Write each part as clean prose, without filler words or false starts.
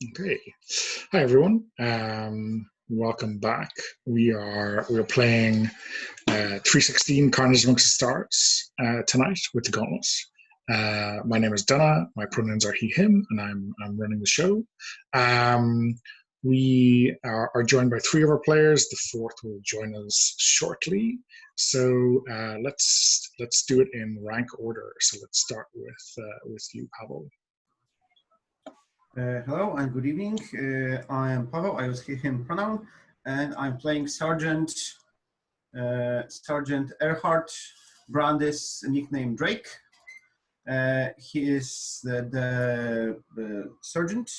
Okay. Hi everyone. Welcome back. We're playing 316 Carnage Amongst the Stars tonight with the Gauntlets. My name is Donna. My pronouns are he/him, and I'm running the show. We are joined by three of our players. The fourth will join us shortly. So let's do it in rank order. So let's start with you, Pavel. Hello and good evening. I am Pavel. I use he/him pronoun, and I'm playing Sergeant Erhard Brandis, nickname Drake. He is the sergeant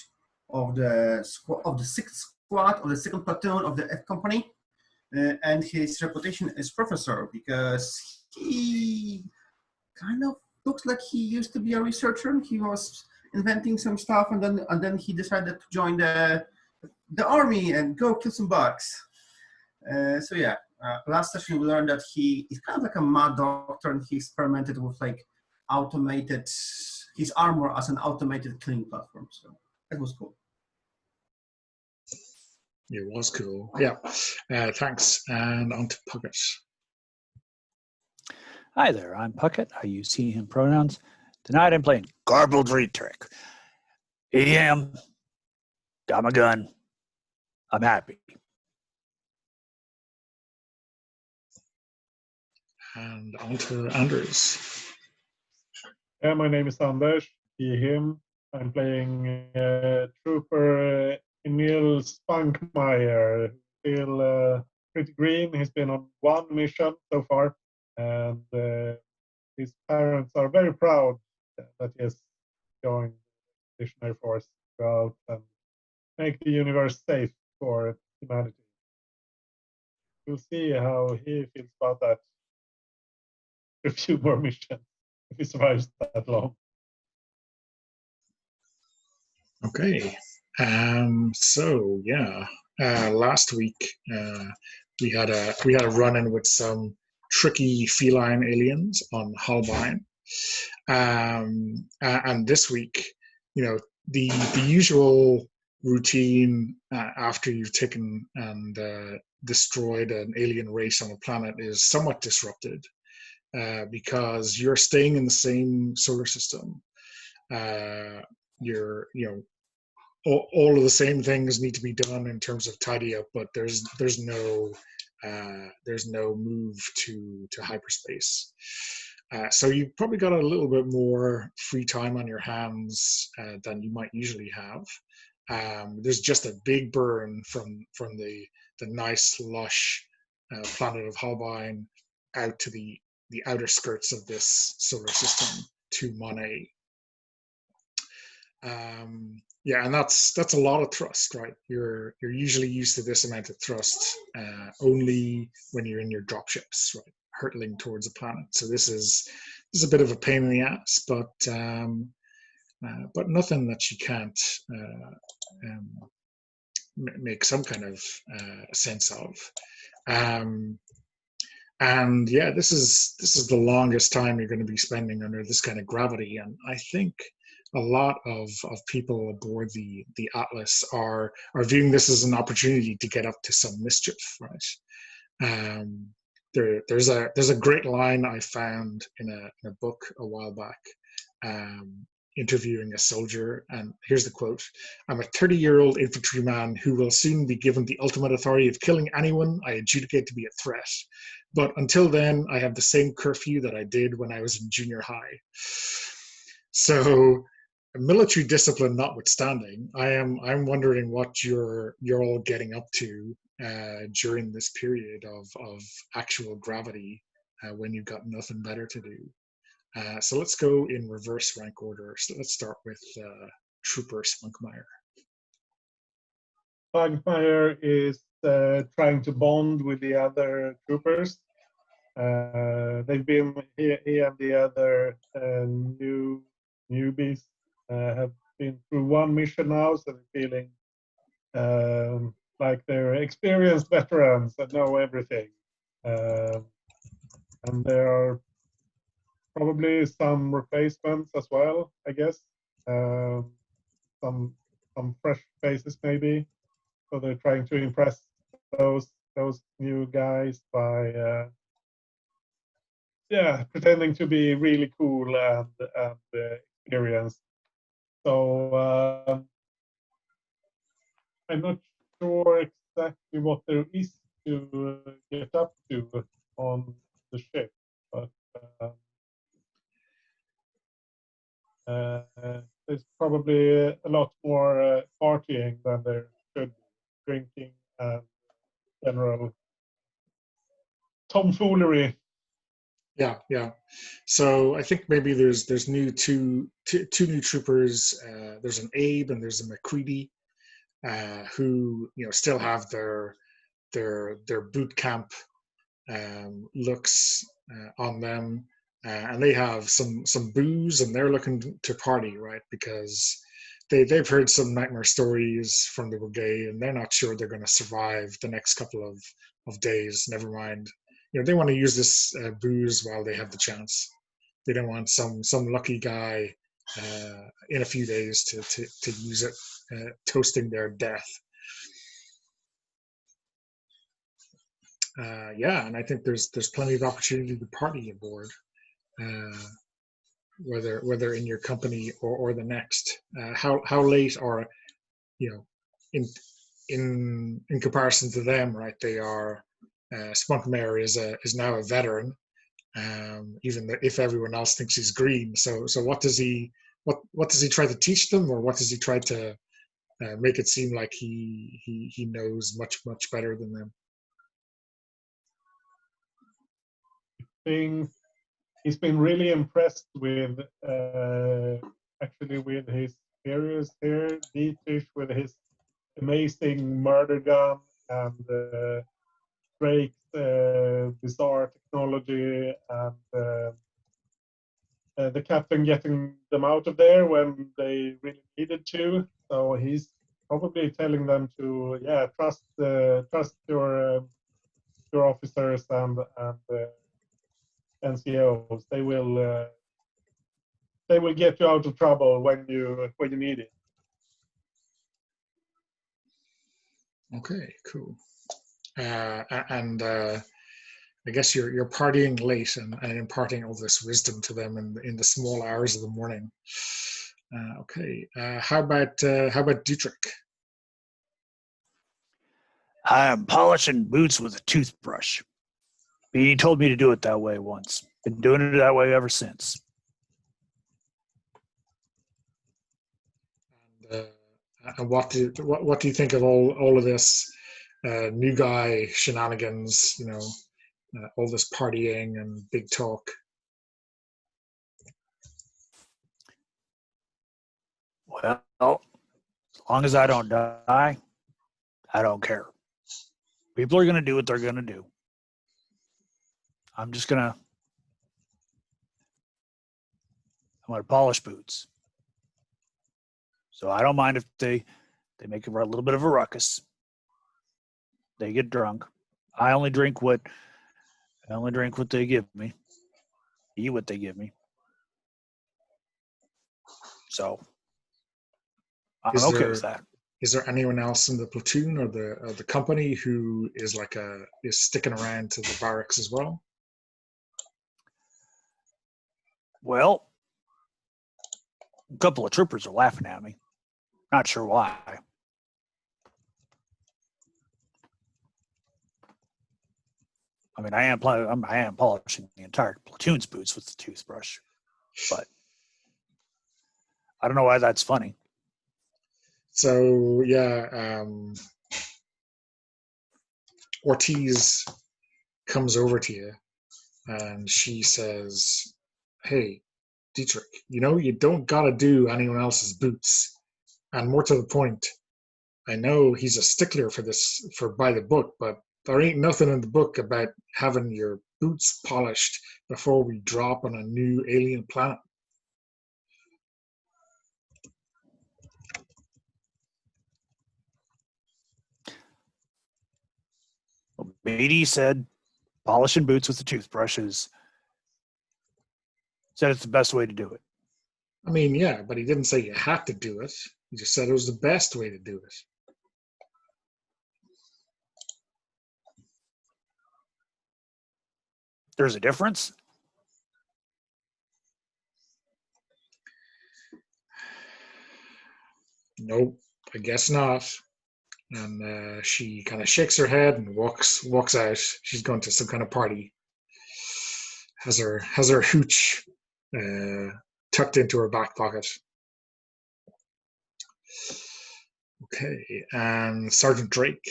of the sixth squad of the second platoon of the F company, and his reputation is professor because he kind of looks like he used to be a researcher. He was inventing some stuff, and then he decided to join the army and go kill some bugs. So yeah, last session we learned that he is kind of like a mad doctor, and he experimented with like automated his armor as an automated cleaning platform. So that was cool. It was cool. Yeah. Thanks. And on to Puckett. Hi there, I'm Puckett. I use he/him pronouns. Tonight I'm playing Garbled Retrick. he/him. Got my gun. I'm happy. And on to Anders. Yeah, my name is Anders, he/him. I'm playing Trooper Emil Spunkmeyer. Still pretty green. He's been on one mission so far, and his parents are very proud that he has joined the Expeditionary Force to go out and make the universe safe for humanity. We'll see how he feels about that. A few more missions, if he survives that long. Okay. So yeah, last week we had a run-in with some tricky feline aliens on Holbein, and this week, the usual routine after you've taken and destroyed an alien race on a planet is somewhat disrupted because you're staying in the same solar system. All of the same things need to be done in terms of tidy up, but there's no move to hyperspace. So you've probably got a little bit more free time on your hands than you might usually have. There's just a big burn from the nice lush planet of Holbein out to the outer skirts of this solar system to Monet. Yeah, and that's a lot of thrust, right? You're usually used to this amount of thrust only when you're in your dropships, right, hurtling towards a planet. So this is a bit of a pain in the ass, but nothing that you can't make some kind of sense of. And yeah, this is the longest time you're going to be spending under this kind of gravity, and I think a lot of people aboard the Atlas are viewing this as an opportunity to get up to some mischief, right? There's a great line I found in a book a while back, interviewing a soldier, and here's the quote: "I'm a 30-year-old infantryman who will soon be given the ultimate authority of killing anyone I adjudicate to be a threat. But until then, I have the same curfew that I did when I was in junior high." So, military discipline notwithstanding, I'm wondering what you're all getting up to during this period of actual gravity when you've got nothing better to do. So let's go in reverse rank order. So let's start with Trooper Spunkmeyer. Spunkmeyer is trying to bond with the other troopers. They've been, he and the other newbies have been through one mission now, so they're feeling like they're experienced veterans that know everything. And there are probably some replacements as well, I guess. Some some fresh faces maybe. So they're trying to impress those new guys by pretending to be really cool and experienced. So I'm not sure exactly what there is to get up to on the ship, but there's probably a lot more partying than there should be, drinking and general tomfoolery. Yeah. So I think maybe there's two new troopers. There's an Abe and there's a McCready, who still have their boot camp looks on them, and they have some booze and they're looking to party, right? Because they've heard some nightmare stories from the brigade and they're not sure they're going to survive the next couple of days. Never mind, they want to use this booze while they have the chance. They don't want some lucky guy in a few days to use it, toasting their death. And I think there's plenty of opportunity to party aboard, whether in your company or the next. How late, or in comparison to them, right? They are Spunkmeyer is now a veteran, even if everyone else thinks he's green. So what does he try to teach them, or what does he try to make it seem like he knows much better than them? He's been really impressed with actually with his heroes here, Dietrich with his amazing murder gun and Drake's bizarre technology, and the captain getting them out of there when they really needed to. So he's probably telling them to trust your officers and NCOs. They will get you out of trouble when you need it. Okay, cool. And I guess you're partying late and imparting all this wisdom to them in the small hours of the morning. Okay. How about Dietrich? I am polishing boots with a toothbrush. He told me to do it that way once. Been doing it that way ever since. And what do you think of all of this new guy shenanigans? All this partying and big talk. Well, as long as I don't die, I don't care. People are going to do what they're going to do. I'm going to polish boots. So I don't mind if they make a little bit of a ruckus. They get drunk. I only drink what they give me. Eat what they give me. So I'm okay with that. Is there anyone else in the platoon or the company who is is sticking around to the barracks as well? Well, a couple of troopers are laughing at me. Not sure why. I mean, I am polishing the entire platoon's boots with the toothbrush, but I don't know why that's funny. So Ortiz comes over to you and she says, "Hey, Dietrich, you don't gotta do anyone else's boots. And more to the point, I know he's a stickler for by the book, but there ain't nothing in the book about having your boots polished before we drop on a new alien planet." Beatty said polishing boots with the toothbrush said it's the best way to do it. I mean, yeah, but he didn't say you had to do it. You just said it was the best way to do it. There's a difference. Nope, I guess not. And she kind of shakes her head and walks out. She's going to some kind of party. Has her hooch tucked into her back pocket. Okay, and Sergeant Drake.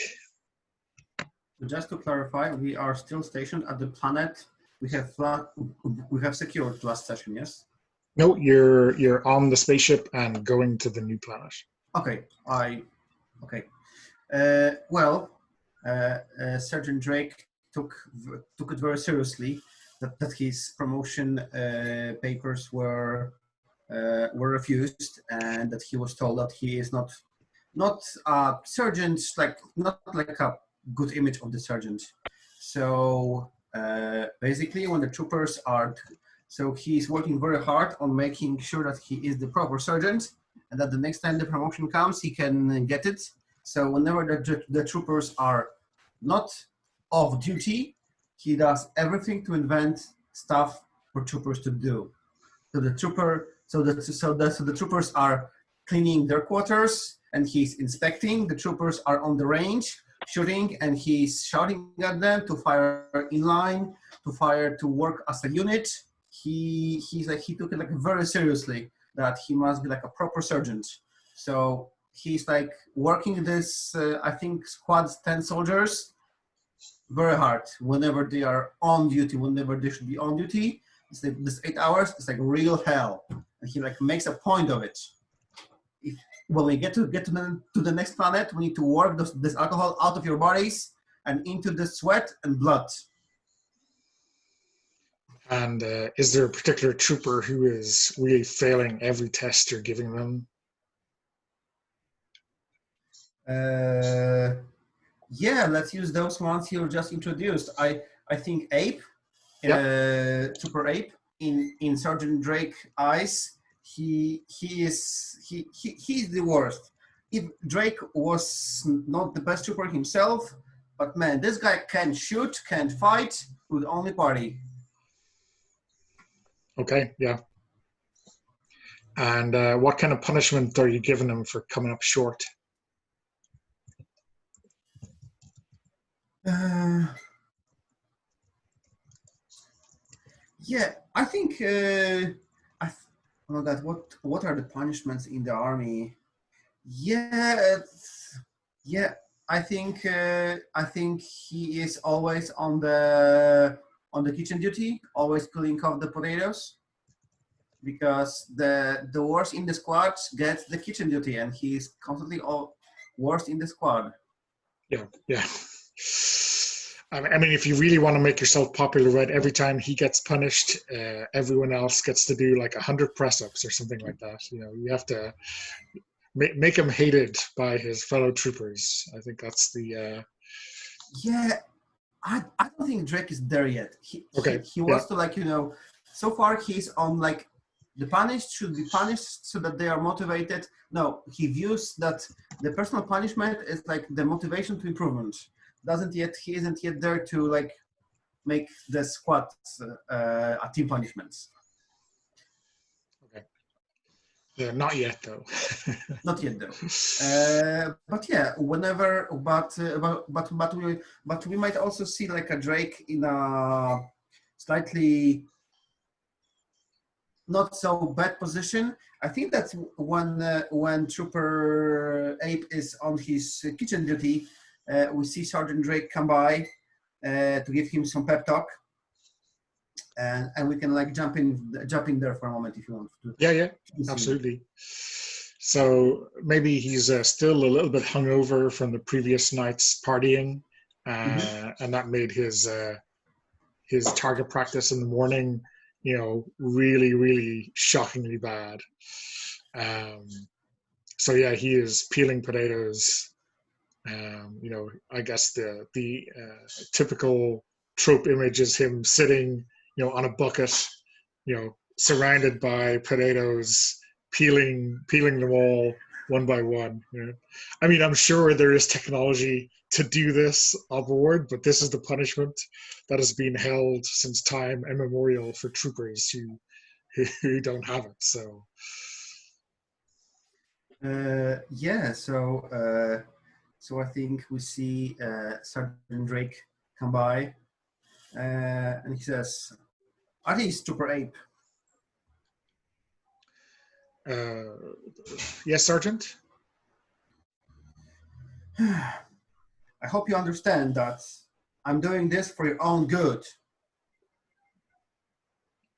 Just to clarify, we are still stationed at the planet we have secured last session, yes? No, you're on the spaceship and going to the new planet. Okay, okay. Sergeant Drake took it very seriously that his promotion papers were refused, and that he was told that he is not a sergeant, not like a good image of the sergeant. So basically, when the troopers are, so he's working very hard on making sure that he is the proper sergeant, and that the next time the promotion comes, he can get it. So whenever the troopers are not off duty, he does everything to invent stuff for troopers to do. So the troopers are cleaning their quarters, and he's inspecting. The troopers are on the range shooting, and he's shouting at them to fire in line, to work as a unit. He took it very seriously, that he must be like a proper sergeant. So he's working this, I think, squad's 10 soldiers very hard whenever they are on duty, whenever they should be on duty. It's this 8 hours, it's like real hell. And he makes a point of it. When we get to the next planet, we need to work this alcohol out of your bodies and into the sweat and blood. And is there a particular trooper who is really failing every test you're giving them? Yeah, let's use those ones you just introduced. I think Ape, Trooper Ape, in Sergeant Drake eyes, he's the worst. If Drake was not the best trooper himself, but man, this guy can shoot, can fight, would only party. Okay, yeah. And what kind of punishment are you giving him for coming up short? Yeah, I think. Oh God, what are the punishments in the army? Yeah, I think he is always on the kitchen duty, always cooling off the potatoes, because the worst in the squad gets the kitchen duty, and he's constantly worst in the squad. Yeah. I mean, if you really want to make yourself popular, right, every time he gets punished, everyone else gets to do 100 press-ups or something like that. You have to make him hated by his fellow troopers. I think that's the... Yeah, I don't think Drake is there yet. He wants to, so far he's on, the punished should be punished so that they are motivated. No, he views that the personal punishment is the motivation to improvement. He isn't yet there to make the squad a team punishments. Okay. Yeah, not yet though. Not yet though. But yeah, whenever. But we might also see a Drake in a slightly not so bad position. I think that's when Trooper Ape is on his kitchen duty. We see Sergeant Drake come by to give him some pep talk, and we can jump in there for a moment if you want to. Yeah, absolutely. So maybe he's still a little bit hungover from the previous night's partying, and that made his target practice in the morning, really, really shockingly bad. So yeah, he is peeling potatoes. I guess the typical trope image is him sitting, on a bucket, surrounded by potatoes, peeling them all, one by one. Yeah. I mean, I'm sure there is technology to do this aboard, but this is the punishment that has been held since time immemorial for troopers who don't have it. So, yeah. So I think we see Sergeant Drake come by, and he says, "Are these Trooper Ape?" yes, Sergeant. I hope you understand that I'm doing this for your own good.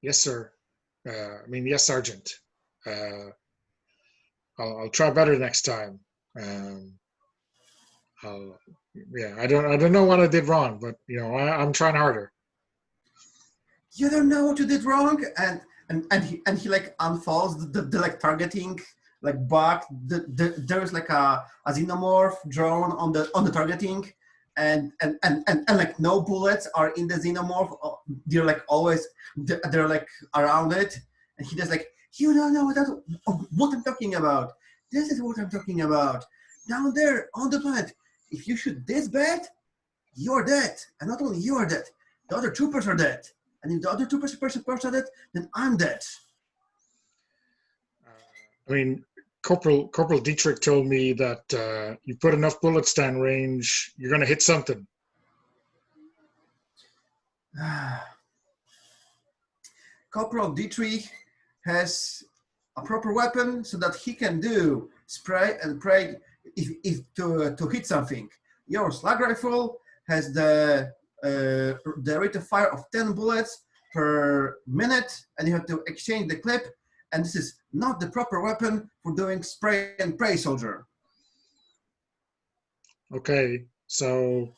Yes, sir. I mean, yes, Sergeant. I'll try better next time. Yeah, I don't know what I did wrong, but I'm trying harder. You don't know what you did wrong, and he like unfolds the like targeting like bug. There's like a xenomorph drawn on the targeting, and like no bullets are in the xenomorph. They're like always they're like around it, and he just like, you don't know what I'm talking about. This is what I'm talking about. Down there on the planet, if you shoot this bad, you're dead, and not only you are dead, the other troopers are dead. And if the other troopers are dead, then I'm dead. I mean, Corporal Dietrich told me that you put enough bullets down range, you're going to hit something. Corporal Dietrich has a proper weapon so that he can do spray and pray if to hit something. Your slug rifle has the rate of fire of 10 bullets per minute, and you have to exchange the clip, and this is not the proper weapon for doing spray and pray, soldier. Okay, so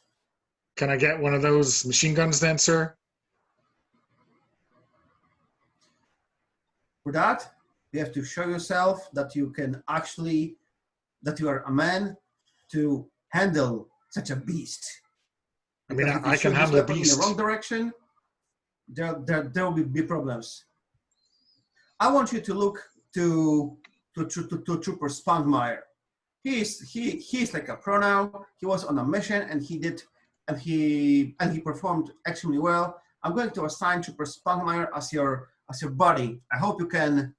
can I get one of those machine guns then, sir? For that, you have to show yourself that you are a man to handle such a beast. I mean, Because if you I can shoot this handle a weapon beast. in the wrong direction, there will be problems. I want you to look to Trooper Spunkmeyer. He's like a pro now. He was on a mission and he performed extremely well. I'm going to assign Trooper Spunkmeyer as your buddy. I hope you can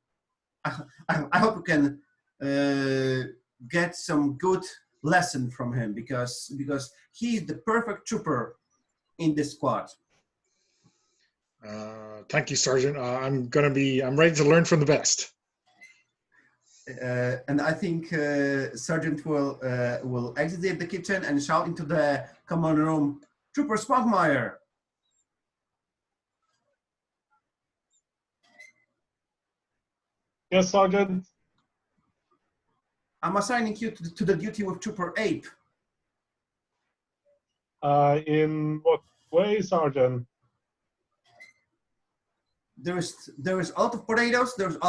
get some good lesson from him because he's the perfect trooper in this squad. Thank you, Sergeant. I'm ready to learn from the best. And I think Sergeant will exit the kitchen and shout into the command room, "Trooper Spunkmeyer." Yes, Sergeant. I'm assigning you to the duty with Trooper Ape. In what way, Sergeant? There is a lot of potatoes. There's a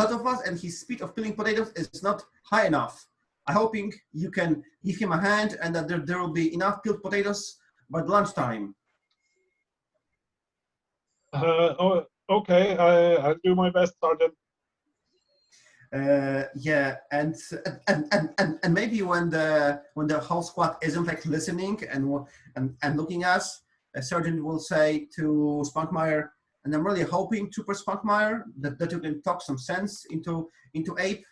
lot of us, and his speed of peeling potatoes is not high enough. I'm hoping you can give him a hand, and that there will be enough peeled potatoes by lunchtime. Oh, okay. I'll do my best, Sergeant. Yeah, and maybe when the whole squad isn't like listening and looking at us, a sergeant will say to Spunkmeyer, and I'm really hoping, Trooper Spunkmeyer, that you can talk some sense into Ape,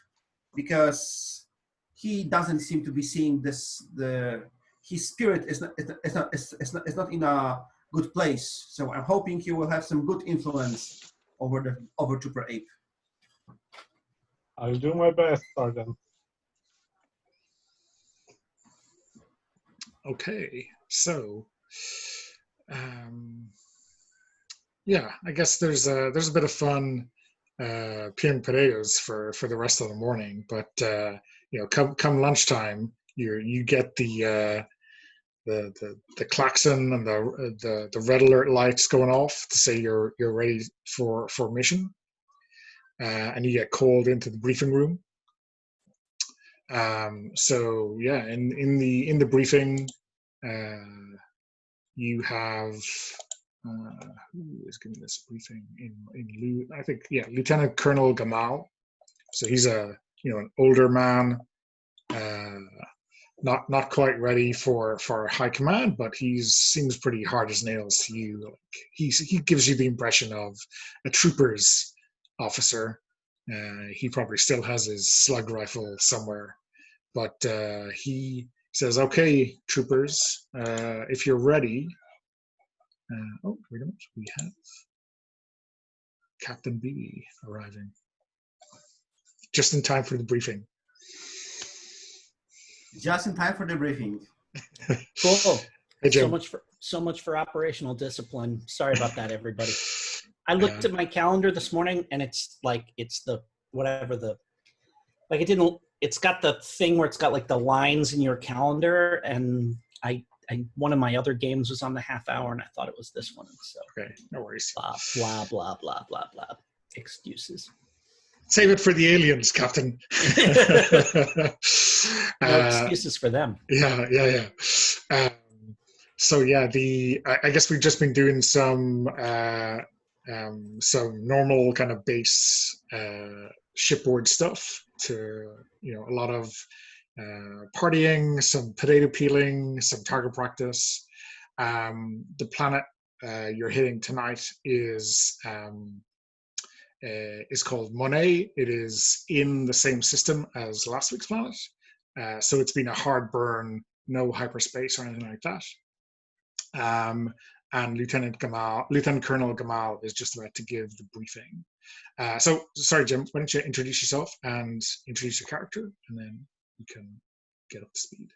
because he doesn't seem to be seeing this. His spirit is not in a good place. So I'm hoping he will have some good influence over Trooper Ape. I'll do my best, Sergeant. Okay, so yeah, I guess there's a bit of fun peeling potatoes for the rest of the morning, but come lunchtime, you get the klaxon and the red alert lights going off to say you're ready for mission, and you get called into the briefing room. So yeah, in the briefing, you have who is giving this briefing I think, yeah, Lieutenant Colonel Gamal. So he's a an older man, not quite ready for high command, but he seems pretty hard as nails to you. Like he gives you the impression of a trooper's officer. He probably still has his slug rifle somewhere, but he says, "Okay, troopers, if you're ready." Oh, wait a minute. We have Captain B arriving just in time for the briefing. Just in time for the briefing. Cool. Hey, Jim. So much for operational discipline. Sorry about that, everybody. I looked at my calendar this morning, and it's the it's got the thing where it's got like the lines in your calendar, and one of my other games was on the half hour, and I thought it was this one. So okay, no worries. Blah blah blah blah blah blah. Excuses. Save it for the aliens, Captain. No excuses for them. Yeah. So yeah, I guess we've just been doing some normal kind of base shipboard stuff to a lot of partying, some potato peeling, some target practice. The planet you're hitting tonight is called Monet. It is in the same system as last week's planet, so it's been a hard burn, no hyperspace or anything like that. And Lieutenant Colonel Gamal is just about to give the briefing. So, sorry, Jim, why don't you introduce yourself and introduce your character, and then you can get up to speed.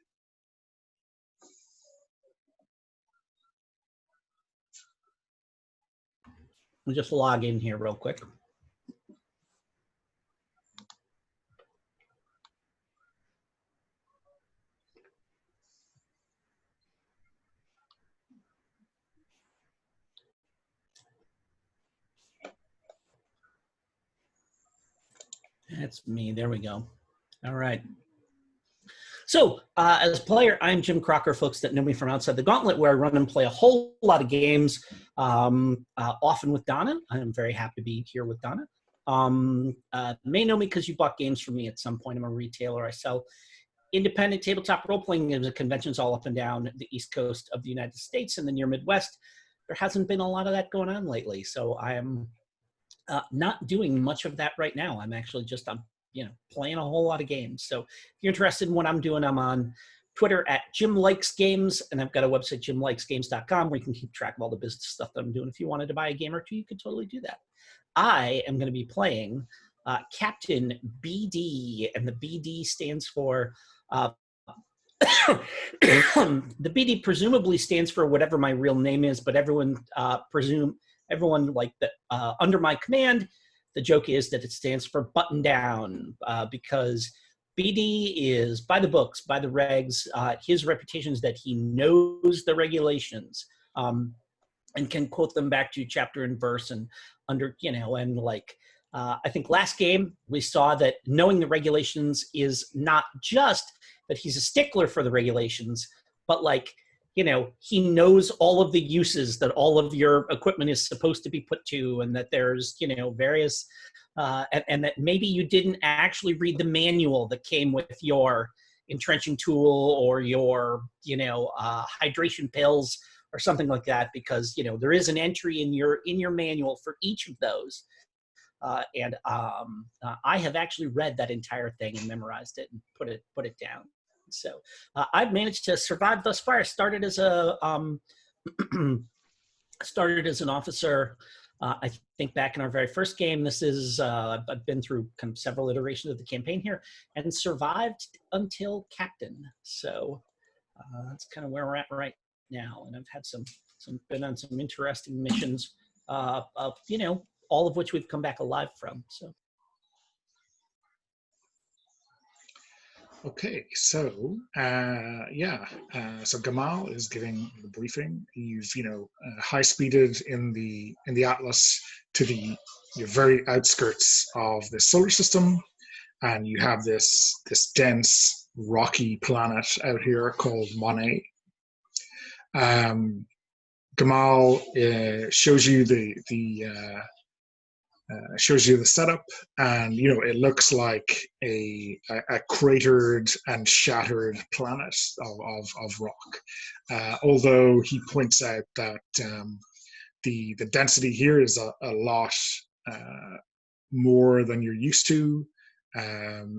I'll just log in here real quick. That's me. There we go. All right. So, as a player, I'm Jim Crocker, folks that know me from outside the gauntlet, where I run and play a whole lot of games, often with Donna. I'm very happy to be here with Donna. May know me because you bought games from me at some point. I'm a retailer. I sell independent tabletop role-playing games at conventions all up and down the East Coast of the United States and the near Midwest. There hasn't been a lot of that going on lately, so I am not doing much of that right now. I'm actually just playing a whole lot of games. So if you're interested in what I'm doing, I'm on Twitter at Jim Likes Games, and I've got a website, jimlikesgames.com, where you can keep track of all the business stuff that I'm doing. If you wanted to buy a game or two, you could totally do that. I am going to be playing Captain BD, and the BD stands for the BD presumably stands for whatever my real name is, but everyone like that under my command, the joke is that it stands for button down, because BD is by the books, by the regs. His reputation is that he knows the regulations and can quote them back to chapter and verse and I think last game we saw that knowing the regulations is not just that he's a stickler for the regulations, but he knows all of the uses that all of your equipment is supposed to be put to, and that there's, various, and that maybe you didn't actually read the manual that came with your entrenching tool or your, hydration pills or something like that, because, there is an entry in your manual for each of those. And I have actually read that entire thing and memorized it and put it down. So I've managed to survive thus far. I started as an officer. I think back in our very first game. This is I've been through kind of several iterations of the campaign here and survived until captain. So that's kind of where we're at right now. And I've had been on some interesting missions. All of which we've come back alive from. So. Okay, so so Gamal is giving the briefing. You've high-speeded in the Atlas to your very outskirts of the solar system, and you have this dense rocky planet out here called Monet. Gamal shows you the shows you the setup, and it looks like a cratered and shattered planet of rock. Although he points out that the density here is a lot more than you're used to.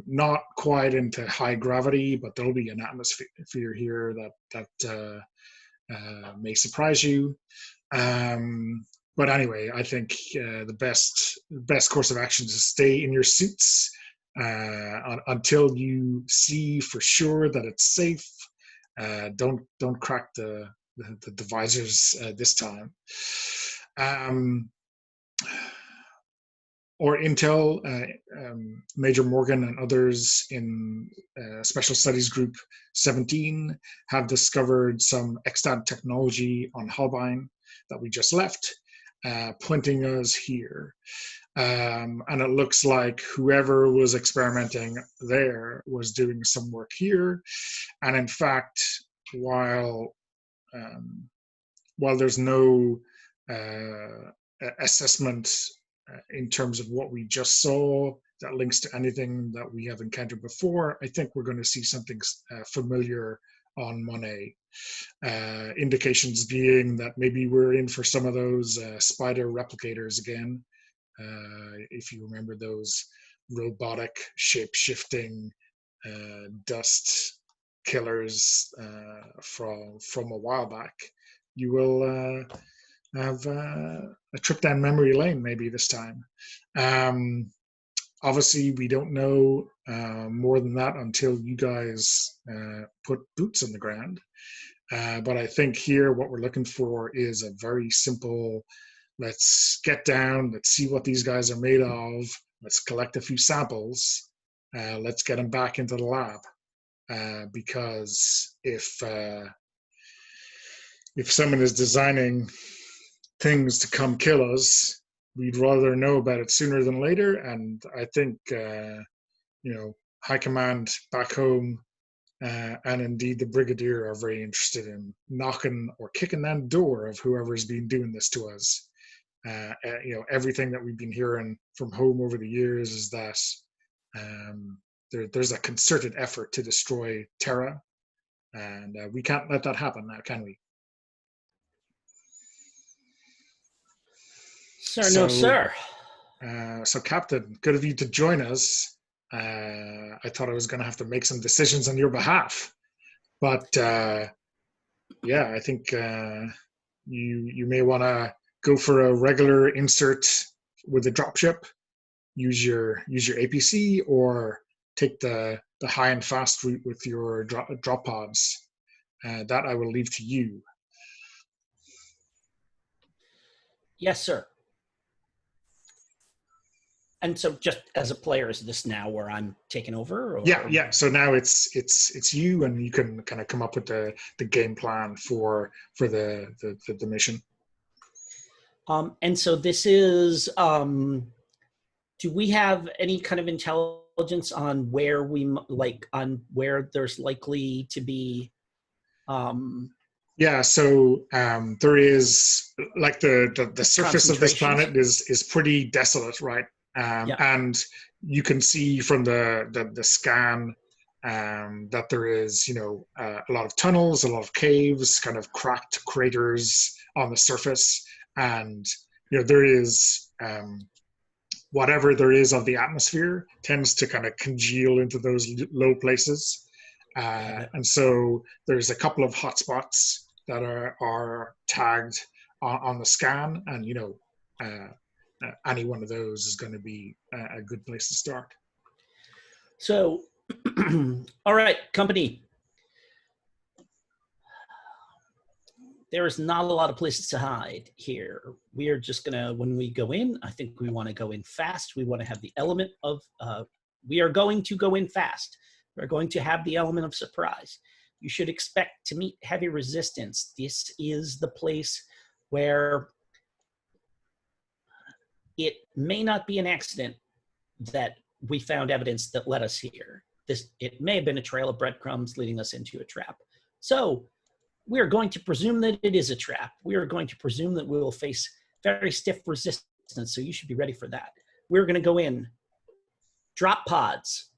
Not quite into high gravity, but there'll be an atmosphere here that may surprise you. But anyway, I think the best course of action is to stay in your suits until you see for sure that it's safe. Don't crack the visors this time. Or Intel, Major Morgan and others in Special Studies Group 17 have discovered some extant technology on Holbein that we just left, pointing us here. And it looks like whoever was experimenting there was doing some work here. And in fact, while there's no assessment in terms of what we just saw that links to anything that we have encountered before, I think we're going to see something familiar on Monet. Indications being that maybe we're in for some of those spider replicators again. If you remember those robotic shape-shifting dust killers from a while back, you will have a trip down memory lane maybe this time. Obviously, we don't know more than that until you guys put boots on the ground. But I think here what we're looking for is a very simple, let's get down, let's see what these guys are made of, let's collect a few samples, let's get them back into the lab. Because if someone is designing things to come kill us, we'd rather know about it sooner than later. And I think, High Command back home and indeed the Brigadier are very interested in knocking or kicking down the door of whoever's been doing this to us. Everything that we've been hearing from home over the years is that there's a concerted effort to destroy Terra, and we can't let that happen now, can we? Sir, no, sir. So, Captain, good of you to join us. I thought I was going to have to make some decisions on your behalf, but I think you may want to go for a regular insert with the dropship. Use your APC, or take the high and fast route with your drop pods. That I will leave to you. Yes, sir. And so, just as a player, is this now where I'm taking over? Or? Yeah. So now it's you, and you can kind of come up with the game plan for the mission. And so this is. Do we have any kind of intelligence on where where there's likely to be? Yeah. So there is, like, the surface of this planet is pretty desolate, right? And you can see from the scan that there is, a lot of tunnels, a lot of caves, kind of cracked craters on the surface, and there is whatever there is of the atmosphere tends to kind of congeal into those low places, and so there's a couple of hotspots that are tagged on the scan, and any one of those is going to be a good place to start. So, all right, company. There is not a lot of places to hide here. We are just going to, when we go in, I think we want to go in fast. We want to have the element of, we are going to go in fast. We're going to have the element of surprise. You should expect to meet heavy resistance. This is the place where it may not be an accident that we found evidence that led us here. It may have been a trail of breadcrumbs leading us into a trap. So we are going to presume that it is a trap. We are going to presume that we will face very stiff resistance, so you should be ready for that. we're going to go in, drop pods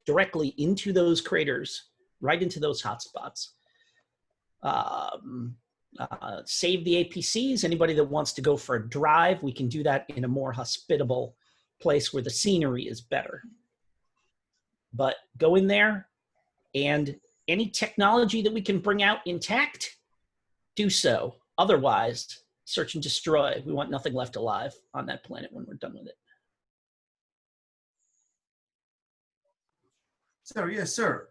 directly into those craters, right into those hotspots. Save the APCs. Anybody that wants to go for a drive, we can do that in a more hospitable place where the scenery is better. But go in there, and any technology that we can bring out intact, do so. Otherwise, search and destroy. We want nothing left alive on that planet when we're done with it. Sir, yes, sir.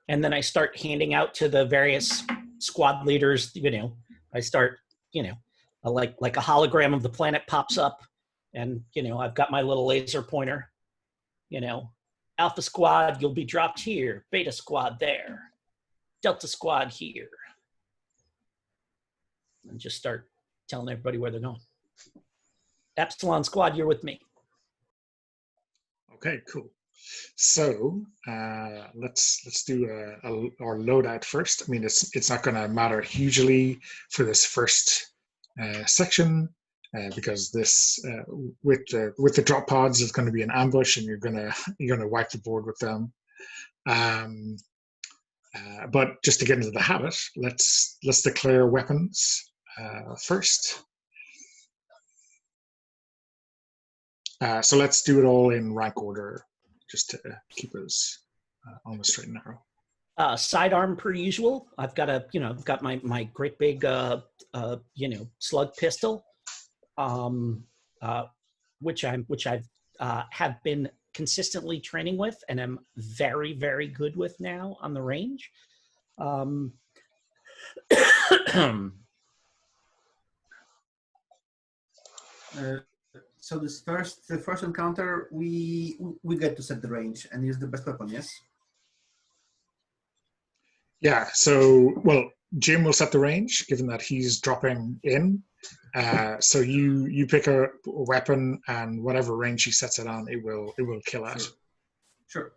And then I start handing out to the various squad leaders, I start, like a hologram of the planet pops up, and, I've got my little laser pointer, Alpha squad, you'll be dropped here. Beta squad there. Delta squad here. And just start telling everybody where they're going. Epsilon squad, you're with me. Okay, cool. So let's do our loadout first. I mean, it's not going to matter hugely for this first section because this with the drop pods is going to be an ambush, and you're gonna wipe the board with them. But just to get into the habit, let's declare weapons first. So let's do it all in rank order, just to keep us on the straight and narrow. Sidearm per usual. I've got I've got my great big slug pistol, which I've have been consistently training with, and am very, very good with now on the range. So the first encounter, we get to set the range and use the best weapon, yes? Yeah, so, well, Jim will set the range, given that he's dropping in. So you pick a weapon, and whatever range he sets it on, it will kill at. Sure.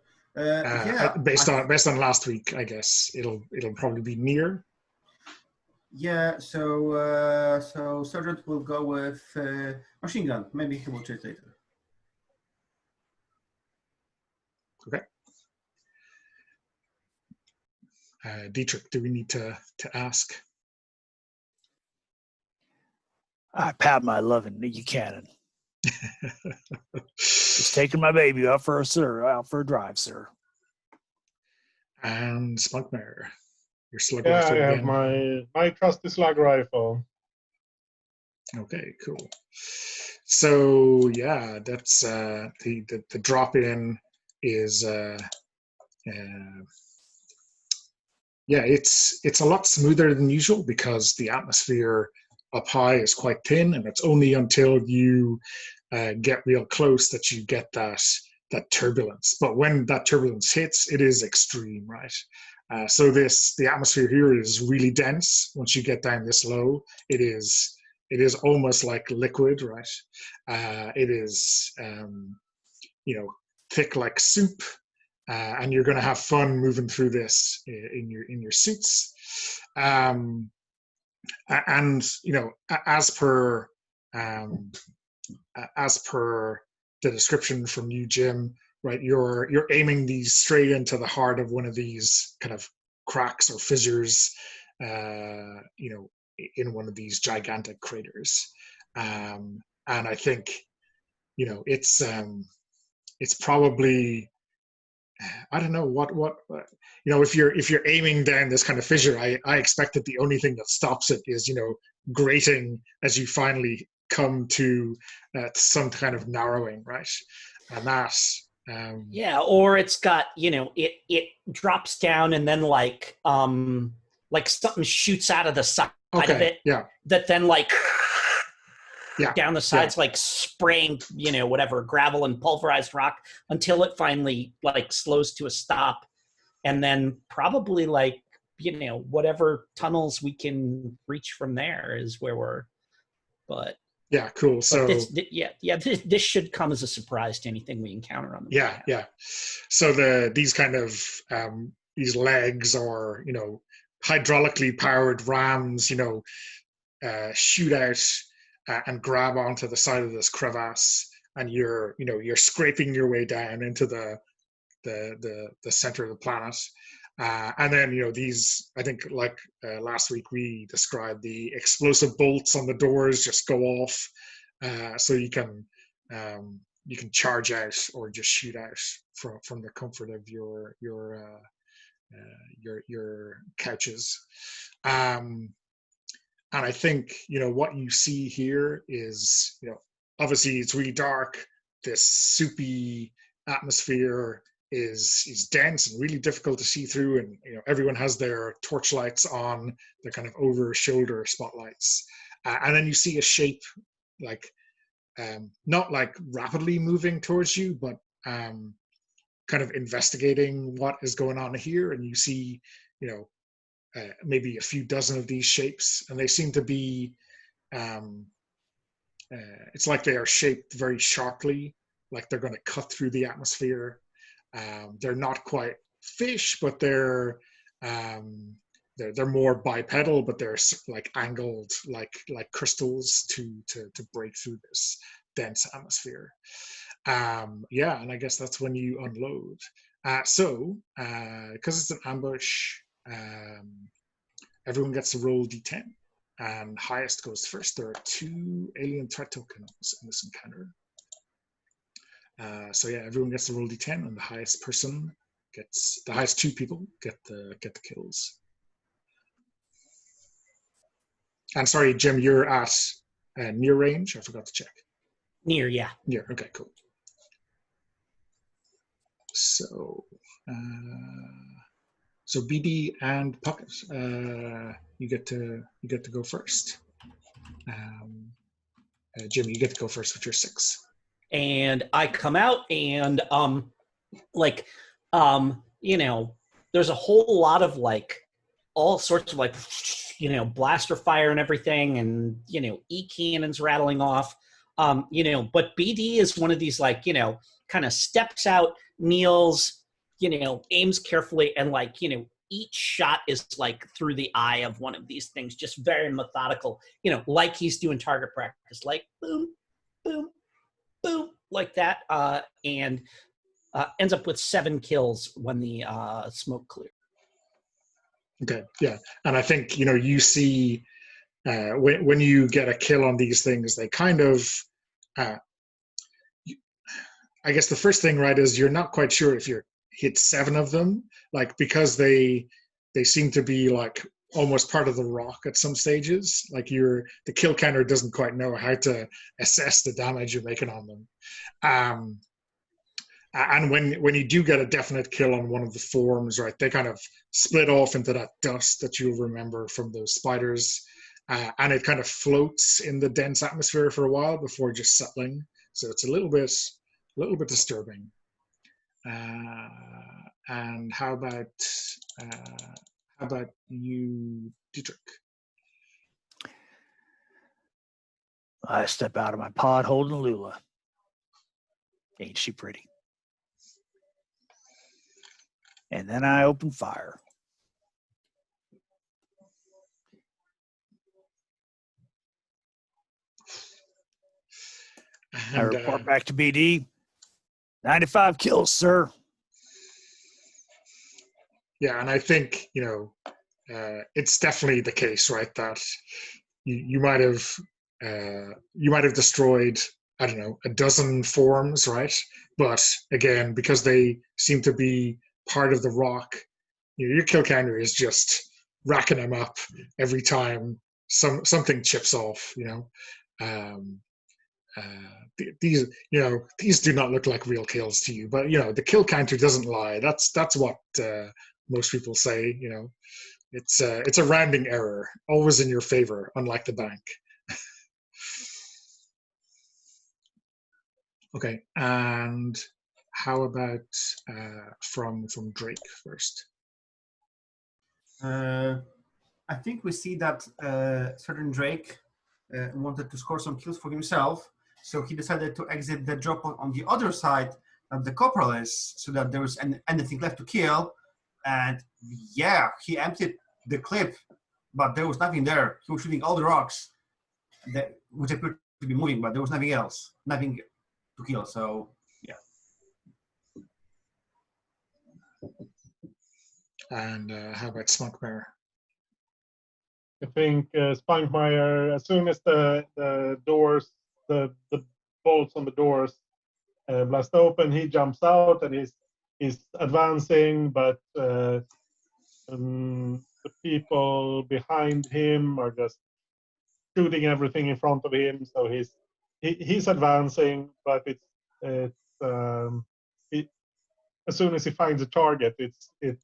Based on last week, I guess it'll probably be near. Yeah. So Sergeant will go with machine gun. Maybe he will change later. Okay. Dietrich, do we need to ask? I pat my loving Nicky Cannon. Just taking my baby out for a drive, sir. And Spunkmare, your slug Yeah, rifle I have again. my trusty slug rifle. Okay, cool. So yeah, that's the drop in is yeah, it's a lot smoother than usual because the atmosphere up high is quite thin, and it's only until you get real close that you get that turbulence. But when that turbulence hits, it is extreme, right? So the atmosphere here is really dense. Once you get down this low, it is almost like liquid, right? It is thick like soup, and you're going to have fun moving through this in your suits. And as per the description from you, Jim, right? You're aiming these straight into the heart of one of these kind of cracks or fissures, in one of these gigantic craters. And I think, it's probably, I don't know what if you're aiming down this kind of fissure, I expect that the only thing that stops it is grating as you finally come to some kind of narrowing, right? And that yeah, or it's got it drops down, and then like something shoots out of the side of it, yeah, that then yeah, down the sides, yeah, like spraying whatever gravel and pulverized rock until it finally slows to a stop, and then probably whatever tunnels we can reach from there is where we're. But yeah, cool. So this should come as a surprise to anything we encounter on the way out. Yeah. So these kind of these legs, or hydraulically powered rams, shoot out and grab onto the side of this crevasse, and you're scraping your way down into the center of the planet. And then these, I think, like last week we described, the explosive bolts on the doors just go off, so you can charge out or just shoot out from the comfort of your couches. And I think what you see here is obviously it's really dark. This soupy atmosphere is dense and really difficult to see through, and everyone has their torchlights on, their kind of over shoulder spotlights, and then you see a shape like not like rapidly moving towards you, but kind of investigating what is going on here. And you see maybe a few dozen of these shapes, and they seem to be it's like they are shaped very sharply, like they're going to cut through the atmosphere. They're not quite fish, but they're more bipedal, but they're like angled like crystals to break through this dense atmosphere. Yeah, and I guess that's when you unload. So because it's an ambush, everyone gets to roll d10, and highest goes first. There are 2 alien threat tokens in this encounter. So yeah, everyone gets to roll d10, and the highest 2 people get the kills. And sorry, Jim, you're at near range. I forgot to check. Near, yeah. Near. Okay, cool. So, BD and Pocket, you get to go first. Jim, you get to go first with your 6. And I come out, and there's a whole lot of all sorts of blaster fire and everything, and e-cannons rattling off. But BD is one of these kind of steps out, kneels, aims carefully, and each shot is through the eye of one of these things, just very methodical, like he's doing target practice, boom, boom, boom, like that, and ends up with 7 kills when the smoke cleared. Okay, yeah, and I think you see when you get a kill on these things, they kind of, I guess the first thing, right, is you're not quite sure if you're hit 7 of them, because they seem to be almost part of the rock at some stages. The kill counter doesn't quite know how to assess the damage you're making on them. And when you do get a definite kill on one of the forms, right, they kind of split off into that dust that you'll remember from those spiders, and it kind of floats in the dense atmosphere for a while before just settling. So it's a little bit disturbing. And how about you, Dietrich? I step out of my pod holding Lula. Ain't she pretty? And then I open fire. And I report back to BD. 95 kills, sir. Yeah, and I think it's definitely the case, right, that you might have destroyed, I don't know, a dozen forms, right? But again, because they seem to be part of the rock, your kill counter is just racking them up every time something chips off. These do not look like real kills to you, but the kill counter doesn't lie. That's what most people say. It's a rounding error, always in your favor, unlike the bank. Okay, and how about from Drake first? I think we see that certain Drake wanted to score some kills for himself, so he decided to exit the drop on the other side of the Corporal is, so that there was anything left to kill. And yeah, he emptied the clip, but there was nothing there. He was shooting all the rocks. which appeared to be moving, but there was nothing else, nothing to kill. So yeah. And how about Spunkmare? I think Spunkmeyer, as soon as the doors, the bolts on the doors blast open, he jumps out and he's advancing, but the people behind him are just shooting everything in front of him. So he's advancing, but as soon as he finds a target, there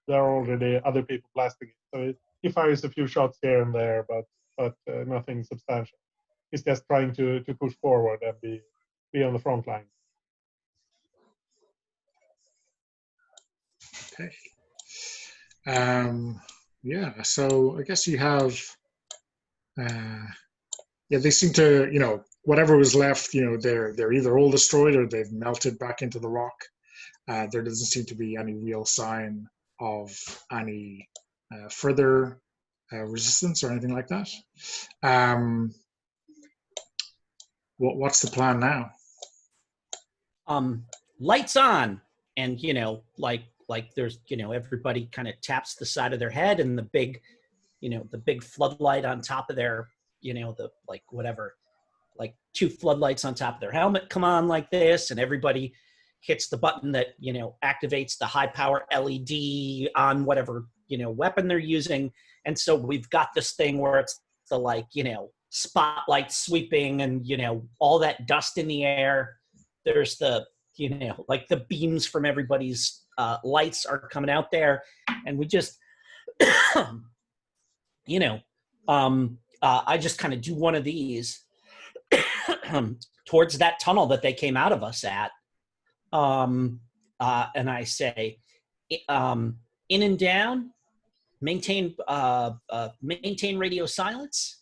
are already other people blasting it. So he fires a few shots here and there, but nothing substantial. He's just trying to push forward and be on the front line. Okay. Yeah. So I guess you have. Yeah, they seem to, whatever was left, they're either all destroyed or they've melted back into the rock. There doesn't seem to be any real sign of any further resistance or anything like that. What's the plan now? Lights on, and like there's everybody kind of taps the side of their head, and the big floodlight on top of their the like two floodlights on top of their helmet come on like this, and everybody hits the button that activates the high power LED on whatever weapon they're using. And so we've got this thing where it's the spotlight sweeping and all that dust in the air. There's the like the beams from everybody's lights are coming out there, and we just I just kind of do one of these towards that tunnel that they came out of us at. And I say, in and down, maintain radio silence.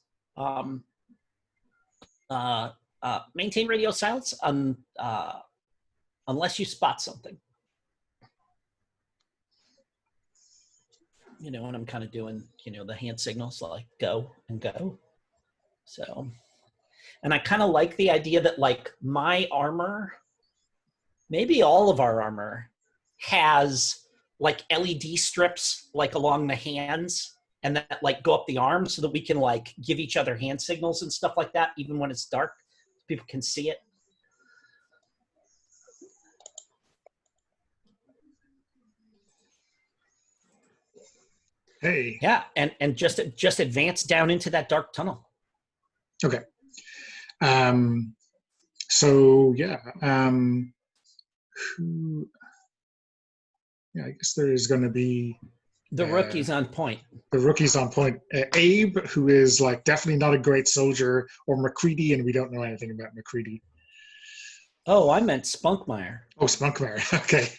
Maintain radio silence unless you spot something. And I'm kind of doing, the hand signals like go and go. So, and I kind of like the idea that like my armor, maybe all of our armor has like LED strips like along the hands and that like go up the arms so that we can like give each other hand signals and stuff like that, even when it's dark, so people can see it. Hey. Yeah, and just advance down into that dark tunnel. Okay. So yeah. Yeah, I guess there is going to be the rookies on point. The rookies on point. Abe, who is like definitely not a great soldier, or McCready, and we don't know anything about McCready. Oh, I meant Spunkmeyer. Oh, Spunkmeyer. Okay.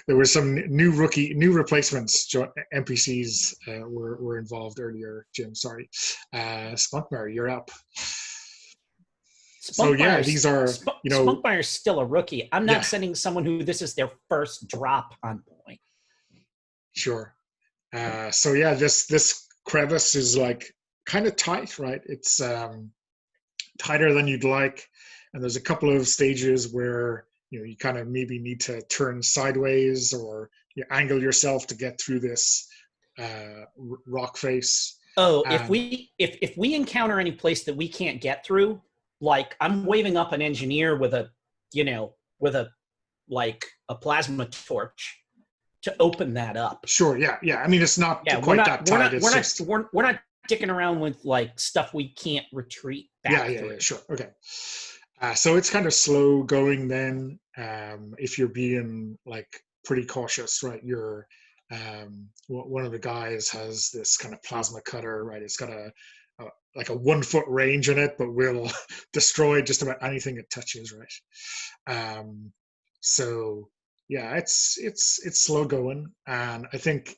There were some new replacements. NPCs were involved earlier. Jim, sorry. Spunkmeyer, you're up. So yeah, these are Spunkmeyer's still a rookie. I'm not sending someone who this is their first drop on point. Sure. So yeah, this crevice is like kind of tight, right? It's tighter than you'd like, and there's a couple of stages where you kind of maybe need to turn sideways or you angle yourself to get through this rock face. Oh, if we encounter any place that we can't get through, like I'm waving up an engineer with a plasma torch to open that up. Sure. Yeah. I mean, it's not quite that tight. We're not dicking around with like stuff we can't retreat back through. Yeah. Sure. Okay. So it's kind of slow going then. If you're being like pretty cautious, right? You're one of the guys has this kind of plasma cutter, right? It's got a 1 foot range in it, but will destroy just about anything it touches, right? So yeah, it's slow going, and I think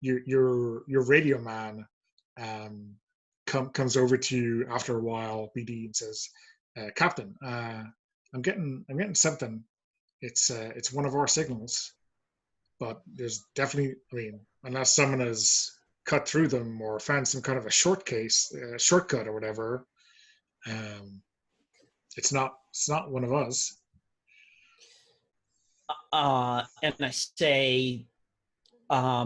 your radio man comes over to you after a while, BD, and says, Captain, I'm getting something. It's one of our signals, but there's definitely, I mean, unless someone has cut through them or found some kind of a shortcut or whatever, it's not one of us. And I say, I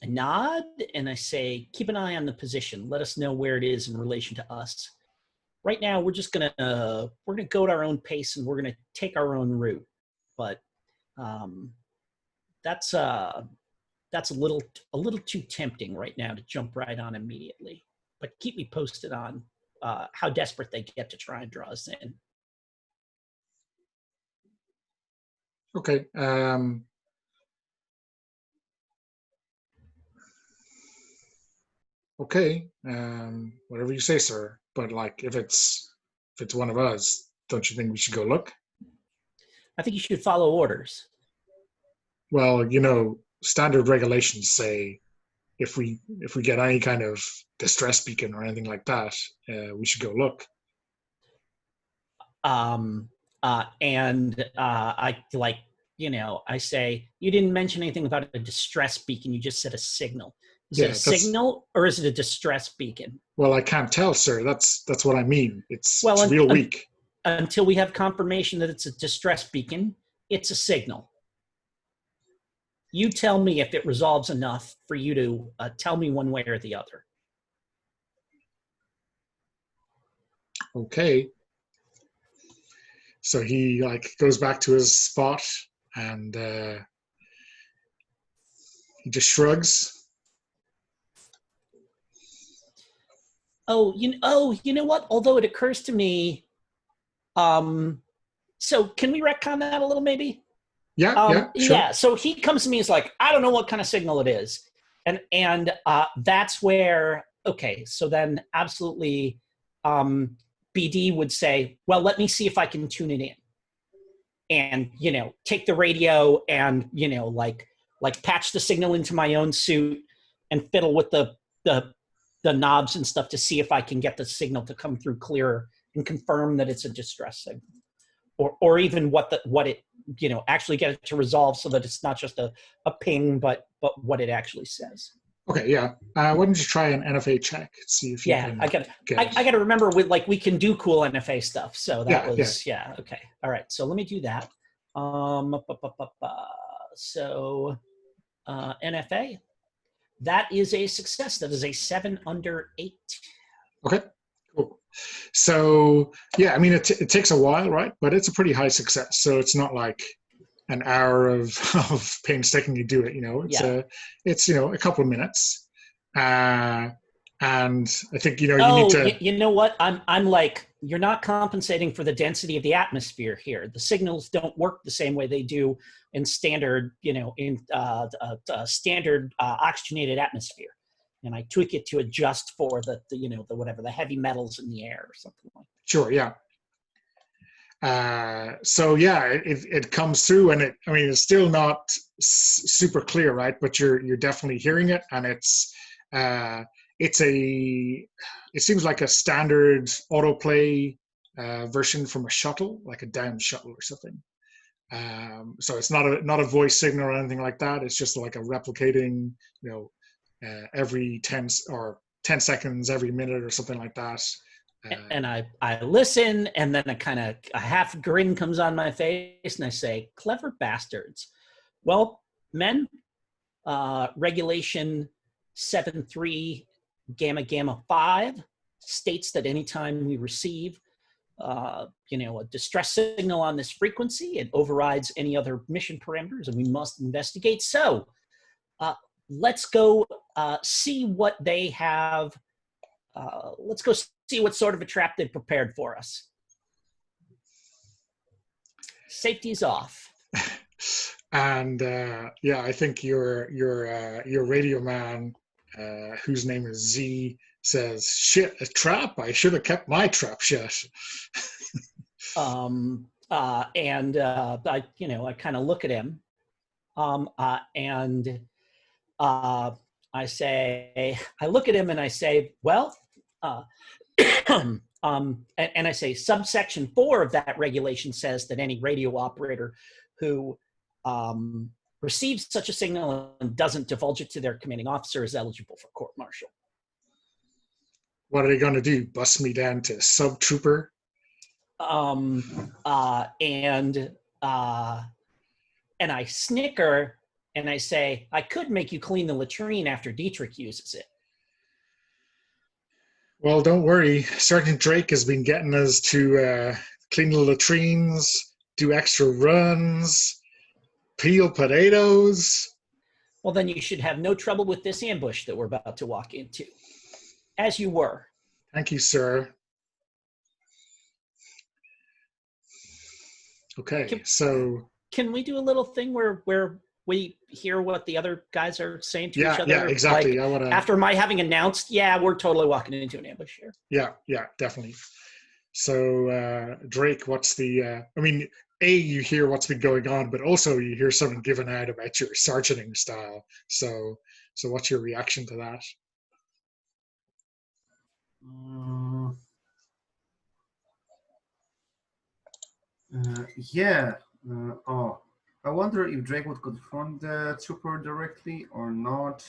nod and I say, keep an eye on the position. Let us know where it is in relation to us. Right now, we're just gonna go at our own pace and we're gonna take our own route. But that's a little too tempting right now to jump right on immediately. But keep me posted on how desperate they get to try and draw us in. Okay. Okay. Whatever you say, sir. But like, if it's one of us, don't you think we should go look? I think you should follow orders. Well, standard regulations say if we get any kind of distress beacon or anything like that, we should go look. I say, you didn't mention anything about a distress beacon. You just said a signal. Is it a signal or is it a distress beacon? Well, I can't tell, sir. That's what I mean. It's real weak. Until we have confirmation that it's a distress beacon, it's a signal. You tell me if it resolves enough for you to tell me one way or the other. Okay. So he goes back to his spot and he just shrugs. You know what? Although it occurs to me, so can we retcon that a little, maybe? Yeah, sure. Yeah. So he comes to me, he's like, I don't know what kind of signal it is, and that's where, okay. So then, absolutely, BD would say, well, let me see if I can tune it in, and take the radio and like patch the signal into my own suit and fiddle with the knobs and stuff to see if I can get the signal to come through clearer and confirm that it's a distress signal, or even what it actually get it to resolve so that it's not just a ping, but what it actually says. Okay, yeah. Why don't you try an NFA check? See if you can. I got to remember we can do cool NFA stuff. So that okay. All right. So let me do that. So NFA. That is a success. That is a 7 under 8. Okay, cool. So yeah, I mean, it takes a while, right? But it's a pretty high success. So it's not like an hour of painstakingly do it. It's a couple of minutes, and I think you need to. You know what? I'm like, you're not compensating for the density of the atmosphere here. The signals don't work the same way they do in standard, standard oxygenated atmosphere, and I tweak it to adjust for the heavy metals in the air or something like that. Sure, yeah. So yeah, it comes through, and it's still not super clear, right? But you're definitely hearing it, and it seems like a standard autoplay version from a shuttle, like a down shuttle or something. So it's not a voice signal or anything like that. It's just like a replicating, every 10 seconds, every minute or something like that. And I listen, and then a half grin comes on my face, and I say, "Clever bastards." Well, men, regulation 7.3 gamma 5 states that anytime we receive a distress signal on this frequency, it overrides any other mission parameters, and we must investigate. So let's go see what they have. Let's go see what sort of a trap they've prepared for us. Safety's off. And I think your radio man, whose name is Z, says, "Shit, a trap! I should have kept my trap shut." I kind of look at him, and I look at him and I say, well, and I say, subsection 4 of that regulation says that any radio operator who receives such a signal and doesn't divulge it to their commanding officer is eligible for court-martial. What are they going to do? Bust me down to sub-trooper? And I snicker and I say, I could make you clean the latrine after Dietrich uses it. Well, don't worry. Sergeant Drake has been getting us to clean the latrines, do extra runs, peel potatoes. Well, then you should have no trouble with this ambush that we're about to walk into. As you were. Thank you, sir. Okay, so... Can we do a little thing where we hear what the other guys are saying to each other? Yeah, exactly. Like, I wanna... After my having announced, yeah, we're totally walking into an ambush here. Yeah, definitely. So, Drake, what's the... you hear what's been going on, but also you hear something given out about your sergeanting style. So what's your reaction to that? I wonder if Drake would confront the trooper directly or not.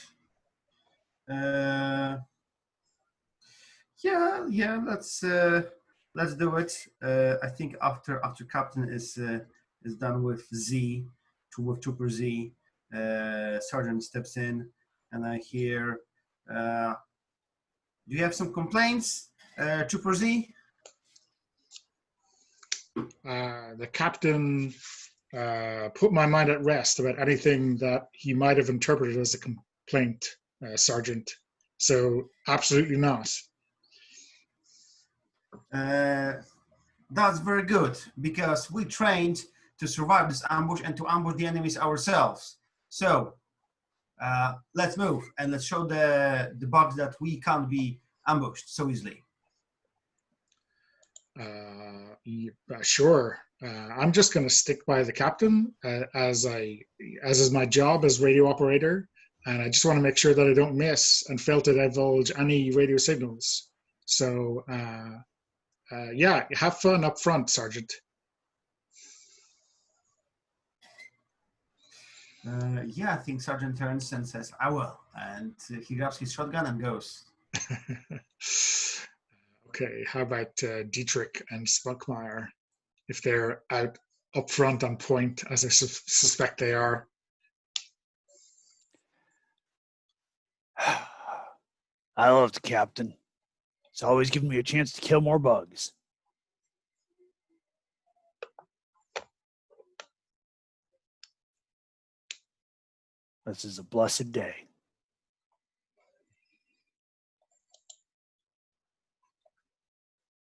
Let's do it. I think after Captain is done with Trooper Z, Sergeant steps in, and I hear, "Do you have some complaints, Trooper Z?" The captain put my mind at rest about anything that he might have interpreted as a complaint, Sergeant. So absolutely not. That's very good, because we trained to survive this ambush and to ambush the enemies ourselves. So let's move and let's show the bugs that we can't be ambushed so easily. Sure. I'm just going to stick by the captain as is my job as radio operator, and I just want to make sure that I don't miss and fail to divulge any radio signals. So have fun up front, Sergeant. I think Sergeant turns and says, "I will," and he grabs his shotgun and goes. Okay, how about Dietrich and Spunkmeyer, if they're out up front on point, as I suspect they are? I love the captain. He's always giving me a chance to kill more bugs. This is a blessed day.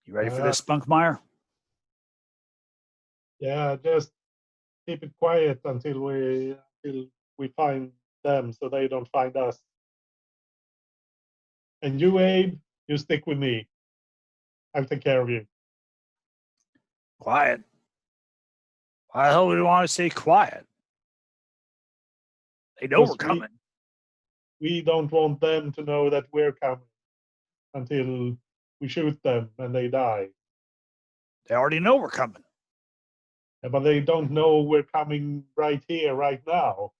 You ready for this, Spunkmeyer? Yeah, just keep it quiet until we find them, so they don't find us. And you, Abe, you stick with me. I'll take care of you. Quiet? Why the hell would we want to stay quiet? They know we're coming. We don't want them to know that we're coming until we shoot them and they die. They already know we're coming. Yeah, but they don't know we're coming right here, right now.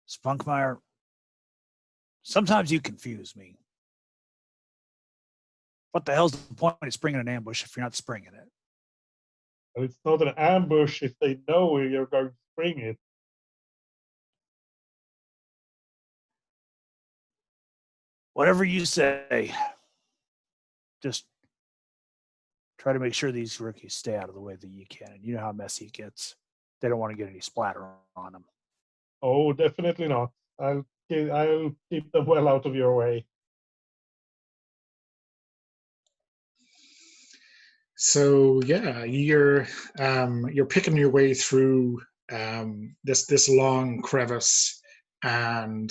Spunkmeyer, sometimes you confuse me. What the hell's the point of springing an ambush if you're not springing it? Well, it's not an ambush if they know you're going to spring it. Whatever you say. Just try to make sure these rookies stay out of the way that you can. And you know how messy it gets. They don't want to get any splatter on them. Oh, definitely not. I'll keep them well out of your way. So you're picking your way through this long crevice, and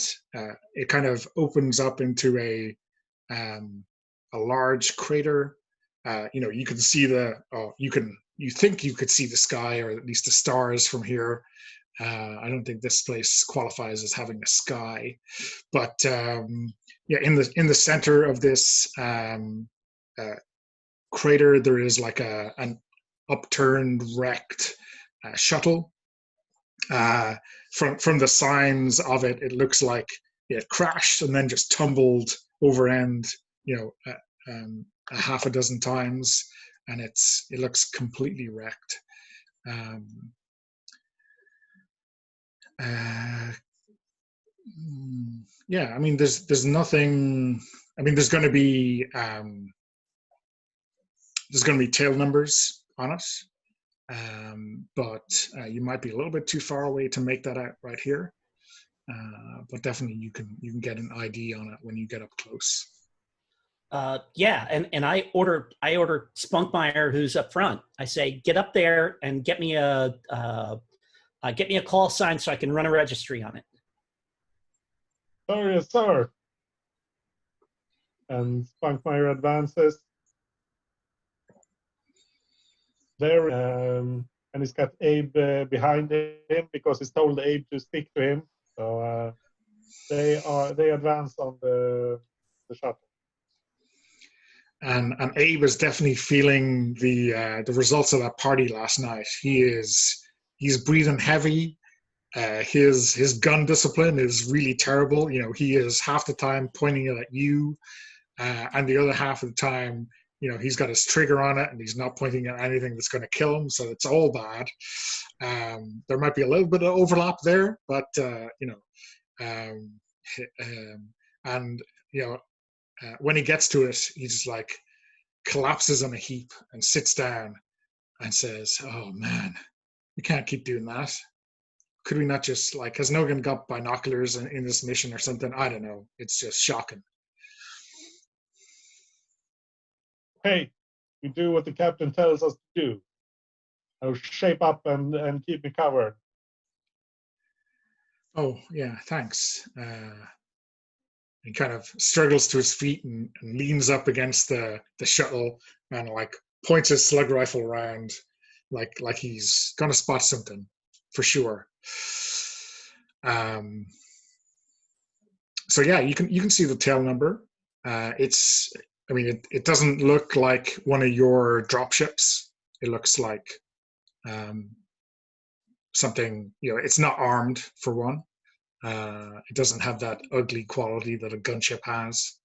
it kind of opens up into a large crater. You can see you think you could see the sky, or at least the stars from here. I don't think this place qualifies as having a sky, but in the center of this crater, there is like an upturned, wrecked shuttle. From the signs of it, it looks like it crashed and then just tumbled over end, a half a dozen times, and it looks completely wrecked. Yeah, I mean, there's nothing. I mean, there's going to be tail numbers on it, but you might be a little bit too far away to make that out right here. But definitely, you can get an ID on it when you get up close. Yeah, and I order Spunkmeyer, who's up front. I say, get up there and get me a call sign so I can run a registry on it. Oh, yes, sir. And Spunkmeyer advances there, and he's got Abe behind him because he's told Abe to stick to him. So they advance on the shuttle. And Abe is definitely feeling the results of that party last night. He's breathing heavy. His gun discipline is really terrible. He is half the time pointing it at you, and the other half of the time, he's got his trigger on it and he's not pointing at anything that's going to kill him. So it's all bad. There might be a little bit of overlap there, but when he gets to it, he just like collapses on a heap and sits down and says, "Oh man, we can't keep doing that. Could we not just, has Nogan got binoculars in this mission or something? I don't know. It's just shocking." Hey, we do what the captain tells us to do. I'll shape up and keep me covered. Oh, yeah, thanks. He kind of struggles to his feet and leans up against the shuttle and points his slug rifle around like he's gonna spot something for sure. So yeah, you can see the tail number. It doesn't look like one of your drop ships. It looks like something, it's not armed for one. It doesn't have that ugly quality that a gunship has.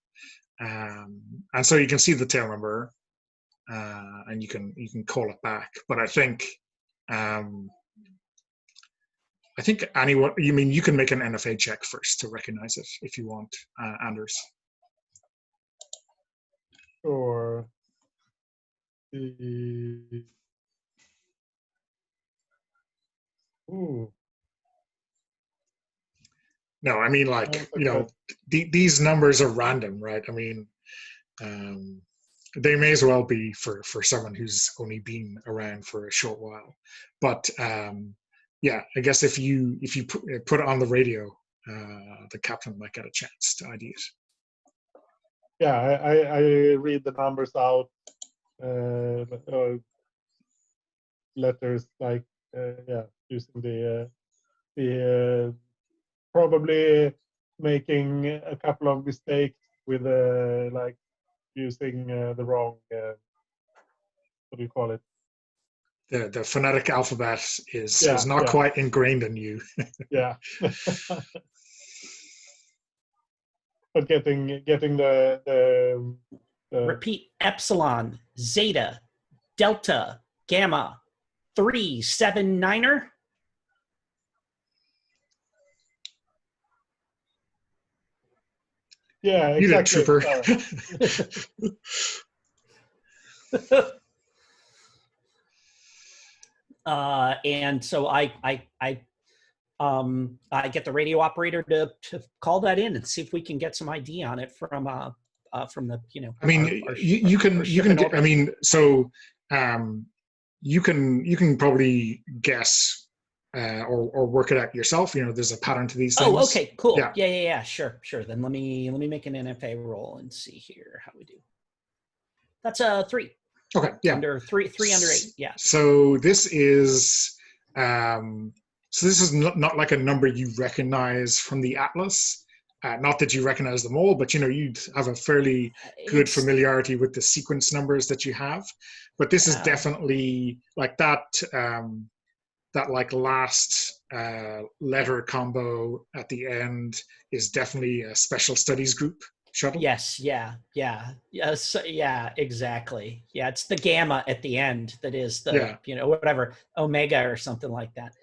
And so you can see the tail number, and you can call it back. But I think anyone, you can make an NFA check first to recognize it if you want, Anders. Sure. Ooh. No, these numbers are random, right? They may as well be for someone who's only been around for a short while. But yeah, I guess if you put it on the radio, the captain might get a chance to ID it. Yeah, I read the numbers out, letters using the probably making a couple of mistakes with using the wrong what do you call it? The phonetic alphabet is not quite ingrained in you. Yeah. But getting the repeat: Epsilon, Zeta, Delta, Gamma, 379er. Yeah, exactly. You did, trooper. And so I get the radio operator to call that in and see if we can get some ID on it from the you can probably guess or work it out yourself. There's a pattern to these things. Oh, okay, cool. Yeah. Sure. Then let me make an NFA roll and see here how we do. That's a 3. Okay, yeah. Under 3 under 8. Yeah. So this is not like a number you recognize from the atlas. Not that you recognize them all, but you'd have a fairly good familiarity with the sequence numbers that you have. But this is definitely like that. that like last letter combo at the end is definitely a special studies group shuttle. Yes, yes, yeah, exactly. Yeah, it's the gamma at the end that is the whatever omega or something like that.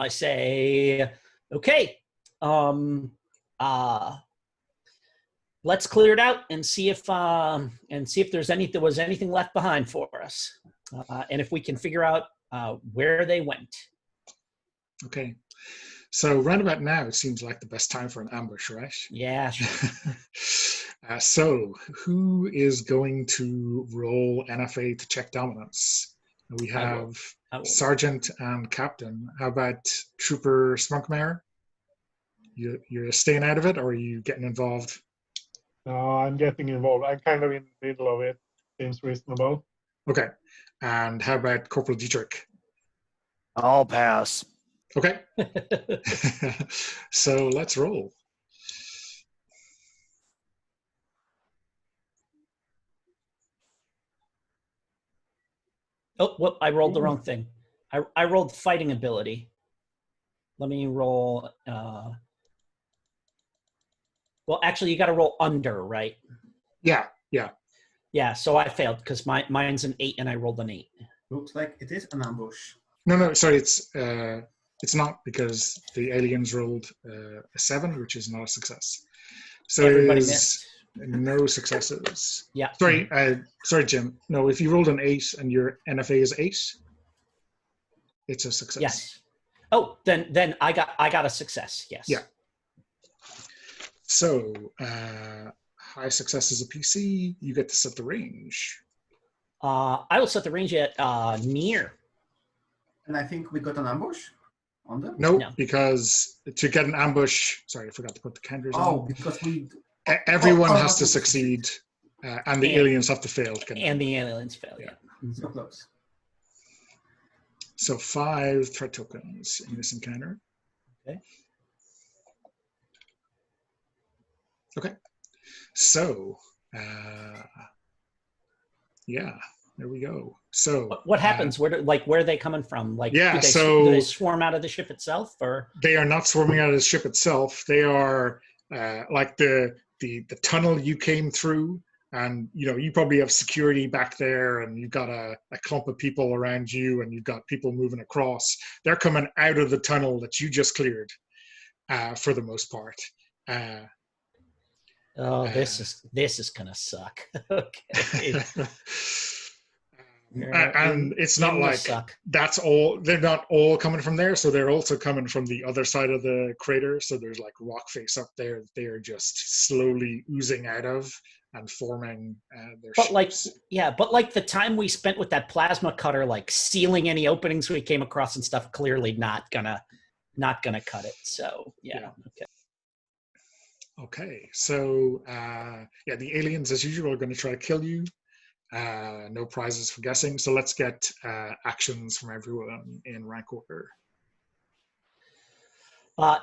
I say, okay, let's clear it out and see if there was anything left behind for us, and if we can figure out where they went. Okay, so round about now it seems like the best time for an ambush, right? Yeah, sure. So who is going to roll NFA to check dominance? We have I will. Sergeant and Captain. How about Trooper Spunkmeyer? You're staying out of it, or are you getting involved? No, I'm getting involved. I'm kind of in the middle of it. Seems reasonable. Okay. And how about Corporal Dietrich? I'll pass. Okay. So let's roll. Oh, well, I rolled the wrong thing. I rolled fighting ability. Let me roll. Well, actually, you got to roll under, right? Yeah. Yeah, so I failed because mine's an 8 and I rolled an 8. Looks like it is an ambush. No, sorry, it's not, because the aliens rolled a 7, which is not a success. So Everybody it is missed. no successes. Yeah. Sorry, Jim. No, if you rolled an 8 and your NFA is 8, it's a success. Yes. Oh, then I got a success. Yes. Yeah. So high success is a PC. You get to set the range. I will set the range at near. And I think we got an ambush on them. Nope, No. because to get an ambush, sorry, I forgot to put the counters on. Oh, because we. Everyone has to succeed, and the aliens have to fail. And the aliens fail. Yeah. So close. So 5 threat tokens in this encounter. Okay. So, yeah, there we go. So What happens? Where are they coming from? Like, yeah, do they swarm out of the ship itself, or they are not swarming out of the ship itself? They are like the tunnel you came through, and you probably have security back there, and you've got a clump of people around you, and you've got people moving across. They're coming out of the tunnel that you just cleared, for the most part. This is gonna suck. Okay. And it's not like that's all. They're not all coming from there, so they're also coming from the other side of the crater. So there's like rock face up there that they are just slowly oozing out of and forming their ships. But like the time we spent with that plasma cutter, like sealing any openings we came across and stuff, clearly not gonna cut it. So yeah. Okay, so the aliens as usual are going to try to kill you. No prizes for guessing. So let's get actions from everyone in rank order.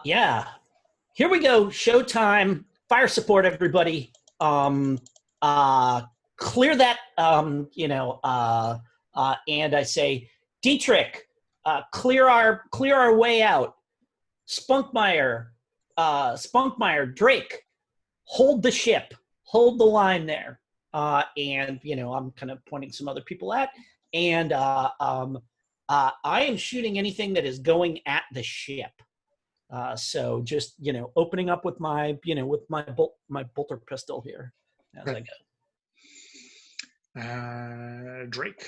Here we go. Showtime. Fire support, everybody. Clear that. And I say, Dietrich, clear our way out. Spunkmeyer, Drake, hold the ship. Hold the line there. And I'm kind of pointing some other people at, and I am shooting anything that is going at the ship. So just opening up with my my bolter pistol here as I go. Drake.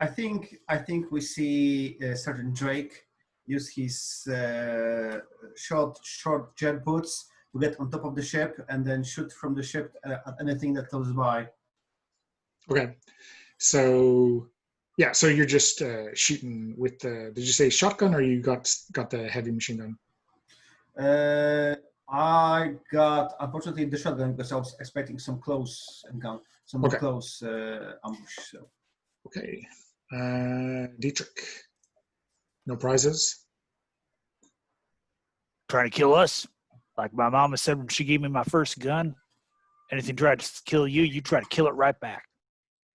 I think we see Sergeant Drake use his short jet boots to get on top of the ship and then shoot from the ship at anything that comes by. Okay, so so you're just shooting with the. Did you say shotgun, or you got the heavy machine gun? I got, unfortunately, the shotgun because I was expecting some close encounter, close ambush. So. Okay, Dietrich. No prizes. Trying to kill us? Like my mama said when she gave me my first gun, anything tried to kill you, you try to kill it right back.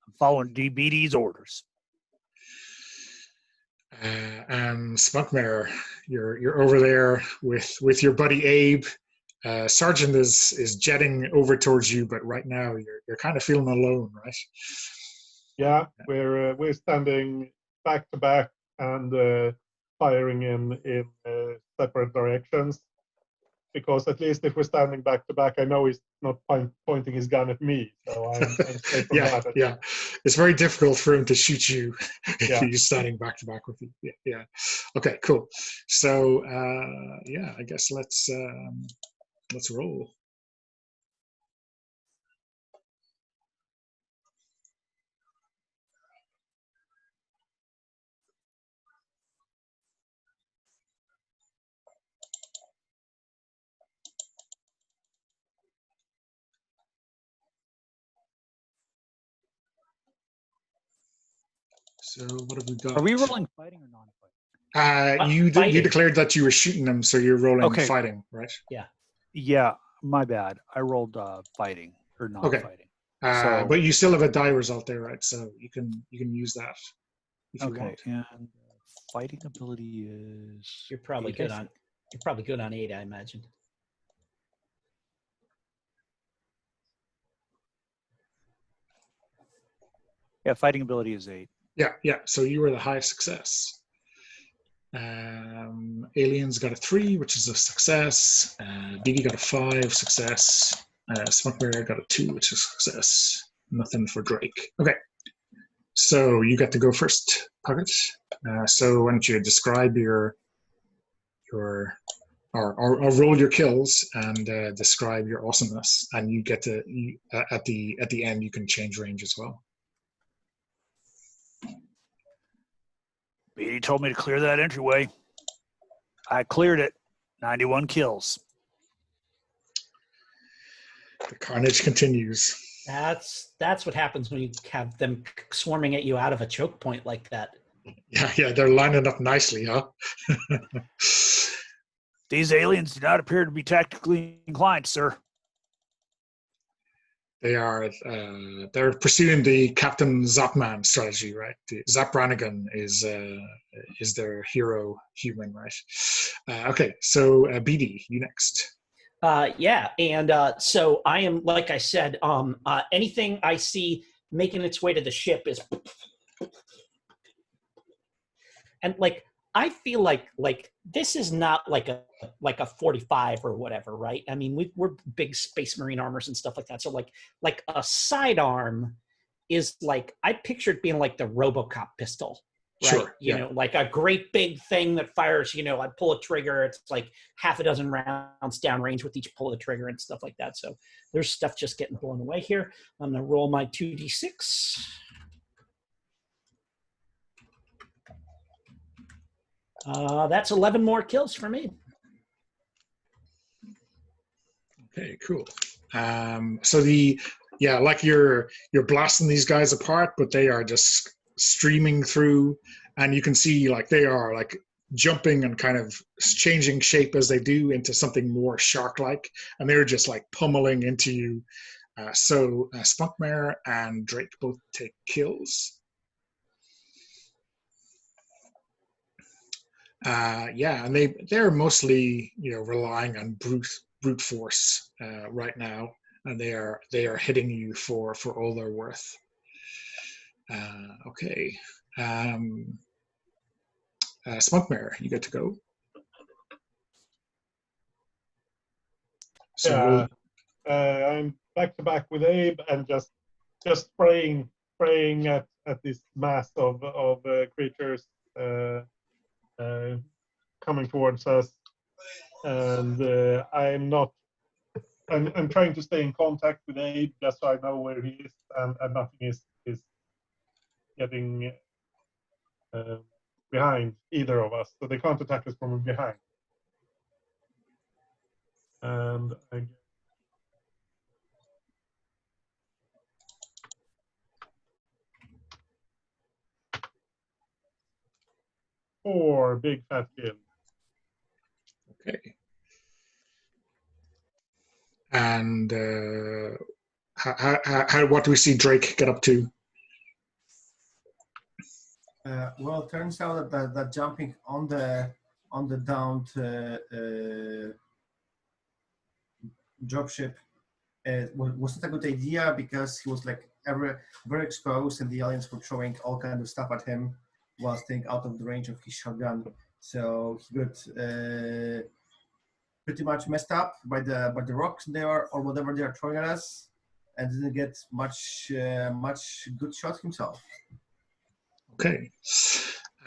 I'm following DBD's orders. And Spunkmare, you're over there with your buddy Abe. Sergeant is jetting over towards you, but right now you're kind of feeling alone, right? Yeah, we're standing back to back and firing in separate directions. Because at least if we're standing back to back, I know he's not pointing his gun at me, so I'm safe from Yeah, that. yeah. It's very difficult for him to shoot you if Yeah. he's standing back to back with you. Yeah, yeah. Okay, cool. So yeah, I guess let's roll. So what have we got? Are we rolling fighting or non-fighting? You Fighting. declared that you were shooting them, so you're rolling Okay. fighting, right? Yeah, my bad. I rolled fighting or non-fighting. But you still have a die result there, right? So you can use that if you Okay, want. and fighting ability is. You're probably eight, I good on. think. You're probably good on 8, I imagine. Yeah, fighting ability is 8. Yeah, yeah. So you were the highest success. Aliens got a 3, which is a success. BD got a 5, success. Smuckmare got a 2, which is a success. Nothing for Drake. Okay. So you get to go first, Puckett. So why don't you describe your or roll your kills and describe your awesomeness, and you get to at the end you can change range as well. BD told me to clear that entryway. I cleared it. 91 kills. The carnage continues. That's what happens when you have them swarming at you out of a choke point like that. Yeah, they're lining up nicely, huh? These aliens do not appear to be tactically inclined, sir. They are they're pursuing the Captain Zapman strategy, right? The Zap Brannigan is their hero human, right? Okay, so BD, you next. Yeah, and so I am, like I said, anything I see making its way to the ship is, and like I feel like this is not like a 45 or whatever, right? I mean, we're big Space Marine armors and stuff like that. So like a sidearm is like, I pictured being like the RoboCop pistol, right? Sure, You know, like a great big thing that fires. You know, I pull a trigger, it's like half a dozen rounds downrange with each pull of the trigger and stuff like that. So there's stuff just getting blown away here. I'm gonna roll my 2d6. That's 11 more kills for me. Okay, cool. So like you're blasting these guys apart, but they are just streaming through, and you can see like they are like jumping and kind of changing shape as they do into something more shark-like, and they're just like pummeling into you. So Spunkmare and Drake both take kills. And they're mostly relying on brute force right now, and they are hitting you for all they're worth. Okay, Spunkmare, you get to go. So I'm back to back with Abe and just spraying at this mass of creatures coming towards us, and I'm trying to stay in contact with Abe just so I know where he is, and nothing is getting behind either of us, so they can't attack us from behind. And I get 4 big fat kills. okay. And what do we see Drake get up to? Well, it turns out that jumping on the downed dropship was not a good idea, because he was like very exposed, and the aliens were throwing all kinds of stuff at him while staying out of the range of his shotgun. So he got pretty much messed up by the rocks there or whatever they are throwing at us, and didn't get much good shot himself. Okay.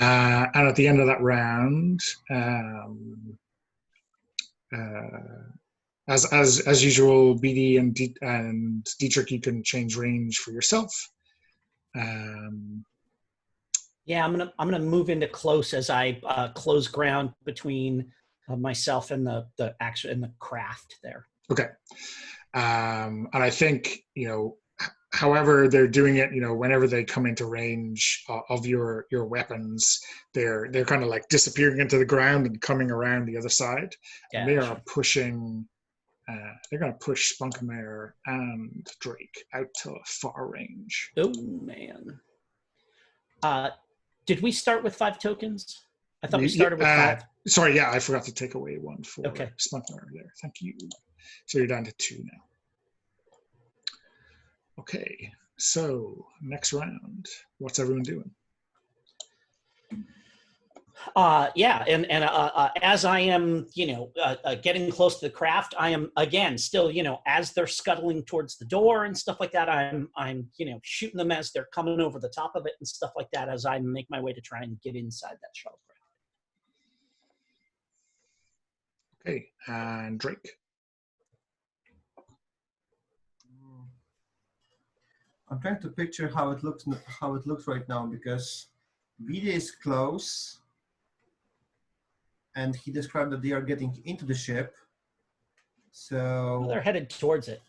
And at the end of that round, as usual, BD and Dietrich, you can change range for yourself. Yeah, I'm gonna move into close as I close ground between myself and the craft there. Okay. And I think, however they're doing it, whenever they come into range of your weapons, they're kind of like disappearing into the ground and coming around the other side. Yeah, and they sure. are pushing. They're going to push Spunkmeyer and Drake out to far range. Oh man. Did we start with 5 tokens? I thought we started with 5. Sorry, yeah, I forgot to take away one for Okay. Spunkmeyer there. Thank you. So you're down to 2 now. Okay, so next round. What's everyone doing? Yeah, and as I am, getting close to the craft, I am again still, as they're scuttling towards the door and stuff like that, I'm shooting them as they're coming over the top of it and stuff like that as I make my way to try and get inside that shuttlecraft. Okay, and Drake. I'm trying to picture how it looks right now, because BD is close, and he described that they are getting into the ship. So Well, they're headed towards it.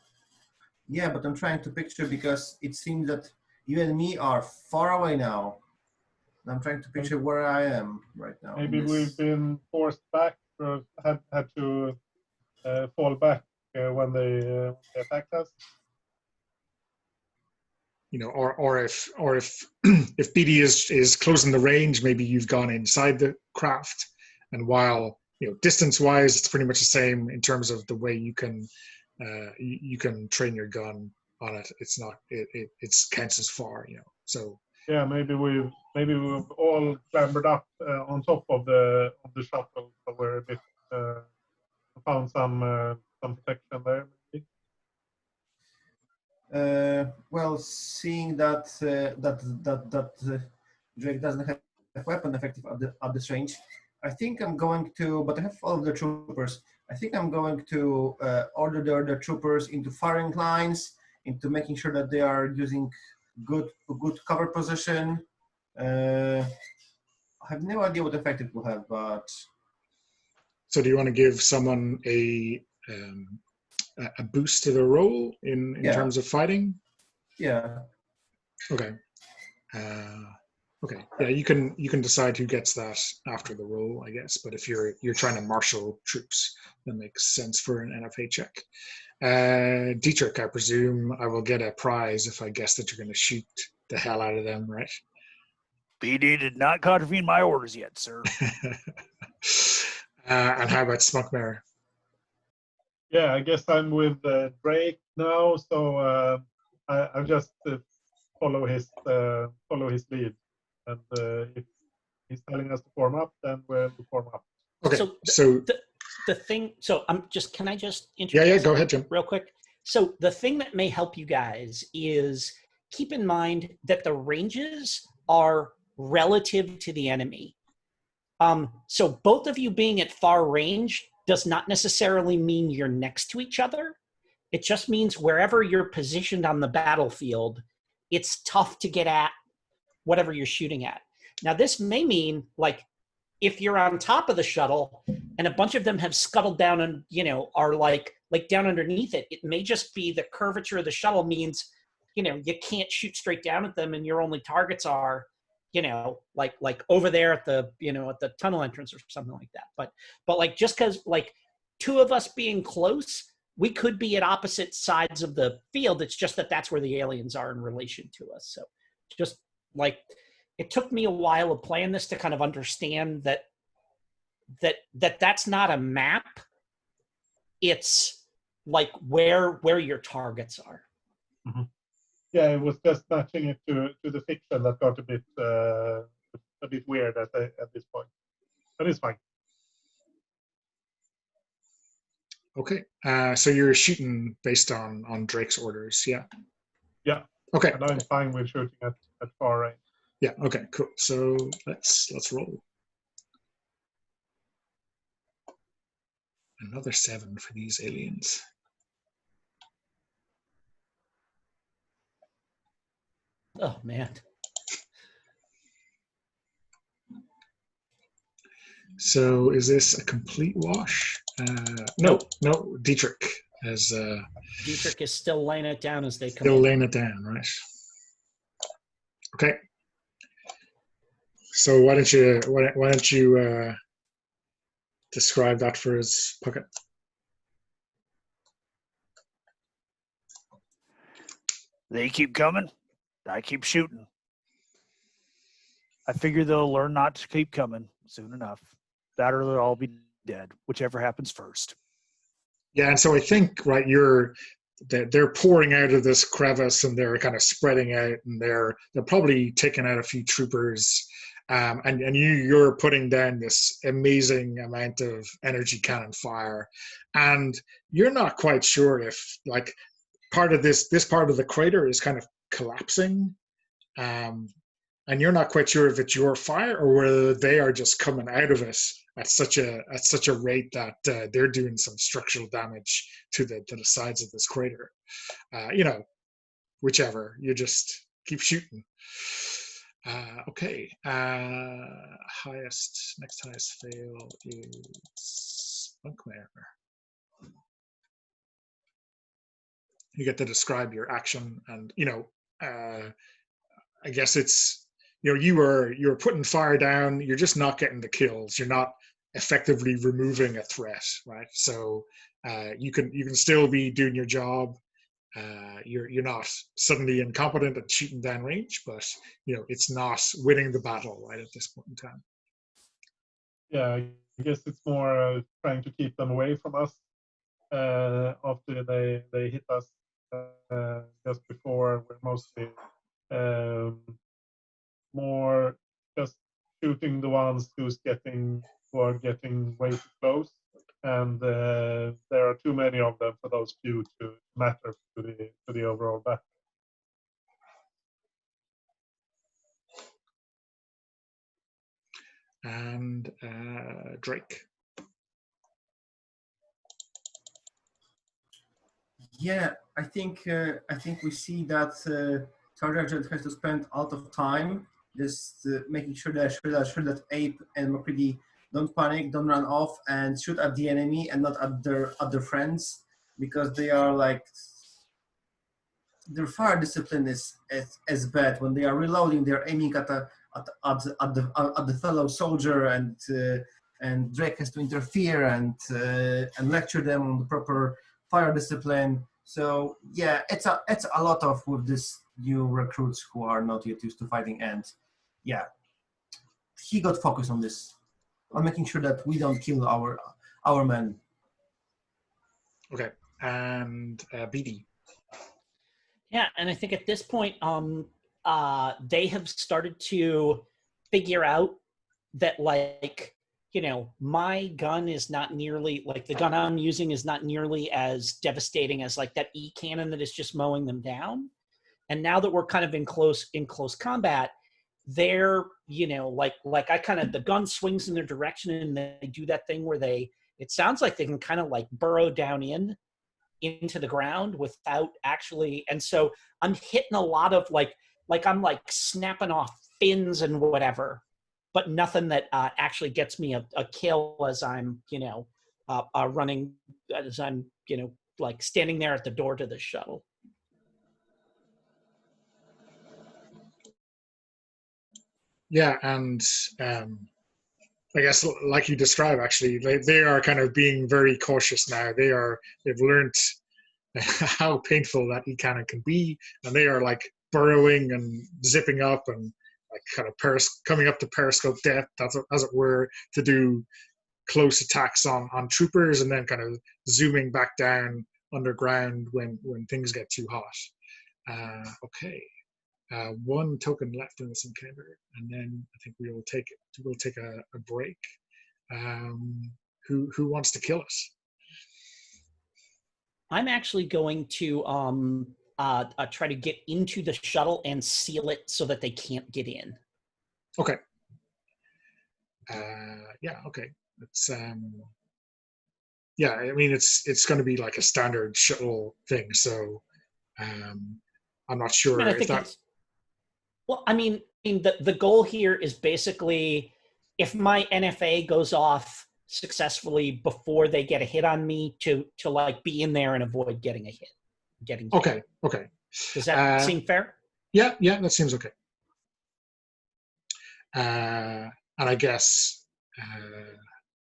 yeah, but I'm trying to picture, because it seems that you and me are far away now. I'm trying to picture where I am right now. Maybe we've been forced back, or had to fall back when they attacked us. Or if if BD is closing the range, maybe you've gone inside the craft, and while distance-wise it's pretty much the same in terms of the way you can train your gun on it. It's not it's counts as far, So Yeah, maybe we've all clambered up on top of the shuttle, so we're a bit found some protection there. Maybe. Well, seeing that Drake doesn't have a weapon effective at this range, I think I'm going to. But I have all of the troopers. I think I'm going to order the troopers into firing lines, into making sure that they are using good cover position. I have no idea what effect it will have, but. So do you want to give someone a boost to the roll in terms of fighting? Yeah. Okay. Okay. Yeah, you can decide who gets that after the roll, I guess. But if you're trying to marshal troops, that makes sense for an NFA check. Dietrich, I presume I will get a prize if I guess that you're going to shoot the hell out of them, right? BD did not contravene my orders yet, sir. And how about Spunkmeyer? Yeah, I guess I'm with Drake now, so I'll just follow his lead, and if he's telling us to form up, then we'll form up. Okay. So the thing. So can I just introduce? Yeah. Go ahead, Jim. Real quick. So the thing that may help you guys is keep in mind that the ranges are relative to the enemy. So both of you being at far range does not necessarily mean you're next to each other. It just means wherever you're positioned on the battlefield, it's tough to get at whatever you're shooting at. Now, this may mean, like, if you're on top of the shuttle and a bunch of them have scuttled down and, are like down underneath it, it may just be the curvature of the shuttle means, you can't shoot straight down at them and your only targets are, like over there at the, at the tunnel entrance or something like that. But like, just because like 2 of us being close we could be at opposite sides of the field. It's just that that's where the aliens are in relation to us. So just like, it took me a while of playing this to kind of understand that's not a map. It's like where your targets are. Mm-hmm. Yeah, it was just matching it to the fiction that got a bit weird at this point, but it's fine. Okay, so you're shooting based on Drake's orders, yeah? Yeah. Okay. And I'm fine with shooting at far range. Yeah. Okay. Cool. So let's roll. Another 7 for these aliens. Oh man. So is this a complete wash? No, Dietrich has Dietrich is still laying it down as they come still in. laying it down, right? Okay. So why don't you describe that for his pocket? They keep coming. I keep shooting. I figure they'll learn not to keep coming soon enough. That or they'll all be dead, whichever happens first. Yeah, and so I think, right, they're pouring out of this crevice and they're kind of spreading out, and they're probably taking out a few troopers, and you're putting down this amazing amount of energy cannon fire, and you're not quite sure if like part of this part of the crater is kind of collapsing, and you're not quite sure if it's your fire or whether they are just coming out of it at such a rate that they're doing some structural damage to the sides of this crater. Whichever, you just keep shooting. Okay. Next highest fail is Bunkmare. You get to describe your action, and I guess it's you were putting fire down. You're just not getting the kills. You're not effectively removing a threat, right? So you can still be doing your job. You're not suddenly incompetent at shooting down range, but it's not winning the battle right at this point in time. Yeah, I guess it's more trying to keep them away from us after they hit us just before. We're mostly more just shooting the ones who are getting way too close, and there are too many of them for those few to matter to the overall battle. And Drake. Yeah, I think we see that Sergeant has to spend a lot of time just making sure that Ape and McCready don't panic, don't run off, and shoot at the enemy and not at their friends, because they are like, their fire discipline is as bad. When they are reloading, they are aiming at the fellow soldier, and Drake has to interfere and lecture them on the proper fire discipline. So yeah, it's a lot of with this new recruits who are not yet used to fighting, and yeah, he got focused on this, on making sure that we don't kill our men. Okay, and BD. Yeah, and I think at this point, they have started to figure out that, like, my gun is not nearly, like, the gun I'm using is not nearly as devastating as, like, that E-cannon that is just mowing them down. And now that we're kind of in close combat, they're, like I kind of, the gun swings in their direction, and they do that thing where it sounds like they can kind of, like, burrow down into the ground without actually, and so I'm hitting a lot of like I'm like snapping off fins and whatever, but nothing that actually gets me a kill as I'm running, as I'm like standing there at the door to the shuttle. Yeah, and I guess, like you describe, actually, they are kind of being very cautious now. They've learned how painful that e-cannon can be, and they are like burrowing and zipping up and like kind of coming up to periscope depth, as it were, to do close attacks on troopers, and then kind of zooming back down underground when things get too hot. Okay. One token left in this encounter, and then I think we'll take a break. Who wants to kill us? I'm actually going to try to get into the shuttle and seal it so that they can't get in. Okay. Yeah. Okay. It's yeah. I mean, it's going to be like a standard shuttle thing, so I'm not sure if that. Well, I mean, the goal here is basically if my NFA goes off successfully before they get a hit on me to like be in there and avoid getting a hit. Okay. Does that seem fair? Yeah, that seems okay. And I guess,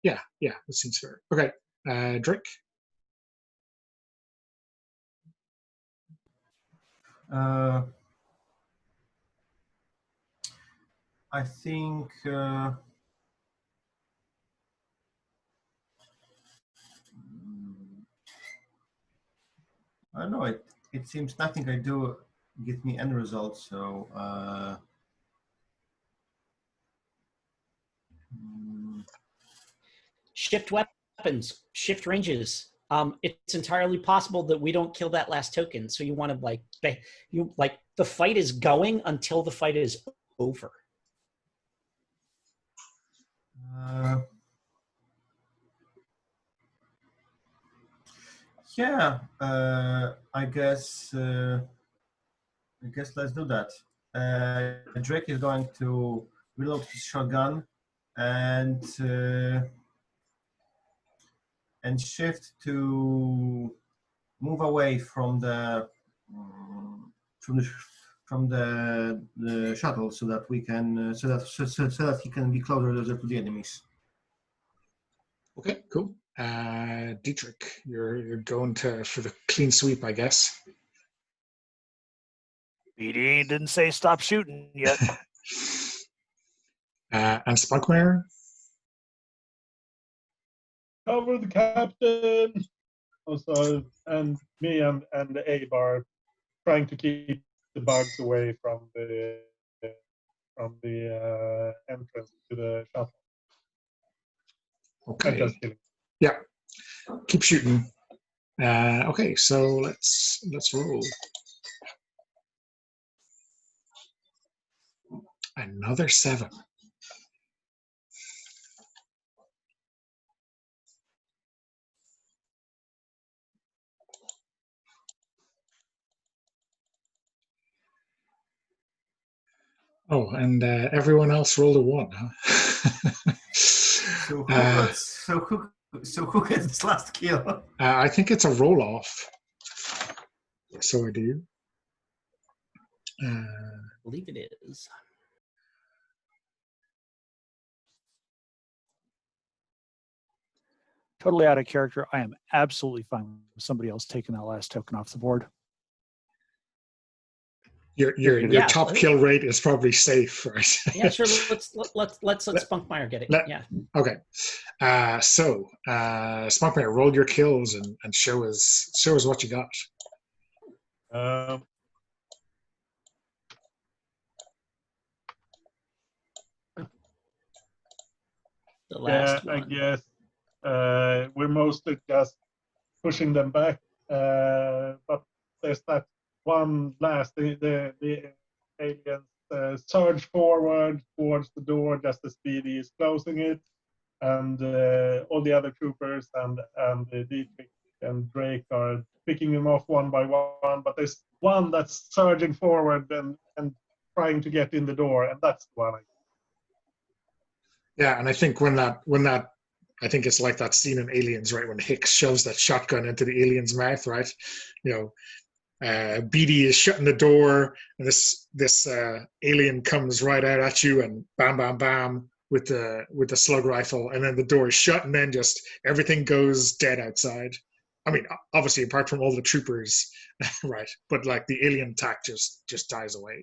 yeah, that seems fair. Okay, Drake. I think I don't know. It seems nothing I do get me any results. So Shift weapons, shift ranges. It's entirely possible that we don't kill that last token. So you want to the fight is going until the fight is over. Yeah, I guess let's do that. Drake is going to reload his shotgun and shift to move away from the shuttle so that we can so that he can be closer to the enemies. Okay, cool. Dietrich, you're going for the clean sweep, I guess. BD didn't say stop shooting yet. And Spunkmeyer? Cover the captain. Also, and me and Abe are trying to keep the bugs away from the entrance to the shuttle. Okay. Just kidding. Yeah. Keep shooting. Okay, so let's roll. Another 7. Oh, and everyone else rolled a 1, huh? So who gets this last kill? I think it's a roll-off. So I do. I believe it is. Totally out of character. I am absolutely fine with somebody else taking that last token off the board. Your top kill rate is probably safe, right? Yeah, sure. Let's Spunkmeyer get it. Yeah. Okay. So Spunkmeyer, roll your kills and show us what you got. The last one. I guess we're mostly just pushing them back, but there's that one last the aliens surge forward towards the door just as BD is closing it, and all the other troopers and Dietrich and Drake are picking them off one by one, but there's one that's surging forward and trying to get in the door, and that's the one. Yeah, and I think when that I think it's like that scene in Aliens, right? When Hicks shoves that shotgun into the alien's mouth, right? You know, BD is shutting the door, and this alien comes right out at you, and bam, bam, bam, with the slug rifle, and then the door is shut, and then just everything goes dead outside. I mean, obviously, apart from all the troopers, right? But like the alien attack just dies away.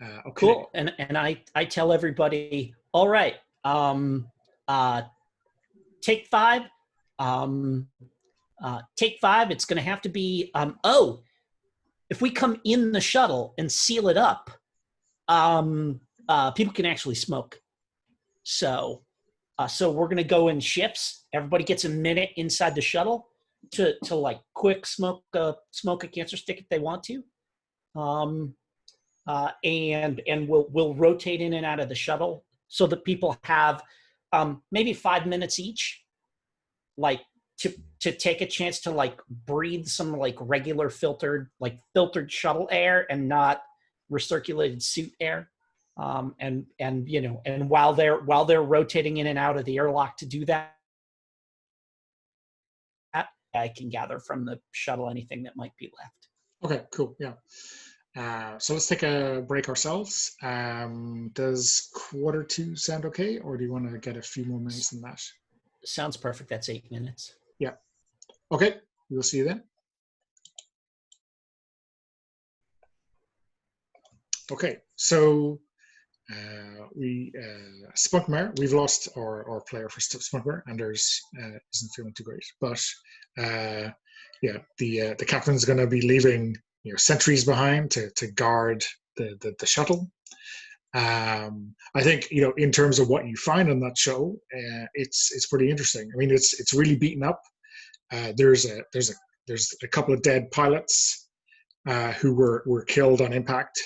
Okay. Cool. And I tell everybody, all right, take 5. Take 5. It's going to have to be. If we come in the shuttle and seal it up, people can actually smoke. So we're going to go in shifts. Everybody gets a minute inside the shuttle to like quick smoke a cancer stick if they want to. And we'll rotate in and out of the shuttle so that people have maybe 5 minutes each, like to take a chance to like breathe some like regular filtered shuttle air and not recirculated suit air. And while they're rotating in and out of the airlock to do that, I can gather from the shuttle anything that might be left. Okay, cool. Yeah. So let's take a break ourselves. Does 1:45 sound okay, or do you want to get a few more minutes than that? Sounds perfect. That's 8 minutes. Yeah. Okay. We'll see you then. Okay. So Spunkmare, we've lost our player for Spunkmare. Anders isn't feeling too great, but the captain's going to be leaving sentries behind to guard the shuttle. I think in terms of what you find on that show, it's pretty interesting. I mean, it's really beaten up. There's a couple of dead pilots who were killed on impact.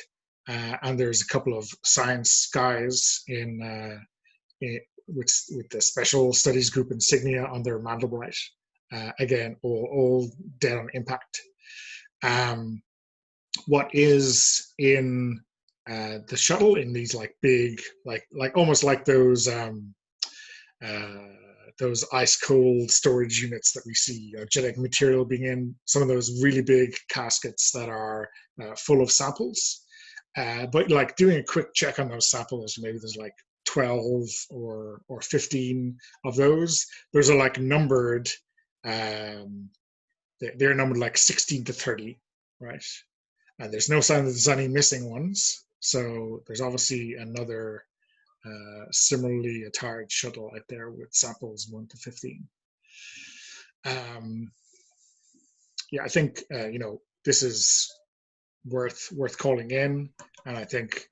And there's a couple of science guys with the Special Studies Group insignia on their Mandelbrite. Again, all dead on impact. What is in the shuttle in these like big, like almost like those ice cold storage units that we see, genetic material being in some of those really big caskets that are full of samples. But like doing a quick check on those samples, maybe there's like 12 or 15 of those. Those are like numbered. They're numbered like 16 to 30, right? And there's no sign that there's any missing ones. So there's obviously another similarly attired shuttle out there with samples 1 to 15. Yeah, I think this is worth calling in, and I think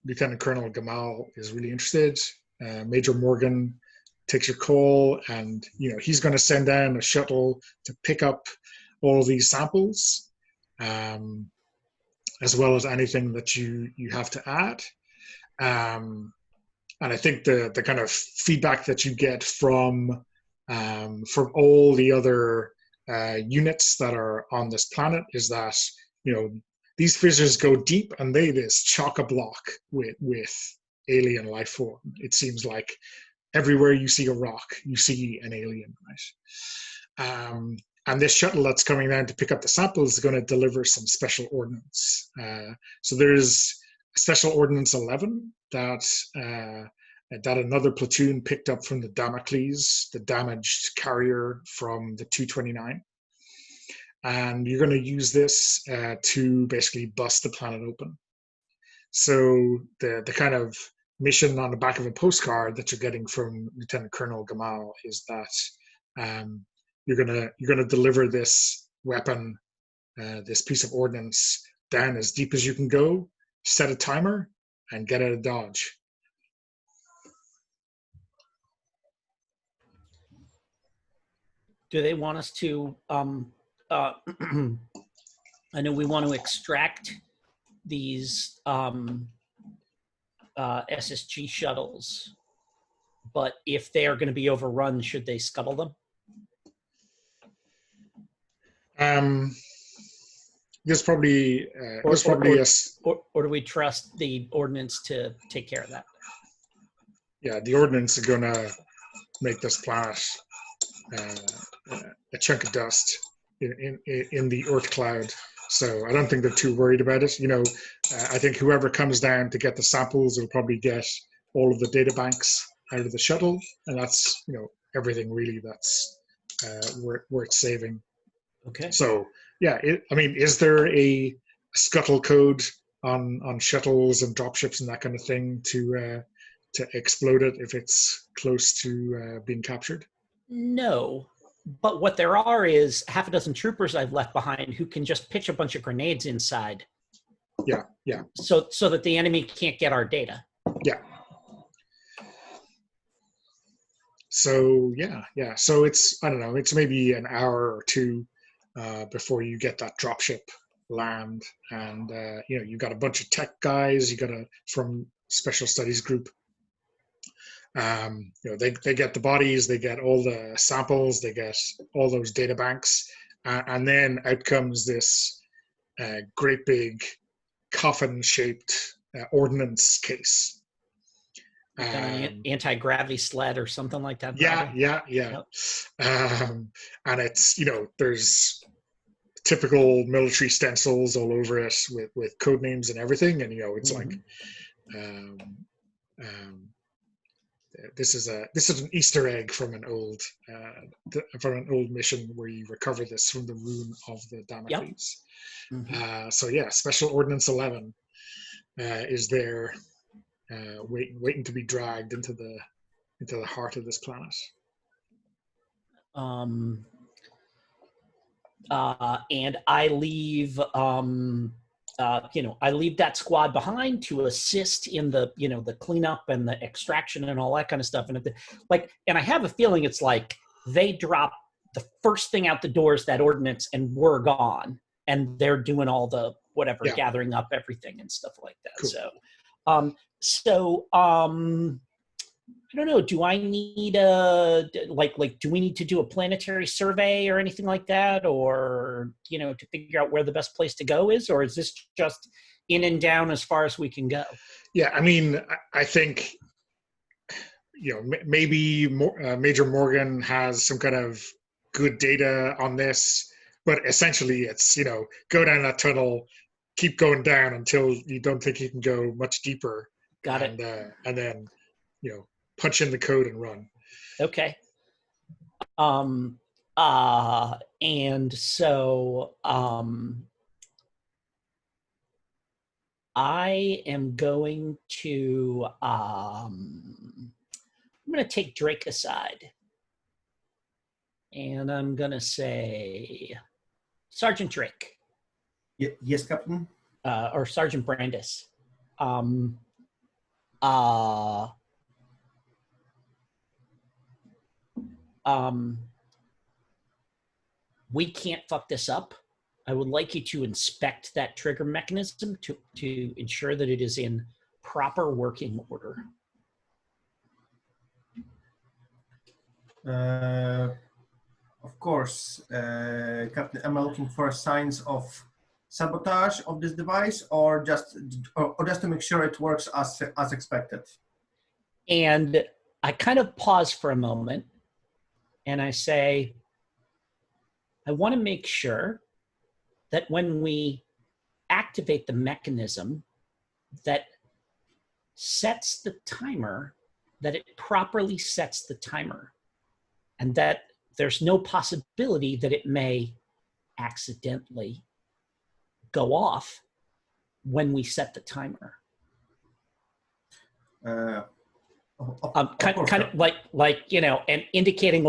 Lieutenant Colonel Gamal is really interested. Major Morgan takes your call, and he's going to send down a shuttle to pick up all these samples, as well as anything that you have to add. And I think the kind of feedback that you get from all the other units that are on this planet is that these fissures go deep, and they just chock-a-block with alien life form. It seems like everywhere you see a rock, you see an alien, right? And this shuttle that's coming down to pick up the samples is going to deliver some special ordnance. So there's Special Ordnance 11 that another platoon picked up from the Damocles, the damaged carrier from the 229. And you're going to use this to basically bust the planet open. So the kind of mission on the back of a postcard that you're getting from Lieutenant Colonel Gamal is that you're gonna deliver this weapon, this piece of ordnance, down as deep as you can go, set a timer, and get out of Dodge. Do they want us to? I know we want to extract these SSG shuttles, but if they are going to be overrun, should they scuttle them? There's probably or do we trust the ordnance to take care of that? Yeah, the ordnance is going to make this planet a chunk of dust in the Earth cloud. So I don't think they're too worried about it. I think whoever comes down to get the samples will probably get all of the data banks out of the shuttle, and that's everything really that's worth saving. Okay. So yeah, is there a scuttle code on shuttles and dropships and that kind of thing to explode it if it's close to being captured? No, but what there are is half a dozen troopers I've left behind who can just pitch a bunch of grenades inside. Yeah. So that the enemy can't get our data. Yeah. So yeah. So it's, I don't know, it's maybe an hour or two before you get that dropship land, and you got a bunch of tech guys. You got from special studies group. They get the bodies, they get all the samples, they get all those data banks, and then out comes this great big coffin-shaped ordnance case. Like on an anti-gravity sled or something like that. Yeah. Yep. And it's, there's typical military stencils all over it with code names and everything, and it's like this is an Easter egg from an old mission where you recover this from the rune of the Damocles. Yep. So yeah, Special Ordnance 11 is there, waiting to be dragged into the heart of this planet. And I leave, I leave that squad behind to assist in the, the cleanup and the extraction and all that kind of stuff. And and I have a feeling it's like they drop the first thing out the door is that ordnance, and we're gone, and they're doing all the whatever, gathering up everything and stuff like that. Cool. So, I don't know. Do I need do we need to do a planetary survey or anything like that, or to figure out where the best place to go is, or is this just in and down as far as we can go? Yeah, I mean, I think maybe Major Morgan has some kind of good data on this, but essentially it's go down that tunnel, keep going down until you don't think you can go much deeper. Got it. And then punch in the code and run. Okay. And so I am going to I'm going to take Drake aside, and I'm going to say, Sergeant Drake. Yes, Captain. Or Sergeant Brandis. We can't fuck this up. I would like you to inspect that trigger mechanism to ensure that it is in proper working order. Of course, Captain. Am I looking for signs of sabotage of this device, or just to make sure it works as expected? And I kind of pause for a moment, and I say, I want to make sure that when we activate the mechanism that sets the timer, that it properly sets the timer, and that there's no possibility that it may accidentally go off when we set the timer. Kind of like and indicating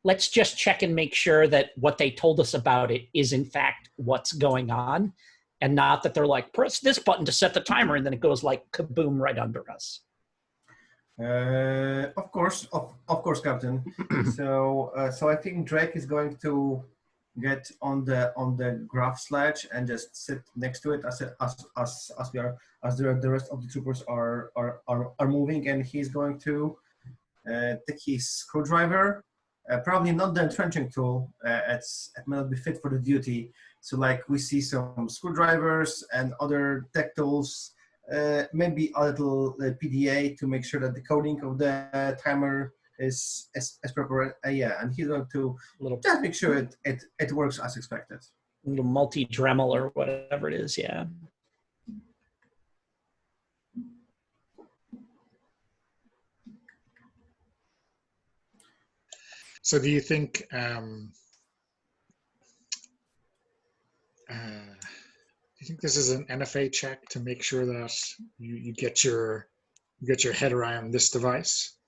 let's just check and make sure that what they told us about it is in fact what's going on, and not that they're like, press this button to set the timer, and then it goes like kaboom right under us. Of course, Captain. So I think Drake is going to get on the graph sledge and just sit next to it as the rest of the troopers are moving, and he's going to take his screwdriver. Probably not the entrenching tool. It may not be fit for the duty. So we see some screwdrivers and other tech tools, maybe a little PDA to make sure that the coding of the timer is as proper. And he's going to just make sure it works as expected. A little multi-Dremel or whatever it is, yeah. So do you think this is an NFA check to make sure that you get your head around this device?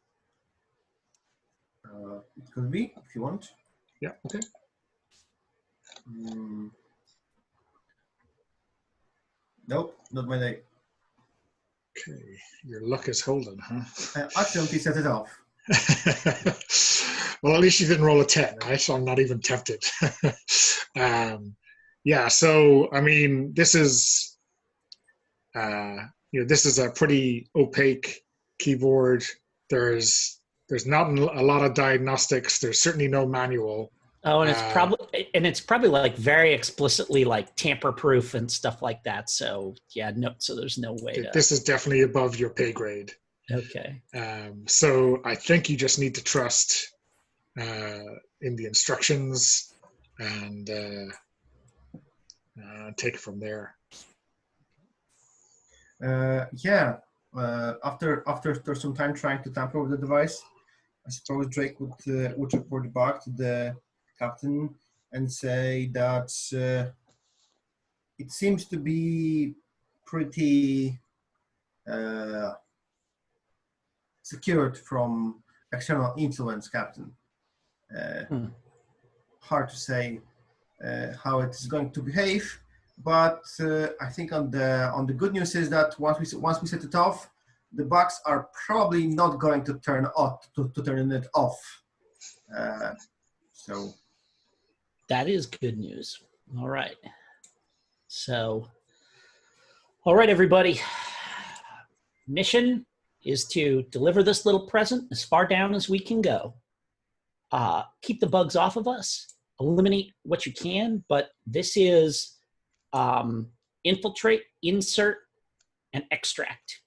It could be, if you want. Yeah. Okay. Nope, not my day. Okay. Your luck is holding, huh? I accidentally set it off. Well, at least you didn't roll a 10, right? So I'm not even tempted. Yeah. So I mean, this is this is a pretty opaque keyboard. There's not a lot of diagnostics. There's certainly no manual. Oh, and it's probably like very explicitly like tamper proof and stuff like that. So yeah, no. So there's no way to. This is definitely above your pay grade. Okay. So I think you just need to trust in the instructions and take it from there. After some time trying to tamper with the device, I suppose Drake would report back to the captain and say that it seems to be pretty secured from external influence, Captain. Hard to say how it is going to behave, but I think on the good news is that once we set it off, the bugs are probably not going to turn it off. So that is good news. All right. So, all right, everybody. Mission is to deliver this little present as far down as we can go. Keep the bugs off of us. Eliminate what you can, but this is infiltrate, insert, and extract.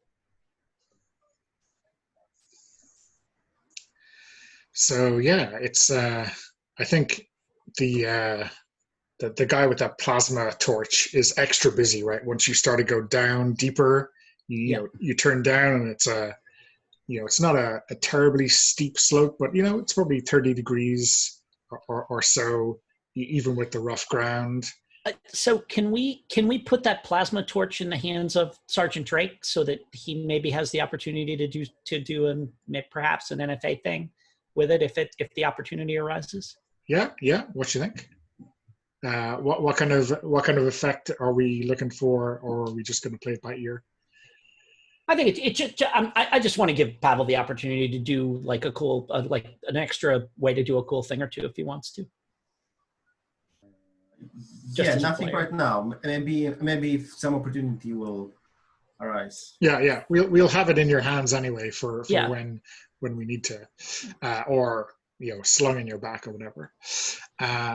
So yeah, it's I think the guy with that plasma torch is extra busy, right? Once you start to go down deeper, you turn down, and it's it's not a terribly steep slope, but it's probably 30 degrees or so, even with the rough ground. So can we put that plasma torch in the hands of Sergeant Drake so that he maybe has the opportunity to do perhaps an NFA thing with it if the opportunity arises? Yeah. What you think? What kind of effect are we looking for, or are we just going to play it by ear? I think I just want to give Pavel the opportunity to do like a cool, like an extra way to do a cool thing or two if he wants to. Nothing right now. Maybe if some opportunity will arise. Yeah. We'll have it in your hands anyway for when we need to, or slung in your back or whatever.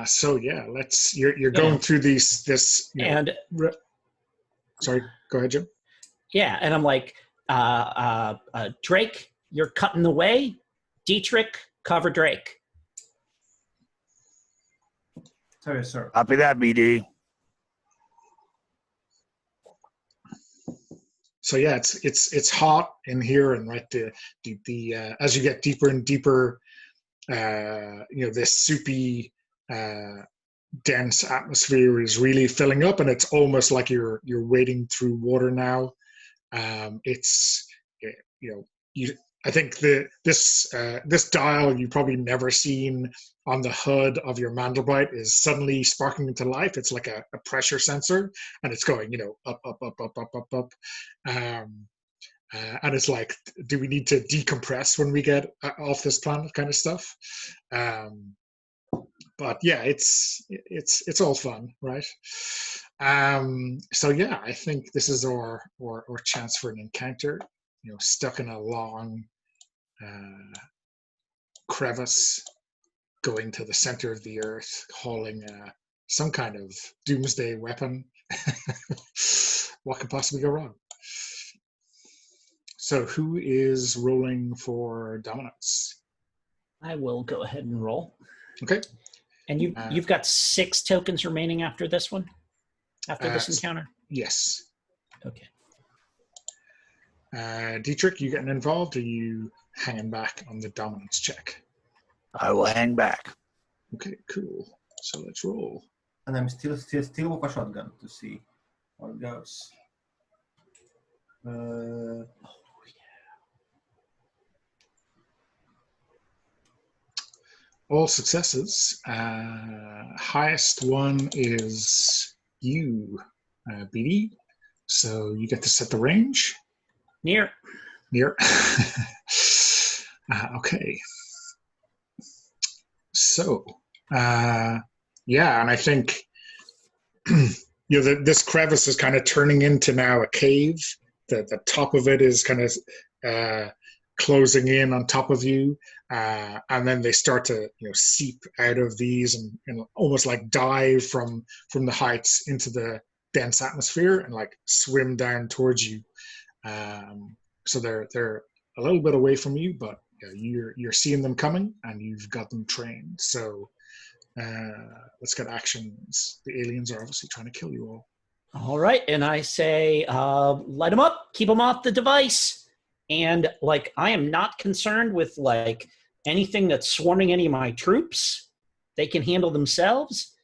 So yeah, you're going through this. Sorry, go ahead, Jim. Yeah, and I'm like, Drake, you're cutting the way. Dietrich, cover Drake. Sorry, sir. Copy that, BD. So yeah, it's hot in here, and right the as you get deeper and deeper, this soupy, dense atmosphere is really filling up, and it's almost like you're wading through water now. I think this dial you've probably never seen on the hood of your Mandelbrot is suddenly sparking into life. It's like a pressure sensor, and it's going up, and it's like, do we need to decompress when we get off this planet, kind of stuff. But yeah, it's all fun, right? So yeah, I think this is our chance for an encounter. Stuck in a long crevice, going to the center of the earth, hauling some kind of doomsday weapon. What could possibly go wrong? So who is rolling for dominance? I will go ahead and roll. Okay. And you've got 6 tokens remaining after this one? After this encounter? Yes. Okay. Dietrich, you getting involved, or are you hanging back on the dominance check? I will hang back. Okay, cool. So let's roll. And I'm still with a shotgun to see how it goes. All successes. Highest one is you, BD. So you get to set the range. Near. Okay. So, yeah, and I think this crevice is kind of turning into now a cave. The top of it is kind of closing in on top of you, and then they start to seep out of these and almost like dive from the heights into the dense atmosphere and like swim down towards you. So they're a little bit away from you, but you're seeing them coming and you've got them trained. So let's get actions. The aliens are obviously trying to kill you all. All right, and I say, light them up, keep them off the device. And like, I am not concerned with like anything that's swarming any of my troops. They can handle themselves.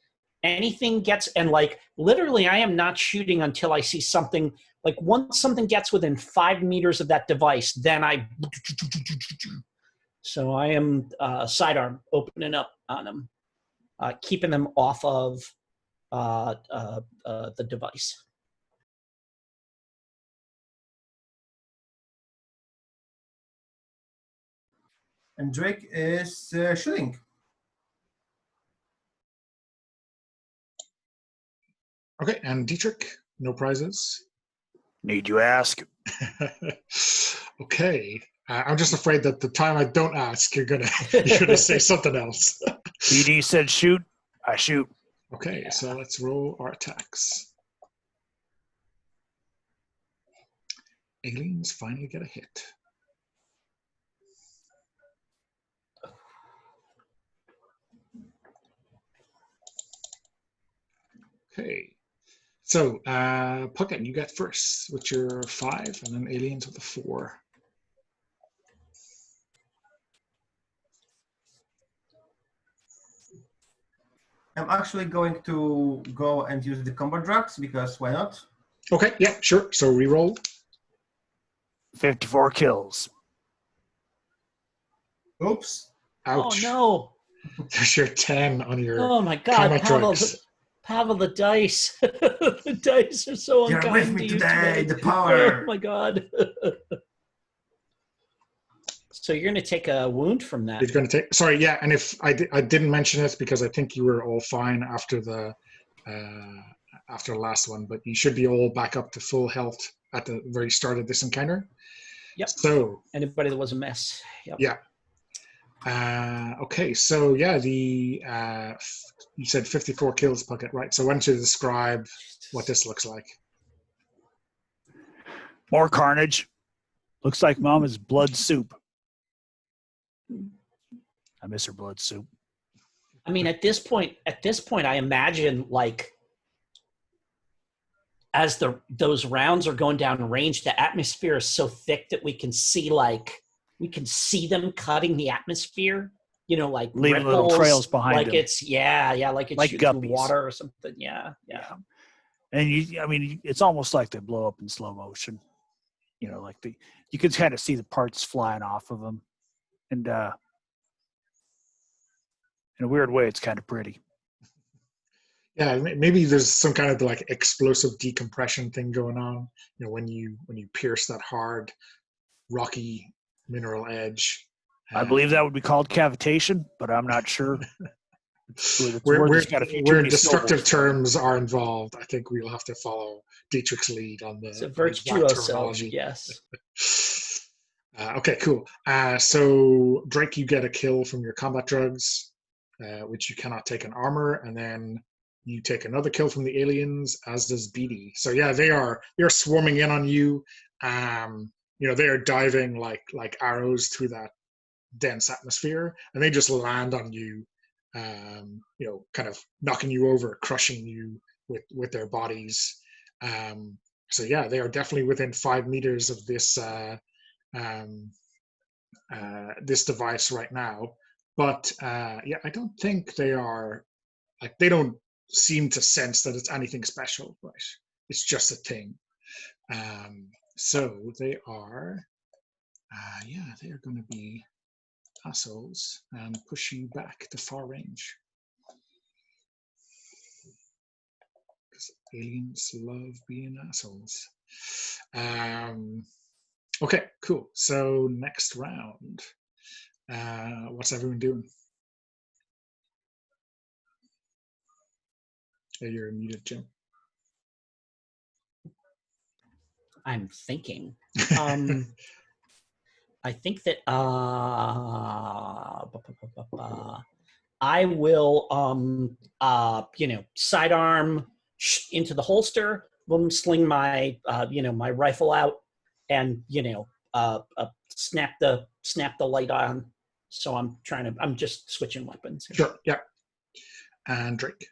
Anything gets, and like literally, I am not shooting until I see something. Like once something gets within 5 meters of that device, then I. So I am sidearm opening up on them, keeping them off of the device. And Drake is shooting. Okay, and Dietrich, no prizes. Need you ask? Okay, I'm just afraid that the time I don't ask, you're gonna say something else. BD said shoot. I shoot. Okay, so let's roll our attacks. Aliens finally get a hit. Okay, so Puckett, you get first with your 5, and then aliens with a 4. I'm actually going to go and use the combat drugs because why not? Okay, yeah, sure. So reroll. 54 kills. Oops. Ouch. Oh no! There's your 10 on your Oh my God, combat Pavel! drugs. Pavel, the dice. The dice are so You're unkind with me to you today, today. the power. Oh my God. So you're going to take a wound from that. You're going to take. Sorry, yeah. And if I didn't mention it because I think you were all fine after the last one, but you should be all back up to full health at the very start of this encounter. Yep. So anybody that was a mess. Yep. Yeah. Okay. So yeah, you said 54 kills, Puckett, right? So why don't you describe what this looks like? More carnage. Looks like Mama's blood soup. I miss her blood soup. I mean, at this point, I imagine like as those rounds are going down range, the atmosphere is so thick that we can see them cutting the atmosphere. Like leaving ripples, little trails behind like them. it's like it's like shooting through guppies. water or something. Yeah. And it's almost like they blow up in slow motion. Like you can kind of see the parts flying off of them, and in a weird way, it's kind of pretty. Yeah, maybe there's some kind of like explosive decompression thing going on. When you pierce that hard, rocky mineral edge. I believe that would be called cavitation, but I'm not sure. Where destructive terms are involved, I think we'll have to follow Dietrich's lead on the It's a virtuoso, terminology. yes. Okay, cool. So Drake, you get a kill from your combat drugs, which you cannot take in armor, and then you take another kill from the aliens, as does BD. So yeah, they are swarming in on you. They are diving like arrows through that dense atmosphere, and they just land on you. Kind of knocking you over, crushing you with their bodies. So yeah, they are definitely within 5 meters of this this device right now. but yeah, I don't think they are, like, they don't seem to sense that it's anything special, right? It's just a thing. So they are, yeah, they are going to be assholes and push you back to far range. Because aliens love being assholes. Okay, cool. So next round. What's everyone doing? Oh, you're muted, Jim. I'm thinking. I think that I will sidearm into the holster, boom, sling my my rifle out, and snap the light on. So I'm just switching weapons here. Sure, yeah. And Drake.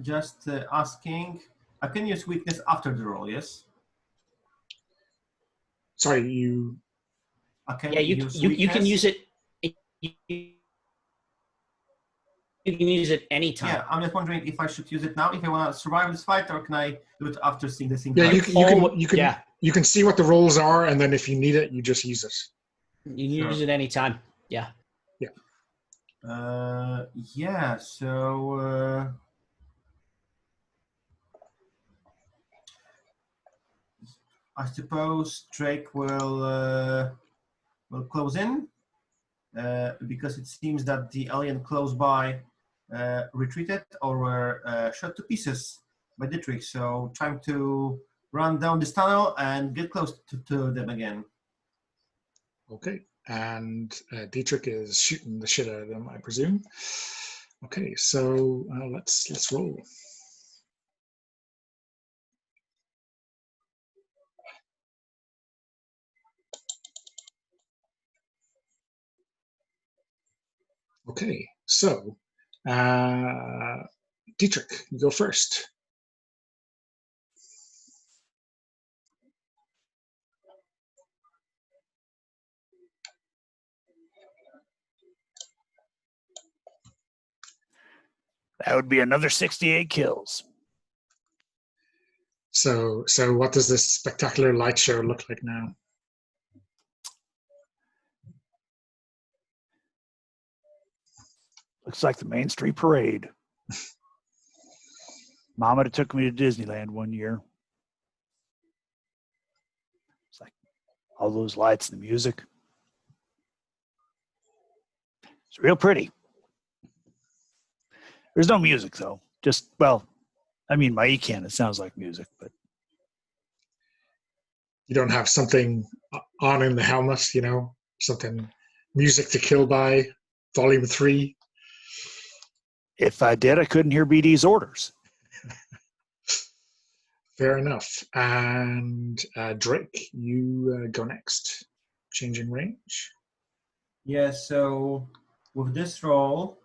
Just asking, I can use weakness after the roll, yes? Sorry, you. I can Yeah, you can use it. You can use it anytime. Yeah, I'm just wondering if I should use it now if I want to survive this fight, or can I do it after seeing the thing? Yeah, Yeah. You can see what the rolls are, and then if you need it, you just use it. You can use it anytime. Yeah. Yeah. Yeah. So. I suppose Drake will close in because it seems that the alien close by retreated or were shot to pieces by Dietrich. So trying to run down this tunnel and get close to them again. Okay, and Dietrich is shooting the shit out of them, I presume. Okay, so let's roll. Okay, so Dietrich, you go first. That would be another 68 kills. So what does this spectacular light show look like now? Looks like the Main Street Parade. Mama took me to Disneyland one year. It's like all those lights and the music. It's real pretty. There's no music though. Just, well, I mean, my ECAN, it sounds like music, but You don't have something on in the helmet, something Music to Kill By, Volume 3. if I did, I couldn't hear BD's orders. Fair enough. And Drake, you go next. Changing range. Yeah, so with this roll,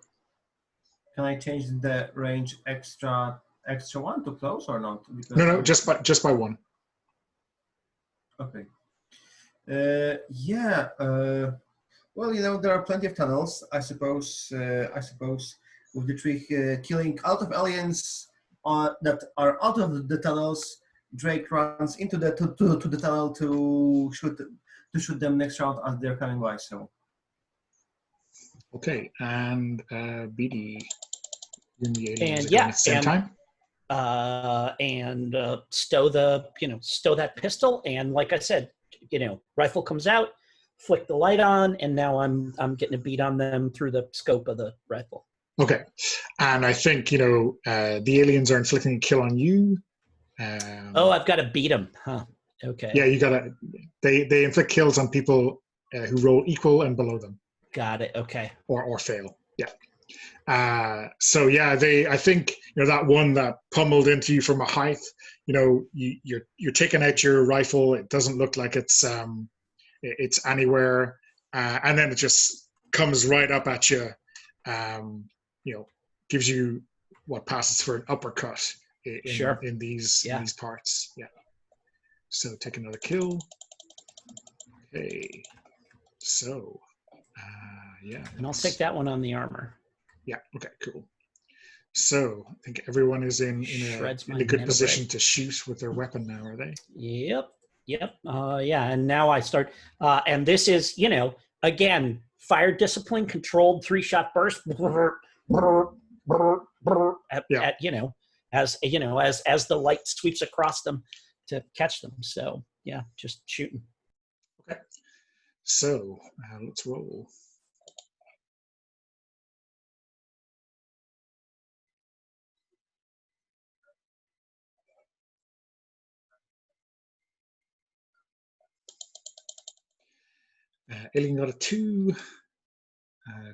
can I change the range extra one to close or not? Because No, just by one. Okay. Yeah. Well, there are plenty of tunnels. I suppose with the trick killing out of aliens that are out of the tunnels, Drake runs into the to the tunnel to shoot them next round as they're coming by. So. Okay, and BD, you and the aliens And are going yeah, at the same time. Stow that pistol, and like I said, rifle comes out, flick the light on, and now I'm getting a beat on them through the scope of the rifle. Okay, and I think the aliens are inflicting a kill on you. I've got to beat them, huh? Okay. Yeah, you gotta. They inflict kills on people who roll equal and below them. Got it. Okay. Or fail. Yeah. So yeah, I think that one that pummeled into you from a height. You're taking out your rifle. It doesn't look like it's anywhere, and then it just comes right up at you. Gives you what passes for an uppercut in these parts. Yeah. So take another kill. Okay. So, yeah. And I'll take that one on the armor. Yeah. Okay. Cool. So I think everyone is in Shreds my a good meta position break. to shoot with their weapon now, are they? Yep. Yeah, and now I start. And this is, again, fire discipline, controlled 3-shot burst. Yeah. As the light sweeps across them to catch them. So yeah, just shooting. Okay. So let's roll. Alien got a 2.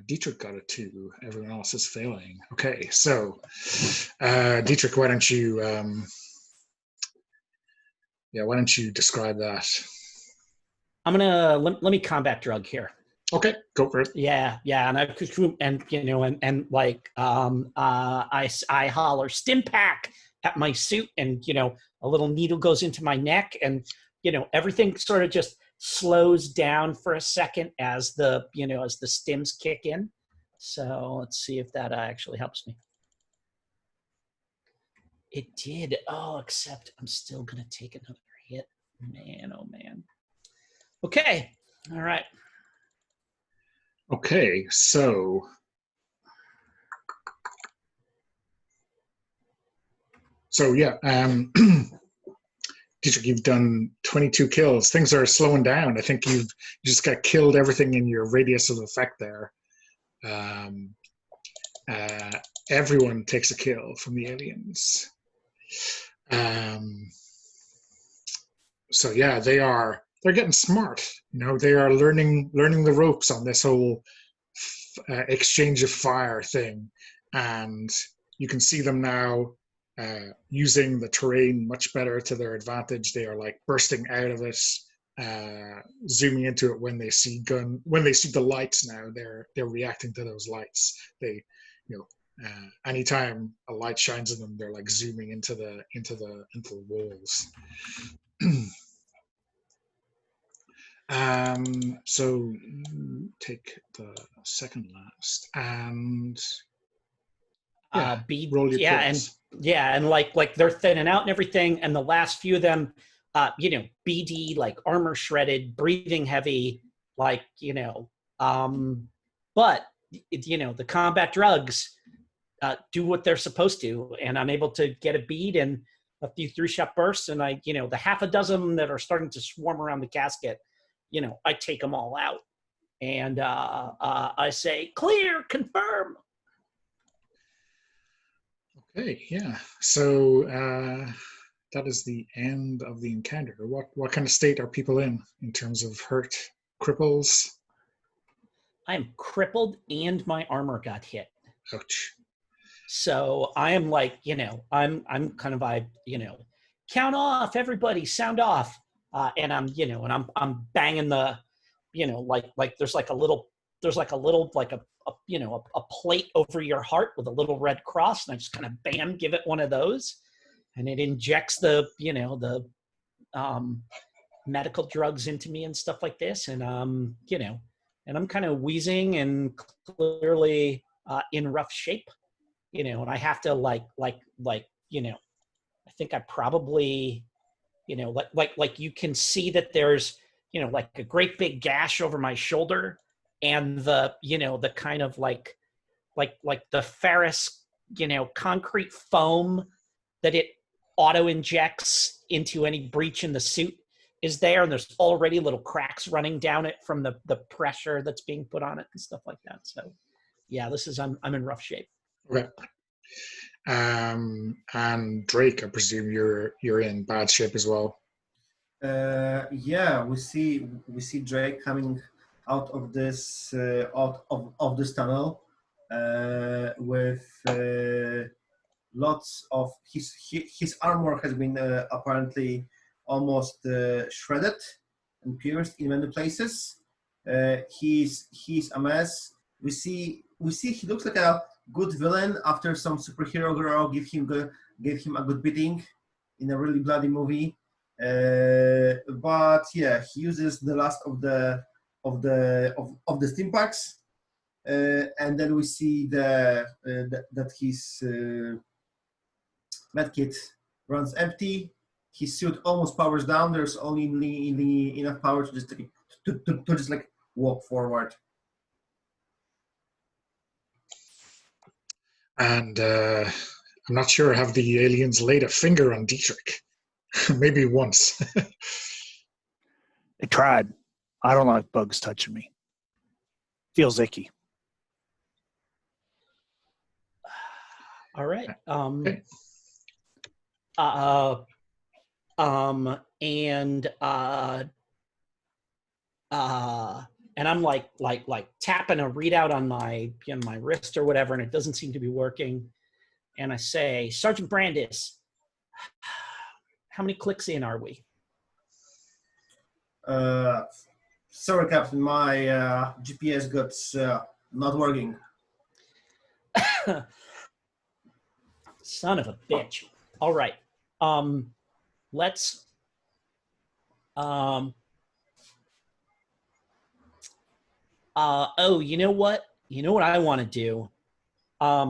Dietrich got a 2. Everyone else is failing. Okay, so Dietrich, why don't you describe that? I'm gonna let me combat drug here. Okay, go for it. Yeah, and I holler stim pack at my suit, and a little needle goes into my neck, and everything sort of just slows down for a second as the stims kick in. So let's see if that actually helps me. It did. Oh, except I'm still gonna take another hit. Man, oh man. Okay. All right. Okay, so yeah, Dietrich, you've done 22 kills. Things are slowing down. I think you just got killed everything in your radius of effect there. Everyone takes a kill from the aliens. So yeah, they're getting smart. They are learning the ropes on this whole exchange of fire thing, and you can see them now using the terrain much better to their advantage. They are like bursting out of it, zooming into it when they see the lights. Now they're reacting to those lights. They, anytime a light shines on them, they're like zooming into the walls. So you take the second last, and roll your kills. and like they're thinning out and everything, and the last few of them, BD, like armor shredded, breathing heavy, but the combat drugs do what they're supposed to, and I'm able to get a bead and a few 3-shot bursts, and the half a dozen that are starting to swarm around the casket, I take them all out, and I say, clear, confirm. Okay, yeah. So that is the end of the encounter. What kind of state are people in terms of hurt, cripples? I am crippled, and my armor got hit. Ouch. So I am like, I'm kind of count off, everybody, sound off, and I'm I'm banging the, like there's a plate over your heart with a little red cross, and I just kind of bam, give it one of those, and it injects the medical drugs into me and stuff like this, and and I'm kind of wheezing and clearly in rough shape, and I have to I think I probably, like you can see that there's, like a great big gash over my shoulder, and the, the kind of like the ferrous, concrete foam that it auto injects into any breach in the suit is there, and there's already little cracks running down it from the pressure that's being put on it and stuff like that. So yeah, I'm in rough shape. Okay. And Drake, I presume you're in bad shape as well. Yeah, we see Drake coming out of this of this tunnel with lots of his armor has been apparently almost shredded and pierced in many places. He's a mess. We see he looks like a good villain after some superhero girl gave him a good beating in a really bloody movie. But yeah, he uses the last of the the steam packs, and then we see that his medkit runs empty. His suit almost powers down. There's only enough power to just just like walk forward. And I'm not sure, have the aliens laid a finger on Dietrich? Maybe once. They tried. I don't like bugs touching me. Feels icky. All right. Okay. And I'm like tapping a readout on my my wrist or whatever, and it doesn't seem to be working. And I say, Sergeant Brandis, how many clicks in are we? Sorry, Captain, my GPS got not working. Son of a bitch. All right. Let's oh, you know what? You know what I want to do? I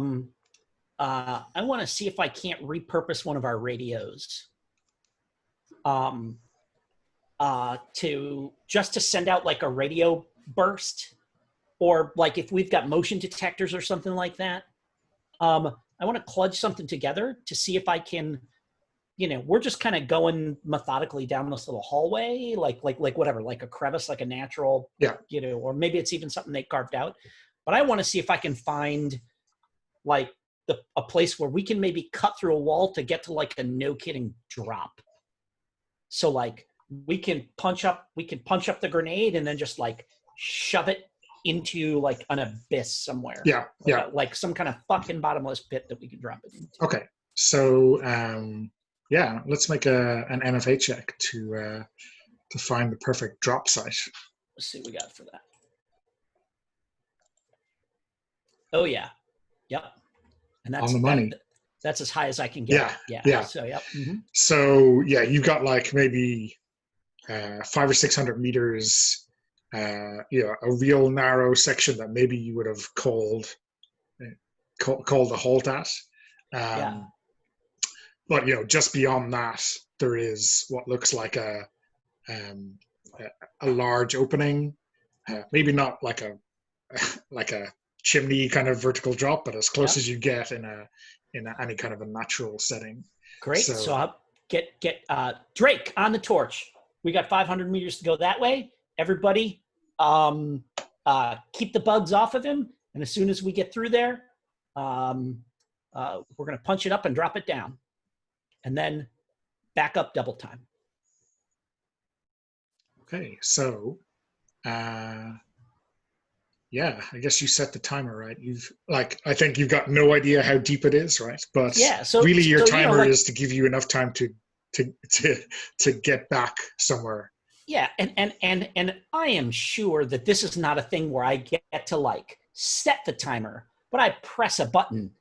want to see if I can't repurpose one of our radios. To send out like a radio burst, or like if we've got motion detectors or something like that. I want to kludge something together to see if I can, we're just kind of going methodically down this little hallway, like whatever, like a crevice, like a natural, or maybe it's even something they carved out. But I want to see if I can find like a place where we can maybe cut through a wall to get to like a no kidding drop. So like we can punch up the grenade and then just like shove it into like an abyss somewhere. Like some kind of fucking bottomless pit that we can drop it into. Okay. So let's make an NFA check to find the perfect drop site. Let's see what we got for that. Oh yeah. Yep. And that's on the money. That's as high as I can get. Yeah. So yep. Mm-hmm. So you've got like maybe 500 or 600 meters. A real narrow section that maybe you would have called a halt at. But just beyond that, there is what looks like a large opening. Maybe not like a chimney kind of vertical drop, but as close as you get in any kind of a natural setting. Great. So I'll get Drake on the torch. We got 500 meters to go that way. Everybody, keep the bugs off of him. And as soon as we get through there, we're going to punch it up and drop it down. And then back up double time. Okay, so, I guess you set the timer, right? I think you've got no idea how deep it is, right? But really your timer is to give you enough time to get back somewhere. Yeah, and I am sure that this is not a thing where I get to like set the timer, but I press a button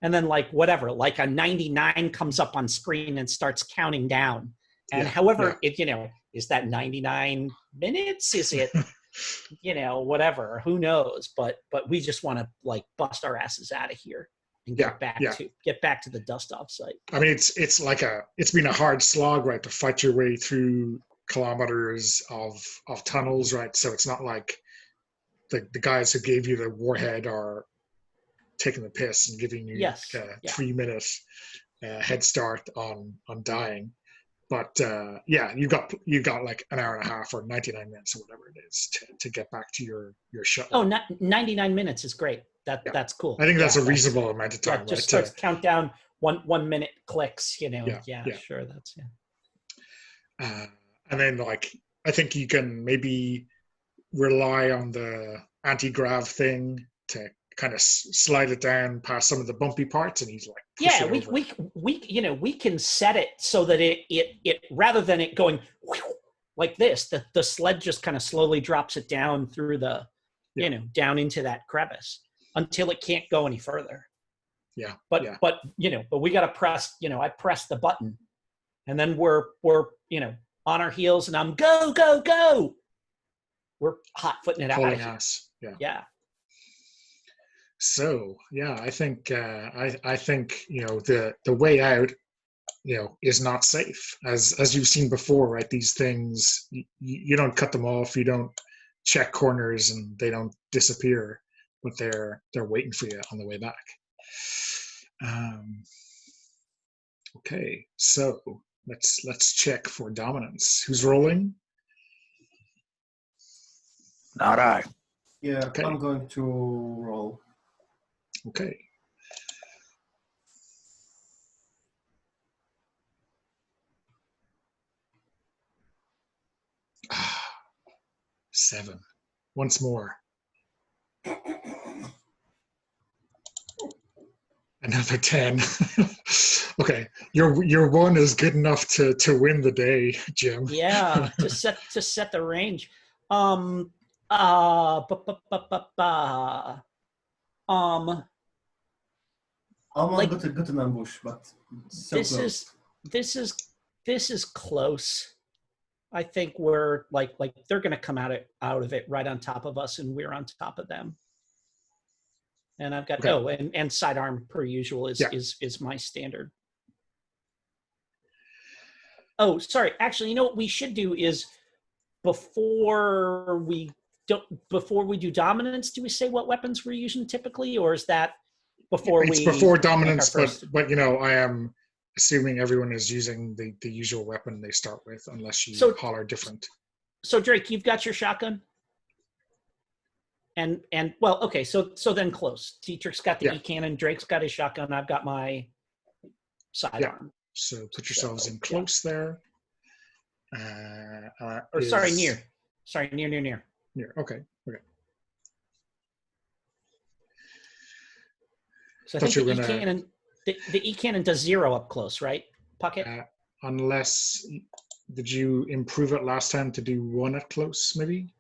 and then like whatever, like a 99 comes up on screen and starts counting down. And is that 99 minutes? Is it, whatever, who knows? But we just want to like bust our asses out of here and get back to the dust off site. I mean, it's been a hard slog, right, to fight your way through kilometers of tunnels, right? So it's not like the guys who gave you the warhead are taking the piss and giving you 3 minutes head start on dying. But you got like an hour and a half or 99 minutes or whatever it is to get back to your shuttle. Oh, 99 minutes is great. That's cool. I think that's a reasonable amount of time. Yeah, just starts count down 1 minute clicks. Sure. That's and then I think you can maybe rely on the anti-grav thing to kind of slide it down past some of the bumpy parts, and he's like, we can set it so that it rather than it going like this, the sled just kind of slowly drops it down through the down into that crevice until it can't go any further. But we got to press, I press the button, and then we're on our heels, and I'm go we're hot footing it out of Hauling here. ass. Yeah. Yeah. So yeah, I think the way out is not safe, as you've seen before, right? These things, you don't cut them off, you don't check corners, and they don't disappear, but they're waiting for you on the way back. Okay, so let's check for dominance. Who's rolling? Not I. Yeah, Okay. I'm going to roll. Okay. Seven. Once more. Another 10. Okay, your one is good enough to win the day, Jim. Yeah, to set the range. Um, Almost like- got an ambush, but so this close. is close. I think we're like they're gonna come out of it right on top of us, and we're on top of them. And I've got and sidearm per usual is my standard. Oh, sorry. Actually, you know what we should do is before we do dominance, do we say what weapons we're using typically, or is that before It's we? before dominance, make our first- but I am assuming everyone is using the usual weapon they start with, unless you holler different. So Drake, you've got your shotgun. And well, okay, so then close. Dietrich's got the E-cannon, Drake's got his shotgun, I've got my sidearm. So put yourselves in close there. Sorry, near. Sorry, near. Near. Okay. So I think the E-cannon, the E-cannon does 0 up close, right? Pocket. Unless, did you improve it last time to do 1 at close, maybe?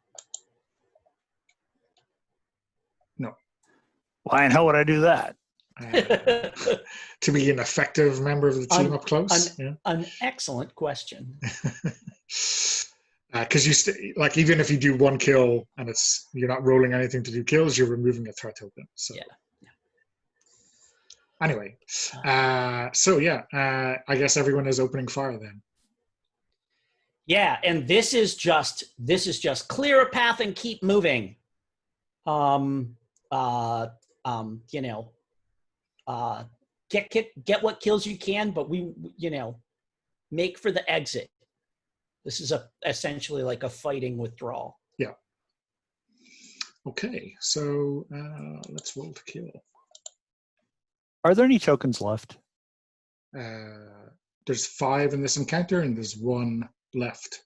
No. Why in hell would I do that? To be an effective member of the team up close. An excellent question. Because even if you do 1 kill and you're not rolling anything to do kills, you're removing a threat token. So yeah. Anyway, I guess everyone is opening fire then. Yeah, and this is just clear a path and keep moving. Get what kills you can, but we make for the exit. This is essentially like a fighting withdrawal. Yeah. Okay, so let's roll to kill. Are there any tokens left? There's 5 in this encounter, and there's 1 left.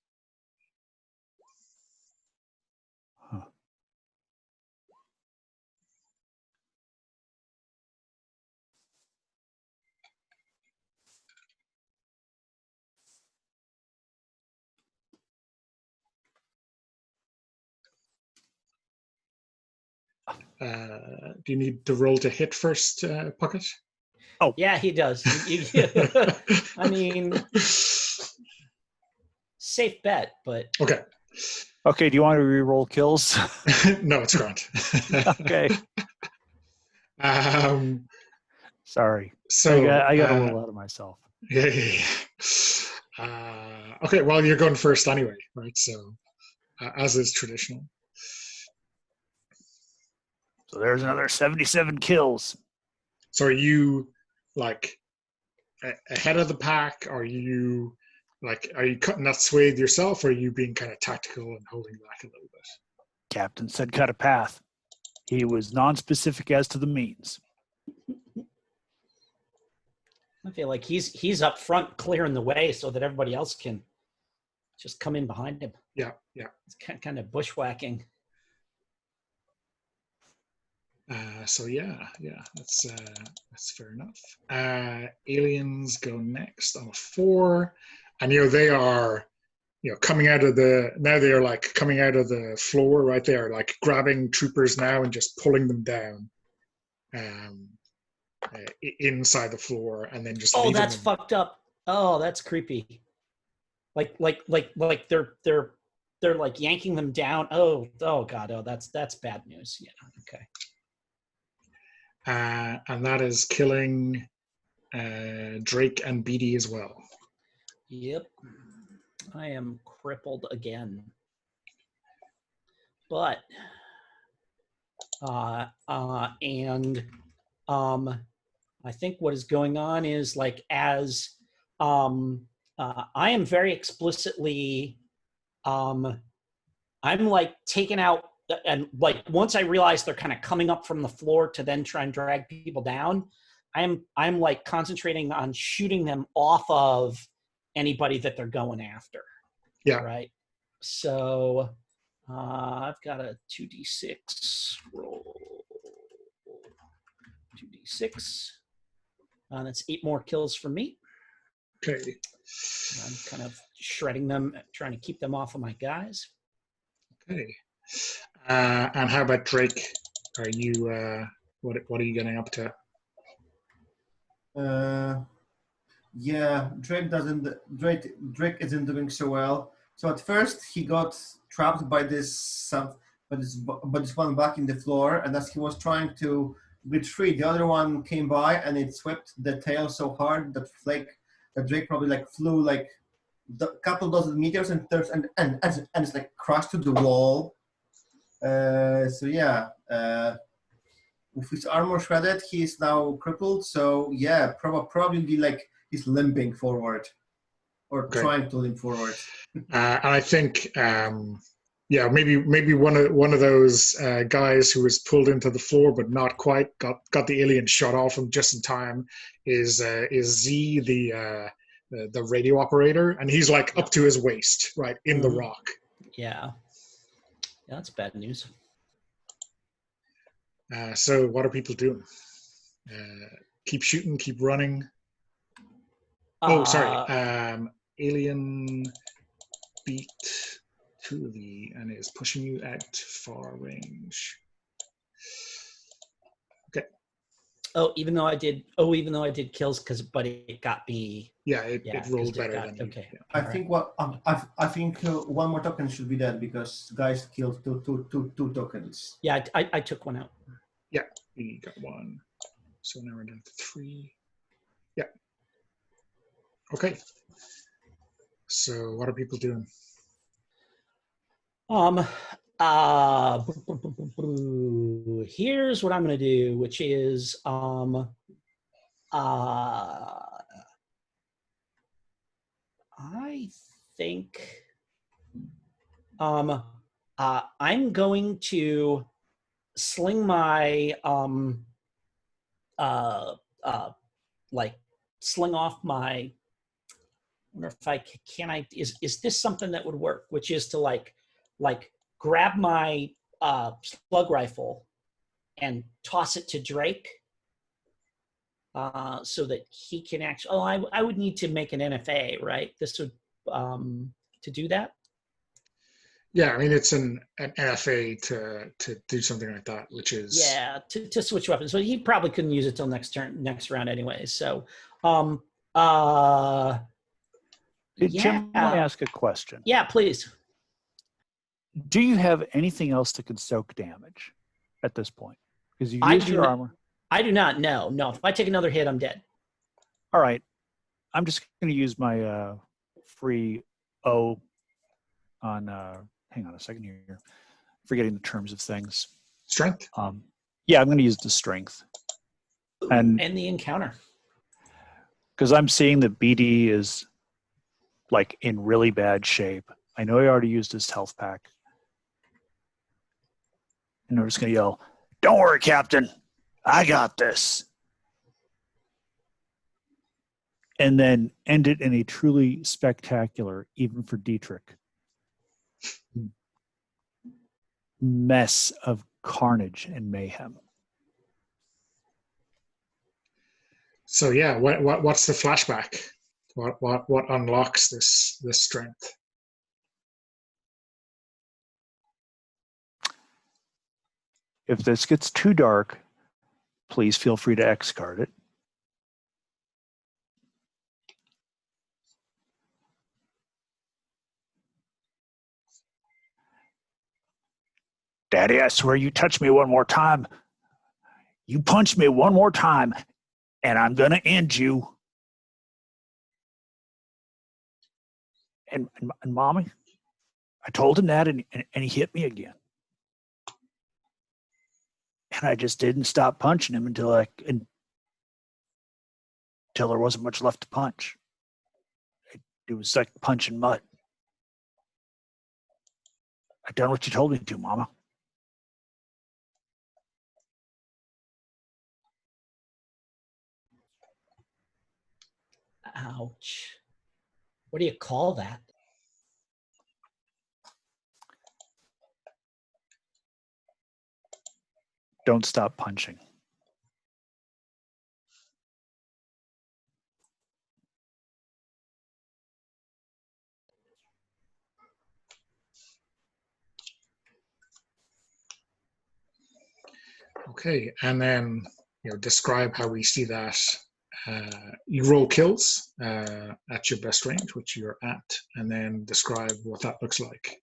Huh. Do you need the roll to hit first, Pocket? Oh. Yeah, he does. I mean, safe bet, but... Okay. Okay, do you want to re-roll kills? No, it's grand. Okay. Sorry. So I got a little out of myself. Yeah. Okay, well, you're going first anyway, right? So, as is traditional. So there's another 77 kills. So are you ahead of the pack? Are you cutting that swathe yourself, or are you being kind of tactical and holding back a little bit? Captain said cut a path. He was non-specific as to the means. I feel like he's up front clearing the way so that everybody else can just come in behind him. Yeah. It's kind of bushwhacking. So that's fair enough. Aliens go next on a 4, and they are coming out of coming out of the floor, right? They are grabbing troopers now and just pulling them down inside the floor, and then just that's fucked up. Oh, that's creepy. Like they're they're like yanking them down. Oh God. Oh, that's bad news. Yeah. Okay. And that is killing Drake and BD as well. Yep. I am crippled again. But I think what is going on is like as I am very explicitly I'm like taken out, and like once I realize they're kind of coming up from the floor to then try and drag people down, I'm like concentrating on shooting them off of anybody that they're going after. Yeah. Right. So I've got a 2d6 roll. 2d6. That's 8 more kills for me. Okay. I'm kind of shredding them, trying to keep them off of my guys. Okay. And how about Drake? Are you what are you getting up to? Yeah, Drake isn't doing so well. So at first he got trapped by this one back in the floor, and as he was trying to retreat, the other one came by and it swept the tail so hard that Drake probably like flew like a couple dozen meters and it's like crashed to the wall. So yeah, with his armor shredded, he is now crippled. So yeah, probably like he's limping forward, or Okay. trying to limp forward. And I think maybe one of those guys who was pulled into the floor but not quite got the alien shot off him just in time is Z, the radio operator, and he's like up to his waist right in the rock. Yeah, that's bad news. So what are people doing? Keep shooting, keep running. Alien beat 2 of you and is pushing you at far range. Okay. Even though I did kills but it got me. Yeah, it rolled better than you. Okay. Yeah. I think one more token should be dead because guys killed two tokens. Yeah, I took one out. Yeah, we got 1. So now we're down to 3. Yeah. Okay. So what are people doing? Here's what I'm gonna do, which is I think I'm going to sling my sling off my, I wonder if is this something that would work, which is to like grab my slug rifle and toss it to Drake so that he can actually, I would need to make an NFA, right? This would to do that. Yeah, I mean it's an NFA to do something like that, which is to switch weapons. So he probably couldn't use it till next round anyway. So Jim, let me ask a question. Yeah, please. Do you have anything else that could soak damage at this point? Because you used your armor. I do not. No. If I take another hit, I'm dead. All right. I'm just going to use my free O on. Hang on a second here. Forgetting the terms of things. Strength. Yeah, I'm going to use the strength. And the encounter. Because I'm seeing that BD is like in really bad shape. I know he already used his health pack. And I'm just going to yell, "Don't worry, Captain. I got this." And then end it in a truly spectacular, even for Dietrich, mess of carnage and mayhem. So yeah, what's the flashback? What unlocks this strength? If this gets too dark, please feel free to X-card it. Daddy, I swear you touch me one more time. You punch me one more time, and I'm going to end you. And Mommy, I told him that, and he hit me again. And I just didn't stop punching him until there wasn't much left to punch. It was like punching mud. I done what you told me to, Mama. Ouch. What do you call that? Don't stop punching. Okay, and then describe how we see that. You roll kills at your best range, which you're at, and then describe what that looks like.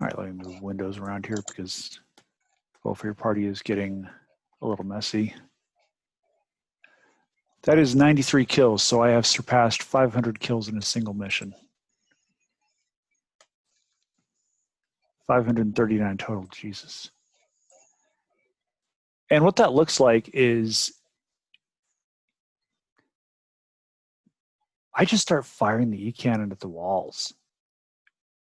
All right, let me move windows around here because both of your party is getting a little messy. That is 93 kills, so I have surpassed 500 kills in a single mission. 539 total, Jesus. And what that looks like is I just start firing the E-cannon at the walls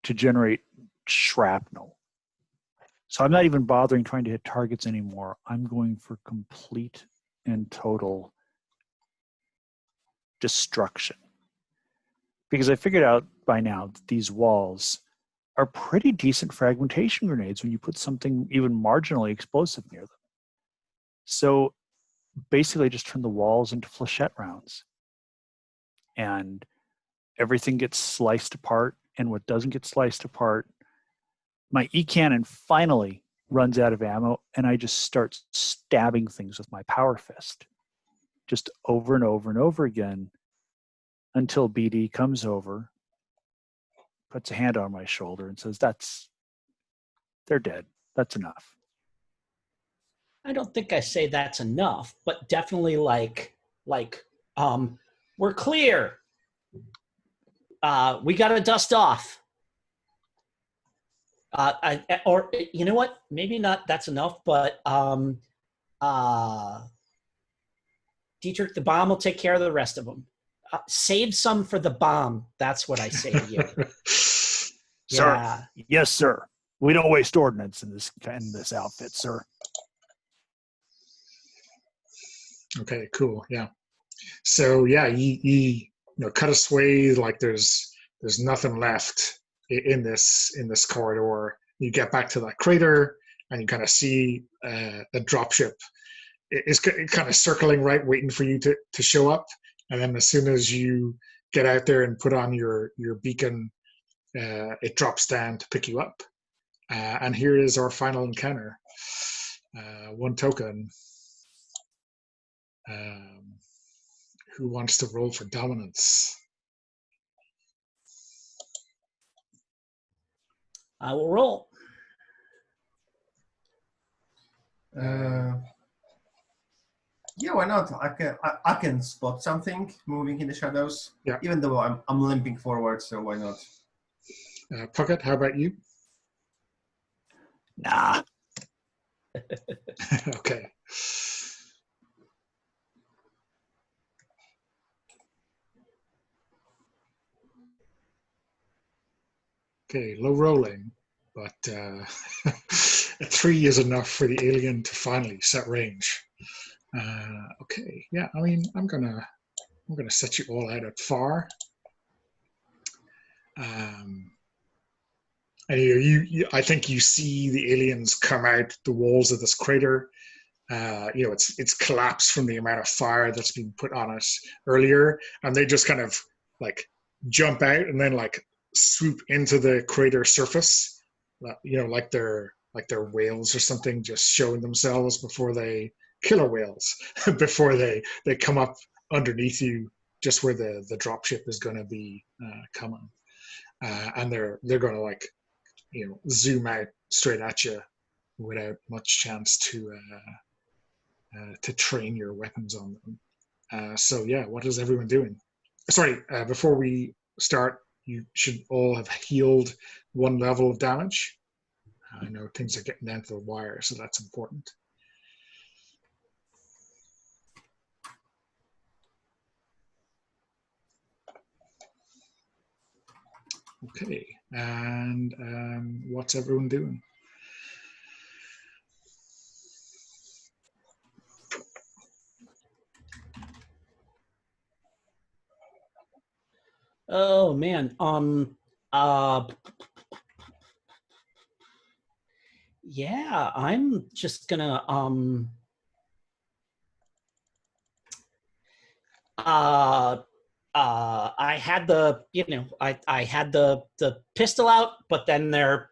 to generate shrapnel. So I'm not even bothering trying to hit targets anymore. I'm going for complete and total destruction. Because I figured out by now that these walls are pretty decent fragmentation grenades when you put something even marginally explosive near them. So basically I just turn the walls into flechette rounds. And everything gets sliced apart, and what doesn't get sliced apart, my E-cannon finally runs out of ammo, and I just start stabbing things with my power fist, just over and over and over again, until BD comes over, puts a hand on my shoulder, and says, they're dead. That's enough. I don't think I say that's enough, but definitely we're clear. We got to dust off. Or you know what? Maybe not. That's enough. But Dietrich, the bomb will take care of the rest of them. Save some for the bomb. That's what I say to you. Sir, Yeah. yes, sir. We don't waste ordnance in this outfit, sir. Okay, cool. Yeah. So yeah, you cut a swathe like there's nothing left in this corridor. You get back to that crater, and you kind of see the dropship. It's kind of circling right, waiting for you to show up. And then as soon as you get out there and put on your beacon, it drops down to pick you up. And here is our final encounter. 1 token. Who wants to roll for dominance? I will roll. Yeah, why not? I can spot something moving in the shadows. Yeah. Even though I'm limping forward, so why not? Puckett, how about you? Nah. Okay. Okay, low rolling, but a 3 is enough for the alien to finally set range. Okay, yeah, I mean, I'm gonna set you all out at far. And I think you see the aliens come out the walls of this crater. It's collapsed from the amount of fire that's been put on it earlier, and they just kind of like jump out and then like swoop into the crater surface, like they're whales or something, just showing themselves before they killer whales before they come up underneath you, just where the dropship is going to be coming, and they're going to like zoom out straight at you without much chance to train your weapons on them. So yeah, what is everyone doing? Sorry, before we start, you should all have healed 1 level of damage. I know things are getting down to the wire, so that's important. Okay, and what's everyone doing? Oh man. Yeah, I'm just gonna I had the I had the pistol out, but then they're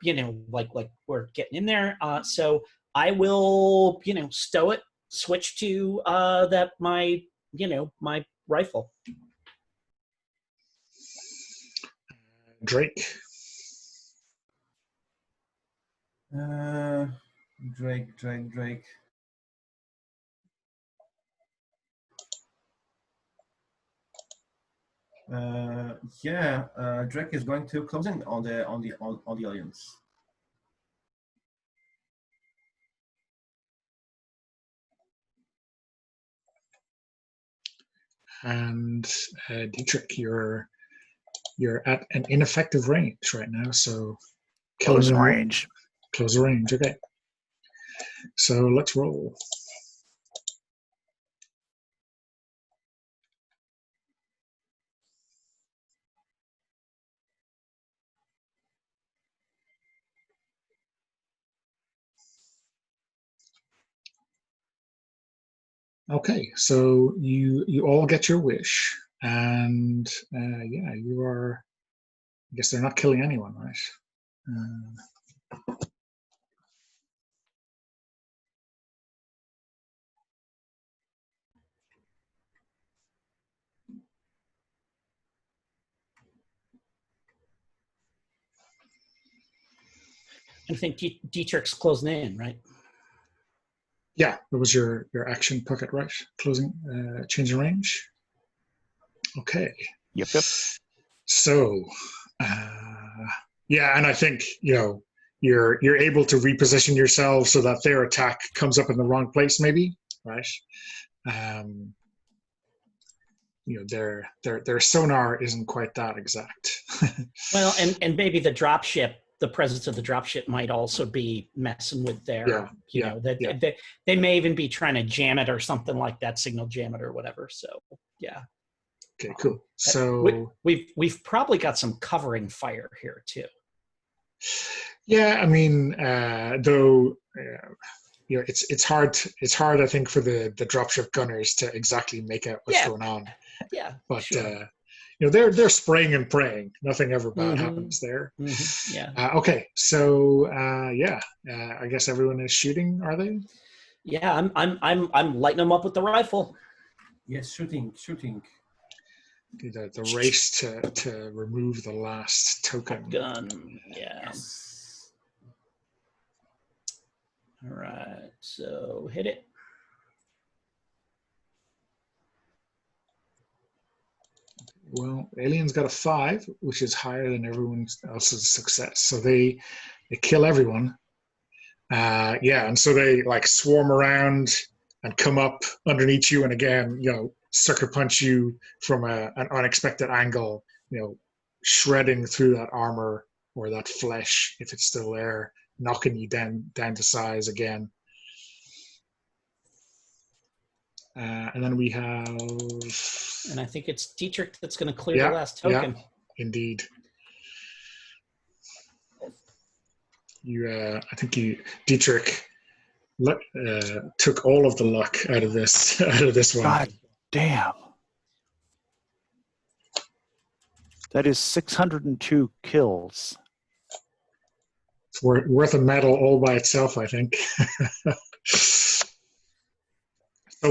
like we're getting in there. So I will stow it, switch to that my my rifle. Drake. Drake. Drake is going to close in on the audience. And Dietrich, you're at an ineffective range right now, so Close range. Close range, okay. So let's roll. Okay, so you all get your wish, and yeah, you are. I guess they're not killing anyone, right? I think Dietrich's closing in, right? Yeah, that was your action pocket, right? Closing, changing range. Okay. Yep. So, yeah, and I think you're able to reposition yourself so that their attack comes up in the wrong place, maybe, right? Their sonar isn't quite that exact. Well, and maybe the dropship, the presence of the dropship might also be messing with their, they may even be trying to jam it or something like that, signal jam it or whatever. So yeah. Okay, cool. So we've probably got some covering fire here too. Yeah, I mean, though, it's hard. It's hard, I think, for the dropship gunners to exactly make out what's going on. Yeah, but sure. They're spraying and praying. Nothing ever bad happens there. Mm-hmm. Yeah. Okay, so I guess everyone is shooting. Are they? Yeah, I'm lighting them up with the rifle. Yes, shooting. The race to remove the last token. Gun. Yeah. Yes. All right. So hit it. Well, Alien's got a 5, which is higher than everyone else's success. So they kill everyone. And so they like swarm around and come up underneath you, and again, sucker punch you from an unexpected angle, shredding through that armor or that flesh if it's still there, knocking you down to size again. And then we have, and I think it's Dietrich that's going to clear the last token. Yeah, indeed. I think Dietrich took all of the luck out of this one. God damn. That is 602 kills. It's worth a medal all by itself, I think. So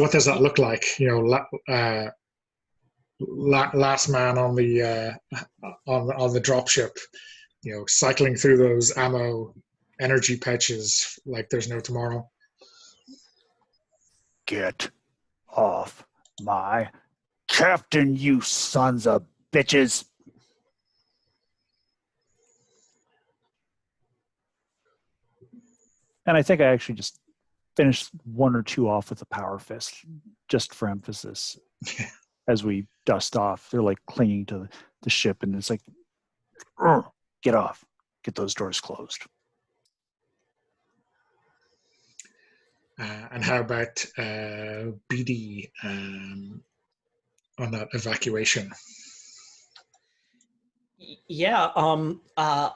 what does that look like? Last man on the dropship. cycling through those ammo energy patches like there's no tomorrow. Get off my captain, you sons of bitches. And I think I actually just finished one or two off with a power fist, just for emphasis. As we dust off, they're like clinging to the ship, and it's like, get off, get those doors closed. And how about BD on that evacuation? Yeah,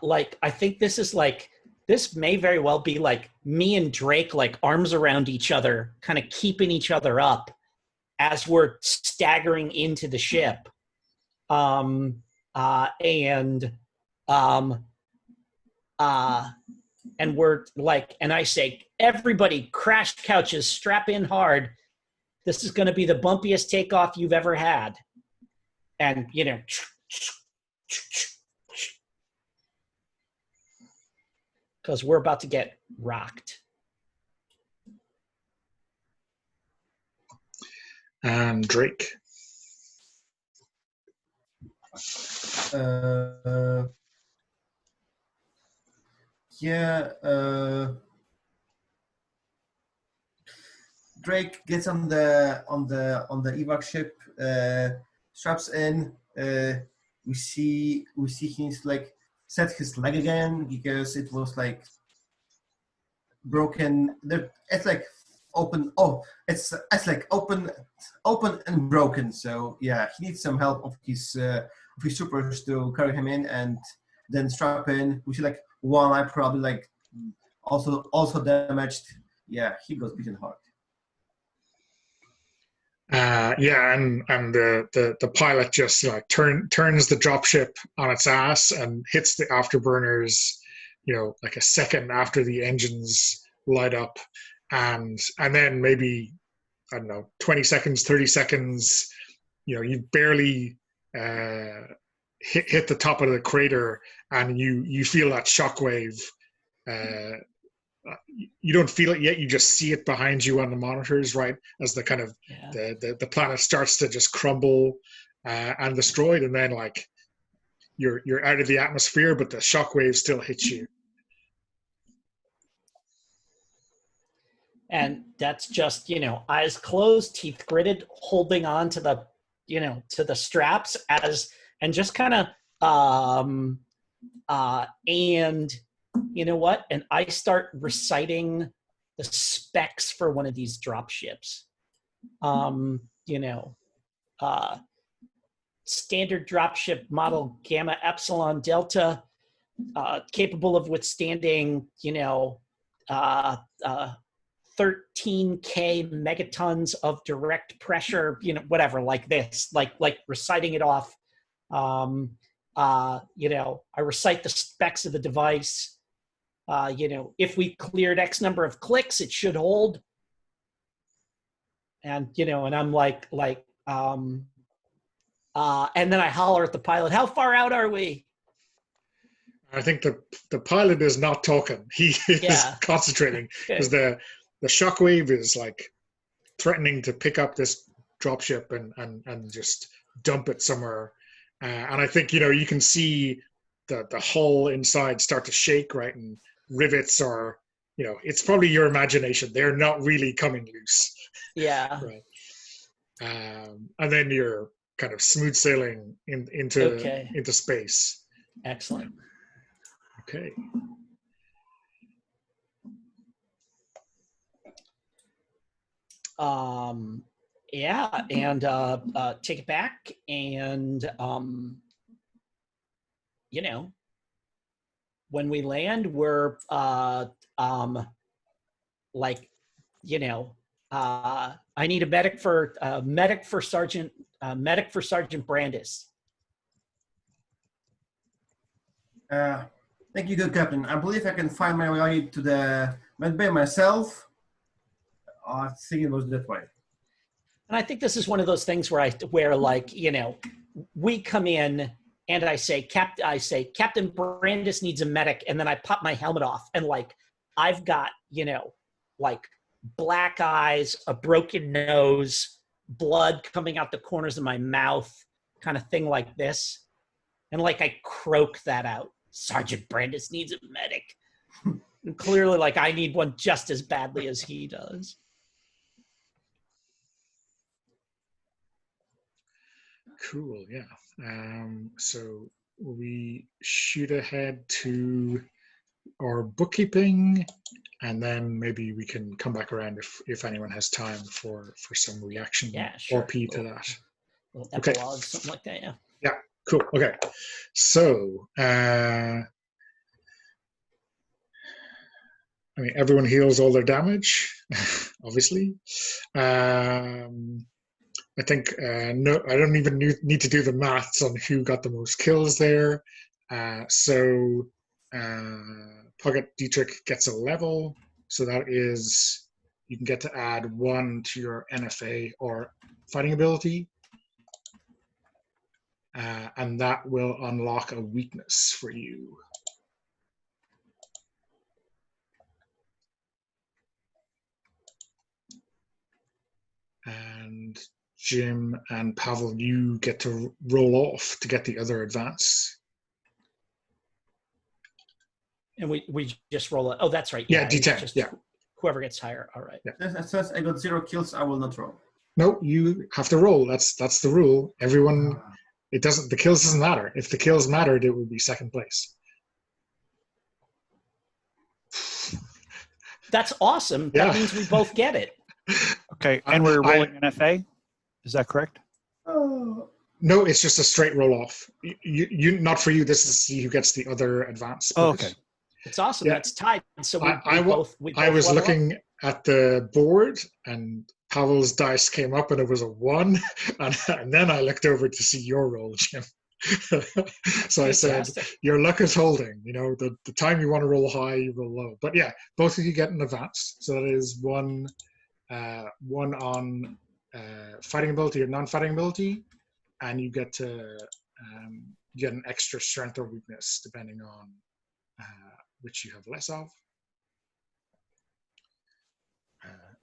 like I think this may very well be like me and Drake, like arms around each other, kind of keeping each other up as we're staggering into the ship. And we're like, and I say, everybody crash couches, strap in hard. This is going to be the bumpiest takeoff you've ever had. And, because we're about to get rocked. And Drake. Drake gets on the evac ship, straps in. We see he's like set his leg again because it was like broken. It's like open. Oh, it's like open and broken. So yeah, he needs some help of his supers to carry him in and then strap in. We see like one eye probably like also damaged. Yeah, he goes beaten hard. Yeah, and the pilot just like turns the dropship on its ass and hits the afterburners, like a second after the engines light up, and then maybe, I don't know, 20 seconds, 30 seconds, you barely hit the top of the crater, and you feel that shockwave. You don't feel it yet, you just see it behind you on the monitors, right, as the kind of the planet starts to just crumble and destroyed, and then like you're out of the atmosphere, but the shockwave still hits you. And that's just, eyes closed, teeth gritted, holding on to the to the straps and just kind of and you know what? And I start reciting the specs for one of these drop ships. Standard dropship model Gamma Epsilon Delta, capable of withstanding, 13K megatons of direct pressure, whatever, like this, like reciting it off. I recite the specs of the device. If we cleared X number of clicks, it should hold. And, and I'm like, and then I holler at the pilot, how far out are we? I think the pilot is not talking. He is concentrating because the shockwave is like threatening to pick up this dropship and just dump it somewhere. And I think, you can see the hull inside start to shake, right? And rivets are, it's probably your imagination. They're not really coming loose. Yeah. Right. And then you're kind of smooth sailing into space. Excellent. Okay. Yeah, and take it back, and when we land, we're I need a medic for Sergeant Brandis. Thank you, good captain. I believe I can find my way to the medbay myself. I think it was that way. And I think this is one of those things where we come in and I say, Captain Brandis needs a medic, and then I pop my helmet off, and like I've got, you know, like black eyes, a broken nose, blood coming out the corners of my mouth, kind of thing like this. And like I croak that out. Sergeant Brandis needs a medic. And clearly, like I need one just as badly as he does. Cool, yeah. So we shoot ahead to our bookkeeping, and then maybe we can come back around if anyone has time for some reaction Sure. RP to that. Little Okay. epilogue, something like that, yeah. Yeah, cool. Okay. So, I mean, everyone heals all their damage, obviously. I think, no, I don't even need to do the maths on who got the most kills there. So, Puget Dietrich gets a level. So that is, you can get to add 1 to your NFA or fighting ability. And that will unlock a weakness for you. And Jim and Pavel, you get to roll off to get the other advance. And we just roll it. Oh, that's right. Yeah, it's D10, just yeah. Whoever gets higher. All right. That says I got 0 kills, I will not roll. No, you have to roll. That's the rule. Everyone, it doesn't. The kills doesn't matter. If the kills mattered, it would be second place. That's awesome. Yeah. That means we both get it. Okay, and we're rolling an FA. Is that correct? Oh. No, it's just a straight roll off. You not for you. This is to see who gets the other advance. Oh, okay. It's awesome. Yeah. That's tied. So we I both was level looking at the board, and Pavel's dice came up, and it was a 1, and then I looked over to see your roll, Jim. So I said, your luck is holding. You know, the time you want to roll high, you roll low. But yeah, both of you get an advance. So that is one on fighting ability or non-fighting ability, and you get to get an extra strength or weakness depending on which you have less of.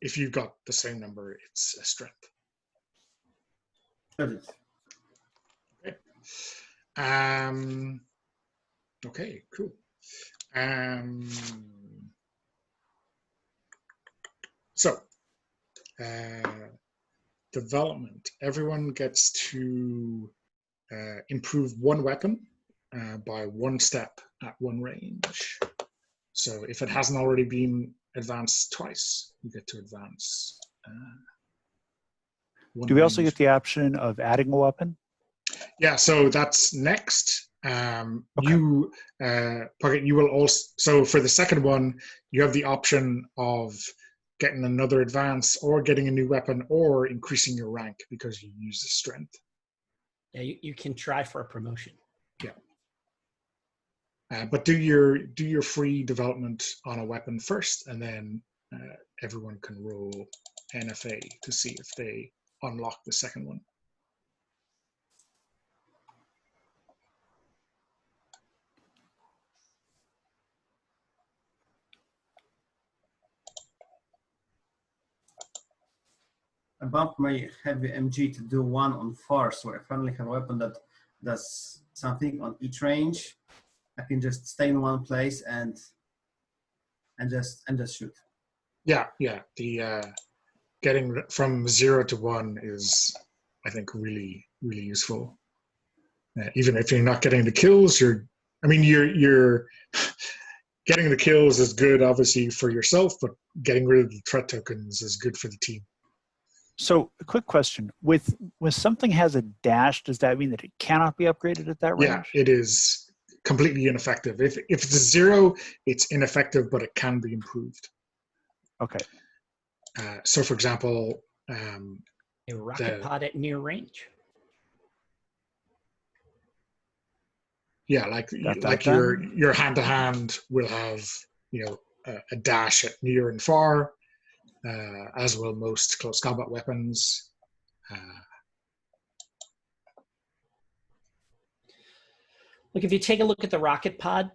If you've got the same number, it's a strength. Okay. Okay, cool. So, development. Everyone gets to improve 1 weapon by 1 step at 1 range. So if it hasn't already been advanced twice, you get to advance. Do we also get the option of adding a weapon? Yeah, so that's next. Okay. You, Puget, you will also, so for the second one, you have the option of getting another advance or getting a new weapon or increasing your rank because you use the strength. Yeah, you can try for a promotion. Yeah. But do your free development on a weapon first, and then everyone can roll NFA to see if they unlock the second one. I bumped my heavy MG to do 1 on force, where I finally have a weapon that does something on each range. I can just stay in one place and just shoot. Yeah. The getting from 0 to 1 is, I think, really useful. Even if you're not getting the kills, you're getting the kills is good, obviously, for yourself, but getting rid of the threat tokens is good for the team. So, a quick question: when something has a dash, does that mean that it cannot be upgraded at that range? Yeah, it is completely ineffective. If it's a 0, it's ineffective, but it can be improved. Okay. So, for example, A rocket pod at near range. Yeah, like your hand-to-hand will have, you know, a dash at near and far, as will most close combat weapons. Like if you take a look at the rocket pod,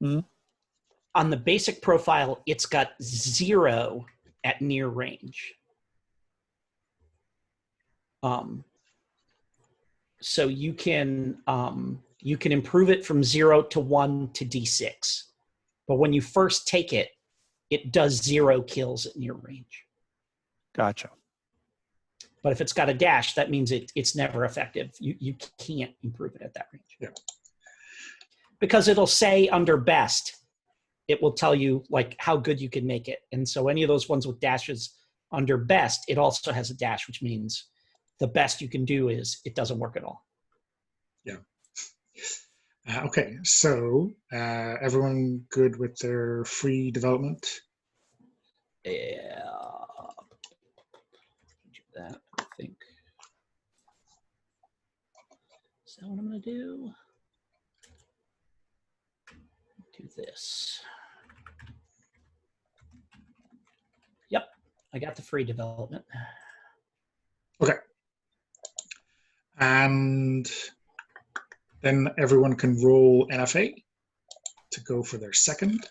Mhm. on the basic profile, it's got 0 at near range. So you can improve it from 0 to 1 to D6. But when you first take it, it does 0 kills at near range. Gotcha. But if it's got a dash, that means it's never effective. You can't improve it at that range. Yeah. Because it'll say under best, it will tell you like how good you can make it. And so any of those ones with dashes under best, it also has a dash, which means the best you can do is it doesn't work at all. Yeah. Okay, so everyone good with their free development? Yeah. Do that, I think. Is that what I'm going to do? Do this. Yep, I got the free development. Okay. And then everyone can roll NFA to go for their second.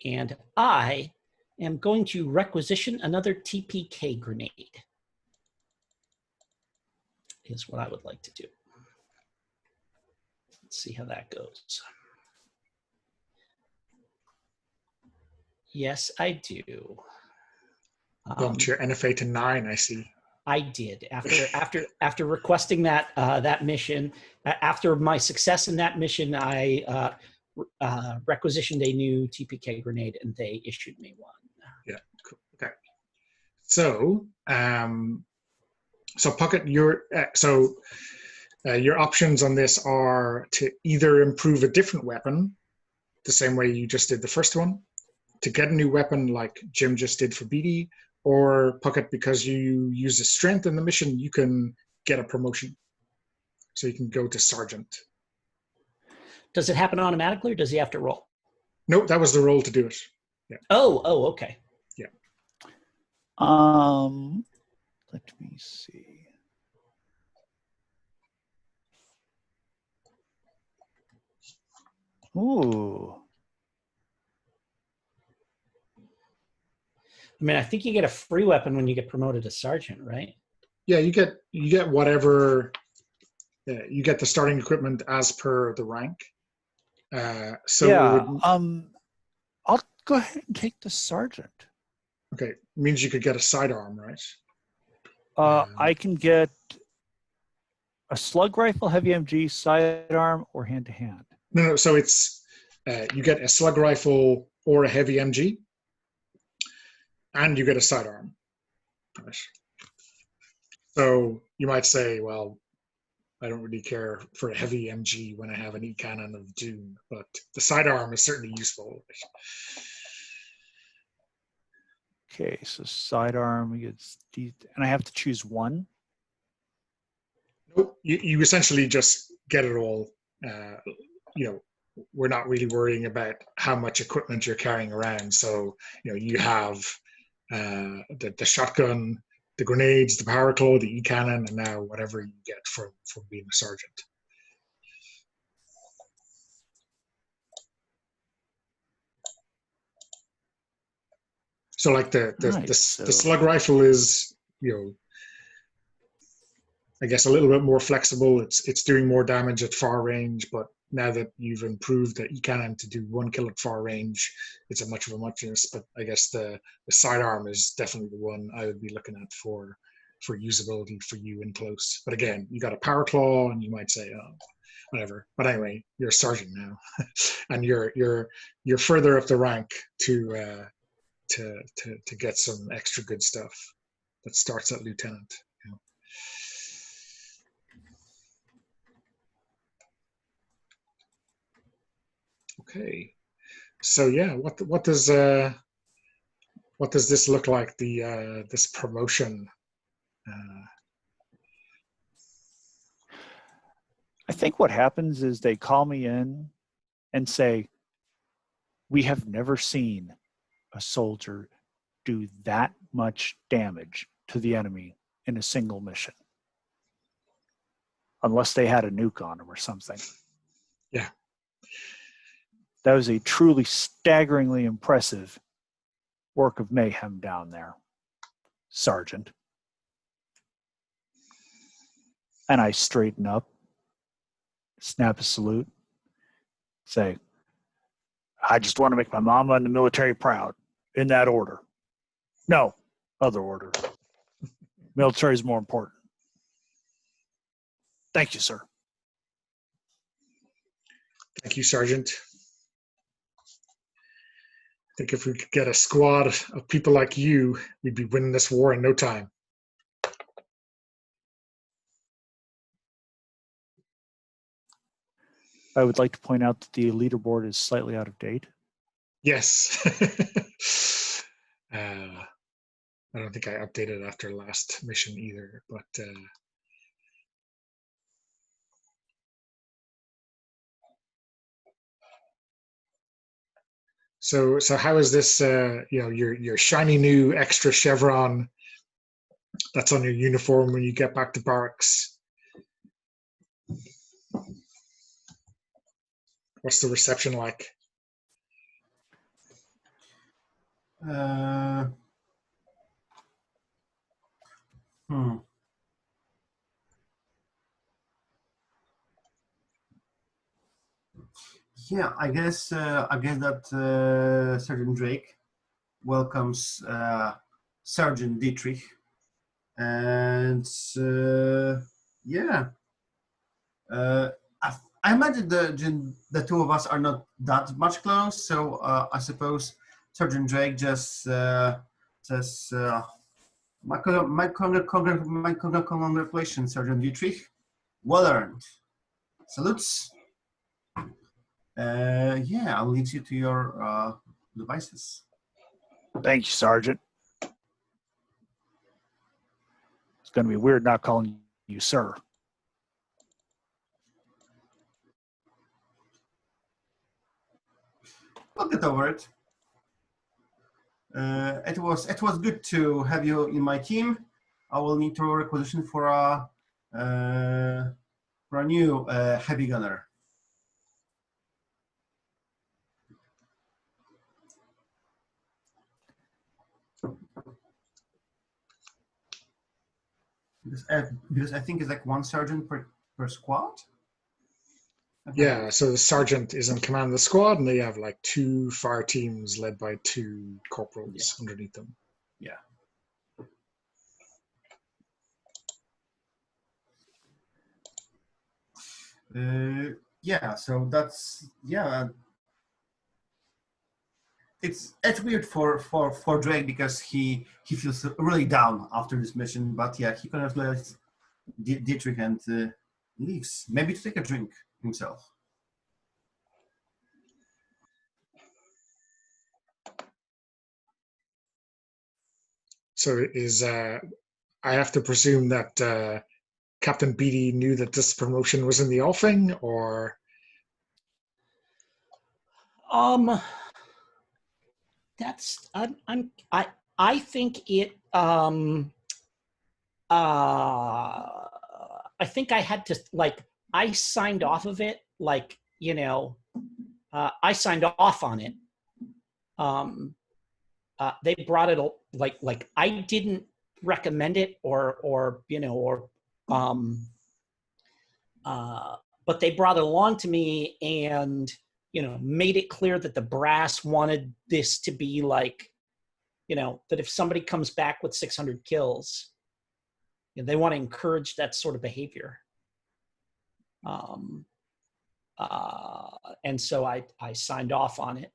And I am going to requisition another TPK grenade, is what I would like to do. Let's see how that goes. Yes, I do. Bumped your NFA to 9, I see. I did after requesting that that mission. After my success in that mission, I requisitioned a new TPK grenade, and they issued me one. Yeah, cool. Okay. So, so Puckett, your options on this are to either improve a different weapon, the same way you just did the first one, to get a new weapon like Jim just did for BD, or Puckett, because you use a strength in the mission, you can get a promotion. So you can go to sergeant. Does it happen automatically, or does he have to roll? Nope, that was the roll to do it. Yeah. Oh, okay. Yeah. Let me see. Ooh. I mean, I think you get a free weapon when you get promoted to sergeant, right? Yeah, you get whatever. You get the starting equipment as per the rank. So yeah. it would, I'll go ahead and take the sergeant. okay, means you could get a sidearm, right? I can get a slug rifle, heavy MG, sidearm, or hand to hand. No. So it's you get a slug rifle or a heavy MG, and you get a sidearm. Right. So you might say, well, I don't really care for a heavy MG when I have an E-cannon of Doom, but the sidearm is certainly useful. Okay, so sidearm, and I have to choose one. Nope, you essentially just get it all. We're not really worrying about how much equipment you're carrying around. So, you have the shotgun, the grenades, the power claw, the E-cannon, and now whatever you get from being a sergeant. So like the slug rifle is, I guess a little bit more flexible. It's doing more damage at far range, but now that you've improved the E-cannon to do 1 kill at far range, it's a much of a muchness. But I guess the sidearm is definitely the one I would be looking at for usability for you in close. But again, you got a power claw, and you might say, oh, whatever. But anyway, you're a sergeant now, and you're further up the rank to get some extra good stuff that starts at lieutenant. Okay, so yeah, what does this look like? This promotion. I think what happens is they call me in and say, we have never seen a soldier do that much damage to the enemy in a single mission. Unless they had a nuke on them or something. Yeah. That was a truly staggeringly impressive work of mayhem down there, Sergeant. And I straighten up, snap a salute, say, I just want to make my mama and the military proud. In that order. No, other order. Military is more important. Thank you, sir. Thank you, Sergeant. I think if we could get a squad of people like you, we'd be winning this war in no time. I would like to point out that the leaderboard is slightly out of date. Yes. I don't think I updated after last mission either, but so how is this? Your shiny new extra chevron that's on your uniform when you get back to barracks. What's the reception like? Yeah, I guess that Sergeant Drake welcomes Sergeant Dietrich, and I imagine the two of us are not that much close, so I suppose Sergeant Drake just says, my congratulations, Sergeant Dietrich. Well earned. Salutes. I'll lead you to your devices. Thank you, Sergeant. It's going to be weird not calling you sir. We'll get over it. It was good to have you in my team. I will need to requisition for a new heavy gunner. Because I think it's like one sergeant per squad. Yeah, so the sergeant is in command of the squad, and they have like 2 fire teams led by 2 corporals underneath them. Yeah. So that's It's weird for Drake because he feels really down after this mission, but yeah, he congratulates Dietrich and leaves, maybe to take a drink himself. So is I have to presume that Captain Beatty knew that this promotion was in the offing, or? That's I think it I think I had to I signed off of it I signed off on it. They brought it I didn't recommend it but they brought it along to me and made it clear that the brass wanted this to be that if somebody comes back with 600 kills, they want to encourage that sort of behavior. And so I signed off on it.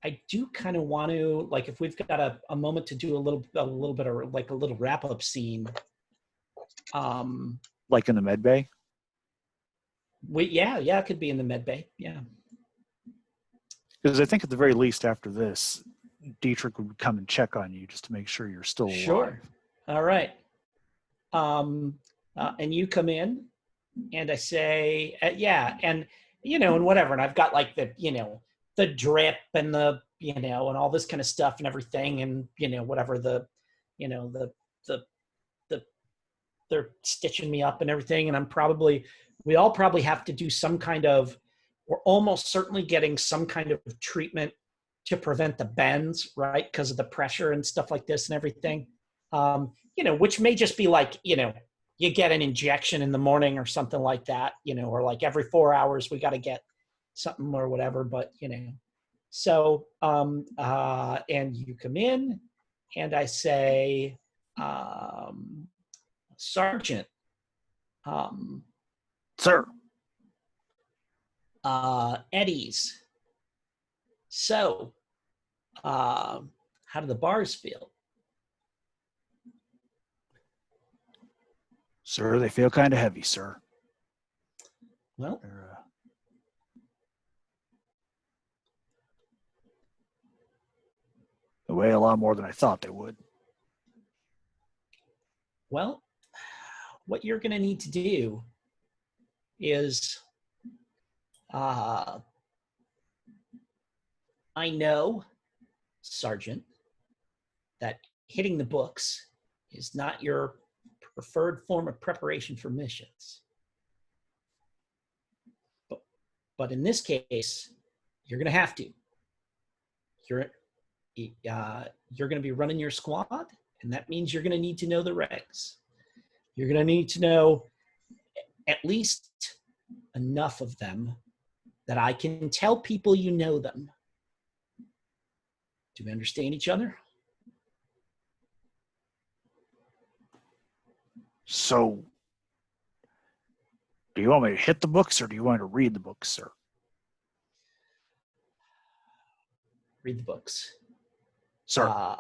I do kind of want to, if we've got a moment to do a little bit of a little wrap up scene. Like in the med bay? It could be in the med bay. Yeah. Because I think at the very least after this, Dietrich would come and check on you just to make sure you're still alive. Sure. All right. And you come in, and I say, yeah, and and whatever, and I've got like the the drip and the and all this kind of stuff and everything, and whatever the they're stitching me up and everything, and we all probably have to do some kind of, we're almost certainly getting some kind of treatment to prevent the bends, right? Because of the pressure and stuff like this and everything. Which may just be like, you get an injection in the morning or something like that, or like every 4 hours we got to get something or whatever, but so, and you come in and I say, Sergeant, Sir. Eddie's. So, how do the bars feel? Sir, they feel kind of heavy, sir. Well, they weigh a lot more than I thought they would. Well, what you're going to need to do is, I know, Sergeant, that hitting the books is not your preferred form of preparation for missions. But in this case, you're going to have to. You're going to be running your squad, and that means you're going to need to know the regs. You're going to need to know at least enough of them that I can tell people you know them. Do we understand each other? So, do you want me to hit the books or do you want me to read the books, sir? Read the books. Sir.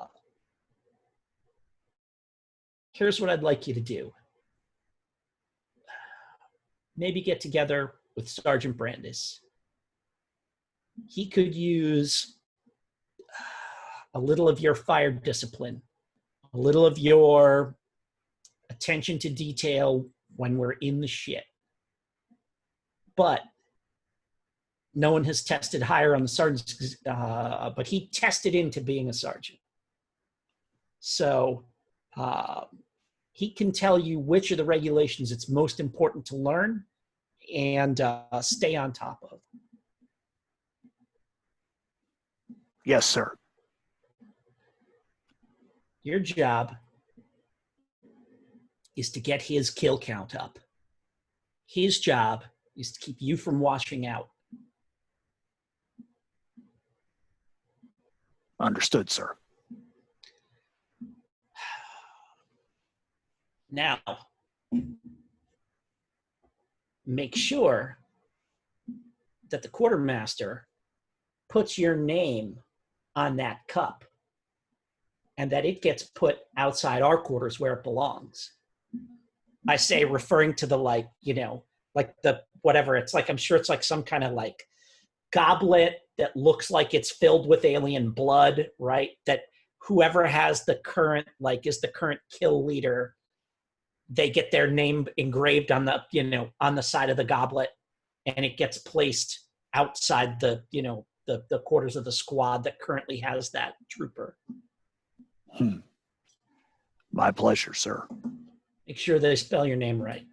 Here's what I'd like you to do. Maybe get together with Sergeant Brandis. He could use a little of your fire discipline, a little of your attention to detail when we're in the shit. But no one has tested higher on the sergeant's, but he tested into being a sergeant. So he can tell you which of the regulations it's most important to learn and stay on top of. Yes, sir. Your job is to get his kill count up. His job is to keep you from washing out. Understood, sir. Now, make sure that the quartermaster puts your name on that cup and that it gets put outside our quarters where it belongs. I say, referring to the like the whatever, it's like, I'm sure it's like some kind of like goblet that looks like it's filled with alien blood, right? That whoever has the current, like is the current kill leader, they get their name engraved on the, on the side of the goblet, and it gets placed outside the, the quarters of the squad that currently has that trooper. My pleasure, sir. Make sure they spell your name right.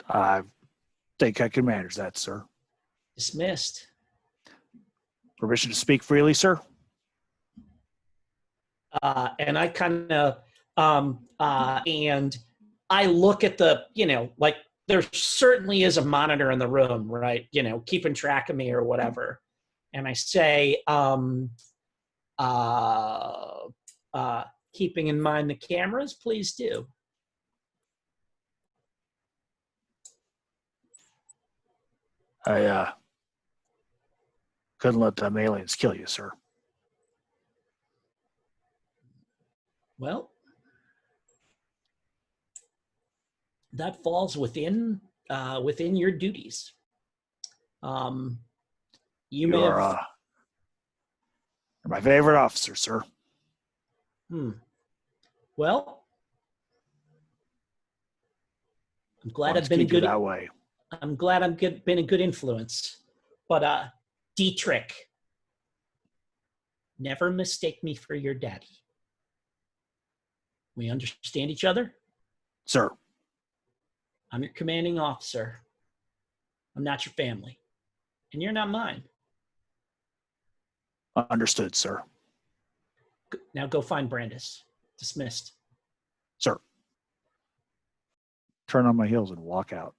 I think I can manage that, sir. Dismissed. Permission to speak freely, sir? And I kind of, and I look at the, like there certainly is a monitor in the room, right? Keeping track of me or whatever. And I say, keeping in mind the cameras, please do. I couldn't let them aliens kill you, sir. Well, that falls within your duties. You may have. You're my favorite officer, sir. Well, I'm glad Let's I've been a keep it good. that way. I'm glad I've been a good influence. But Dietrich, never mistake me for your daddy. We understand each other? Sir. I'm your commanding officer. I'm not your family. And you're not mine. Understood, sir. Now go find Brandis. Dismissed. Sir. Turn on my heels and walk out.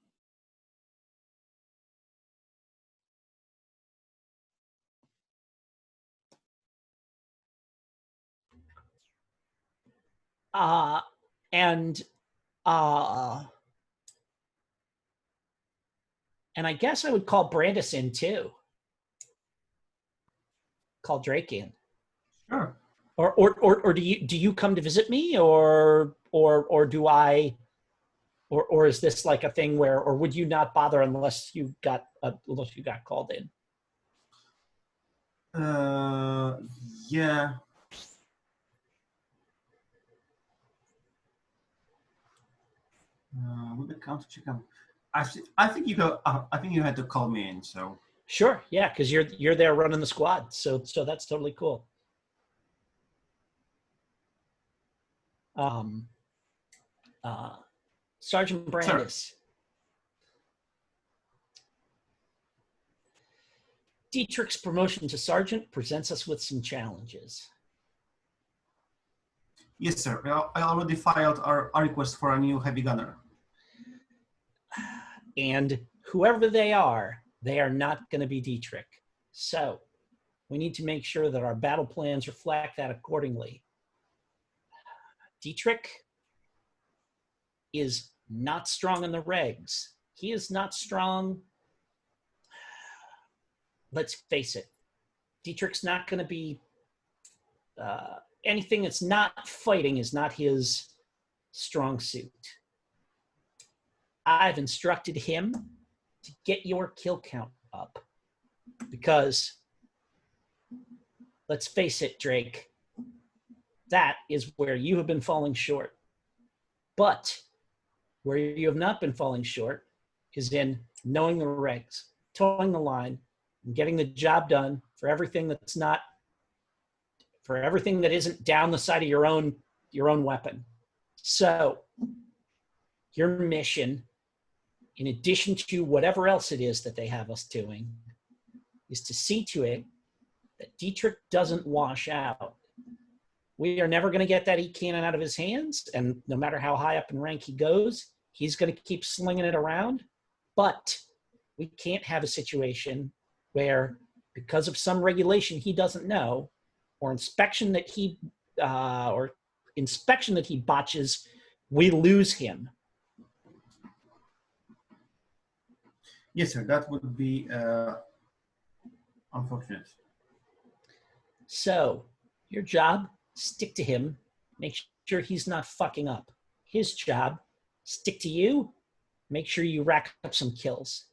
And I guess I would call Brandis in too. Call Drake in. Sure. Or do you come to visit me, or do I, or is this like a thing where, or would you not bother unless you got called in? Yeah. With the counter check, I think you go. I think you had to call me in. So Sure, yeah, because you're there running the squad, so that's totally cool. Sergeant Brandis. Sir. Dietrich's promotion to sergeant presents us with some challenges. Yes, sir. I already filed our request for a new heavy gunner. And whoever they are not going to be Dietrich. So we need to make sure that our battle plans reflect that accordingly. Dietrich is not strong in the regs. He is not strong. Let's face it. Dietrich's not going to be anything that's not fighting is not his strong suit. I've instructed him to get your kill count up because, let's face it, Drake, that is where you have been falling short. But where you have not been falling short is in knowing the regs, towing the line, and getting the job done for everything that isn't down the side of your own weapon. So your mission, in addition to whatever else it is that they have us doing, is to see to it that Dietrich doesn't wash out. We are never going to get that E-cannon out of his hands, and no matter how high up in rank he goes, he's going to keep slinging it around. But we can't have a situation where, because of some regulation he doesn't know, or inspection that he botches, we lose him. Yes, sir. That would be unfortunate. So, your job, stick to him. Make sure he's not fucking up. His job, stick to you. Make sure you rack up some kills.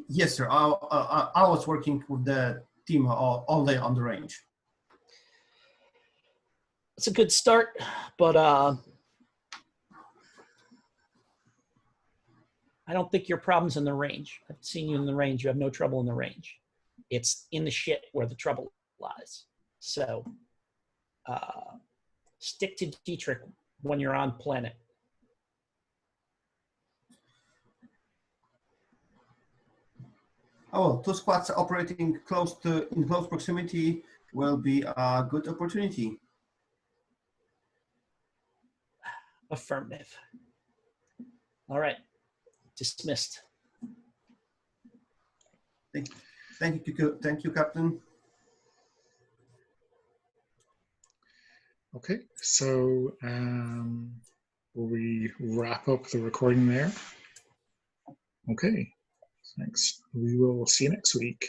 Yes, sir. I was working with the team all day on the range. It's a good start, but I don't think your problem's in the range. I've seen you in the range. You have no trouble in the range. It's in the shit where the trouble lies. So stick to Dietrich when you're on planet. Oh, two squads operating in close proximity will be a good opportunity. Affirmative. All right. Dismissed. Thank you, Captain. Okay, so will we wrap up the recording there? Okay, thanks. We will see you next week.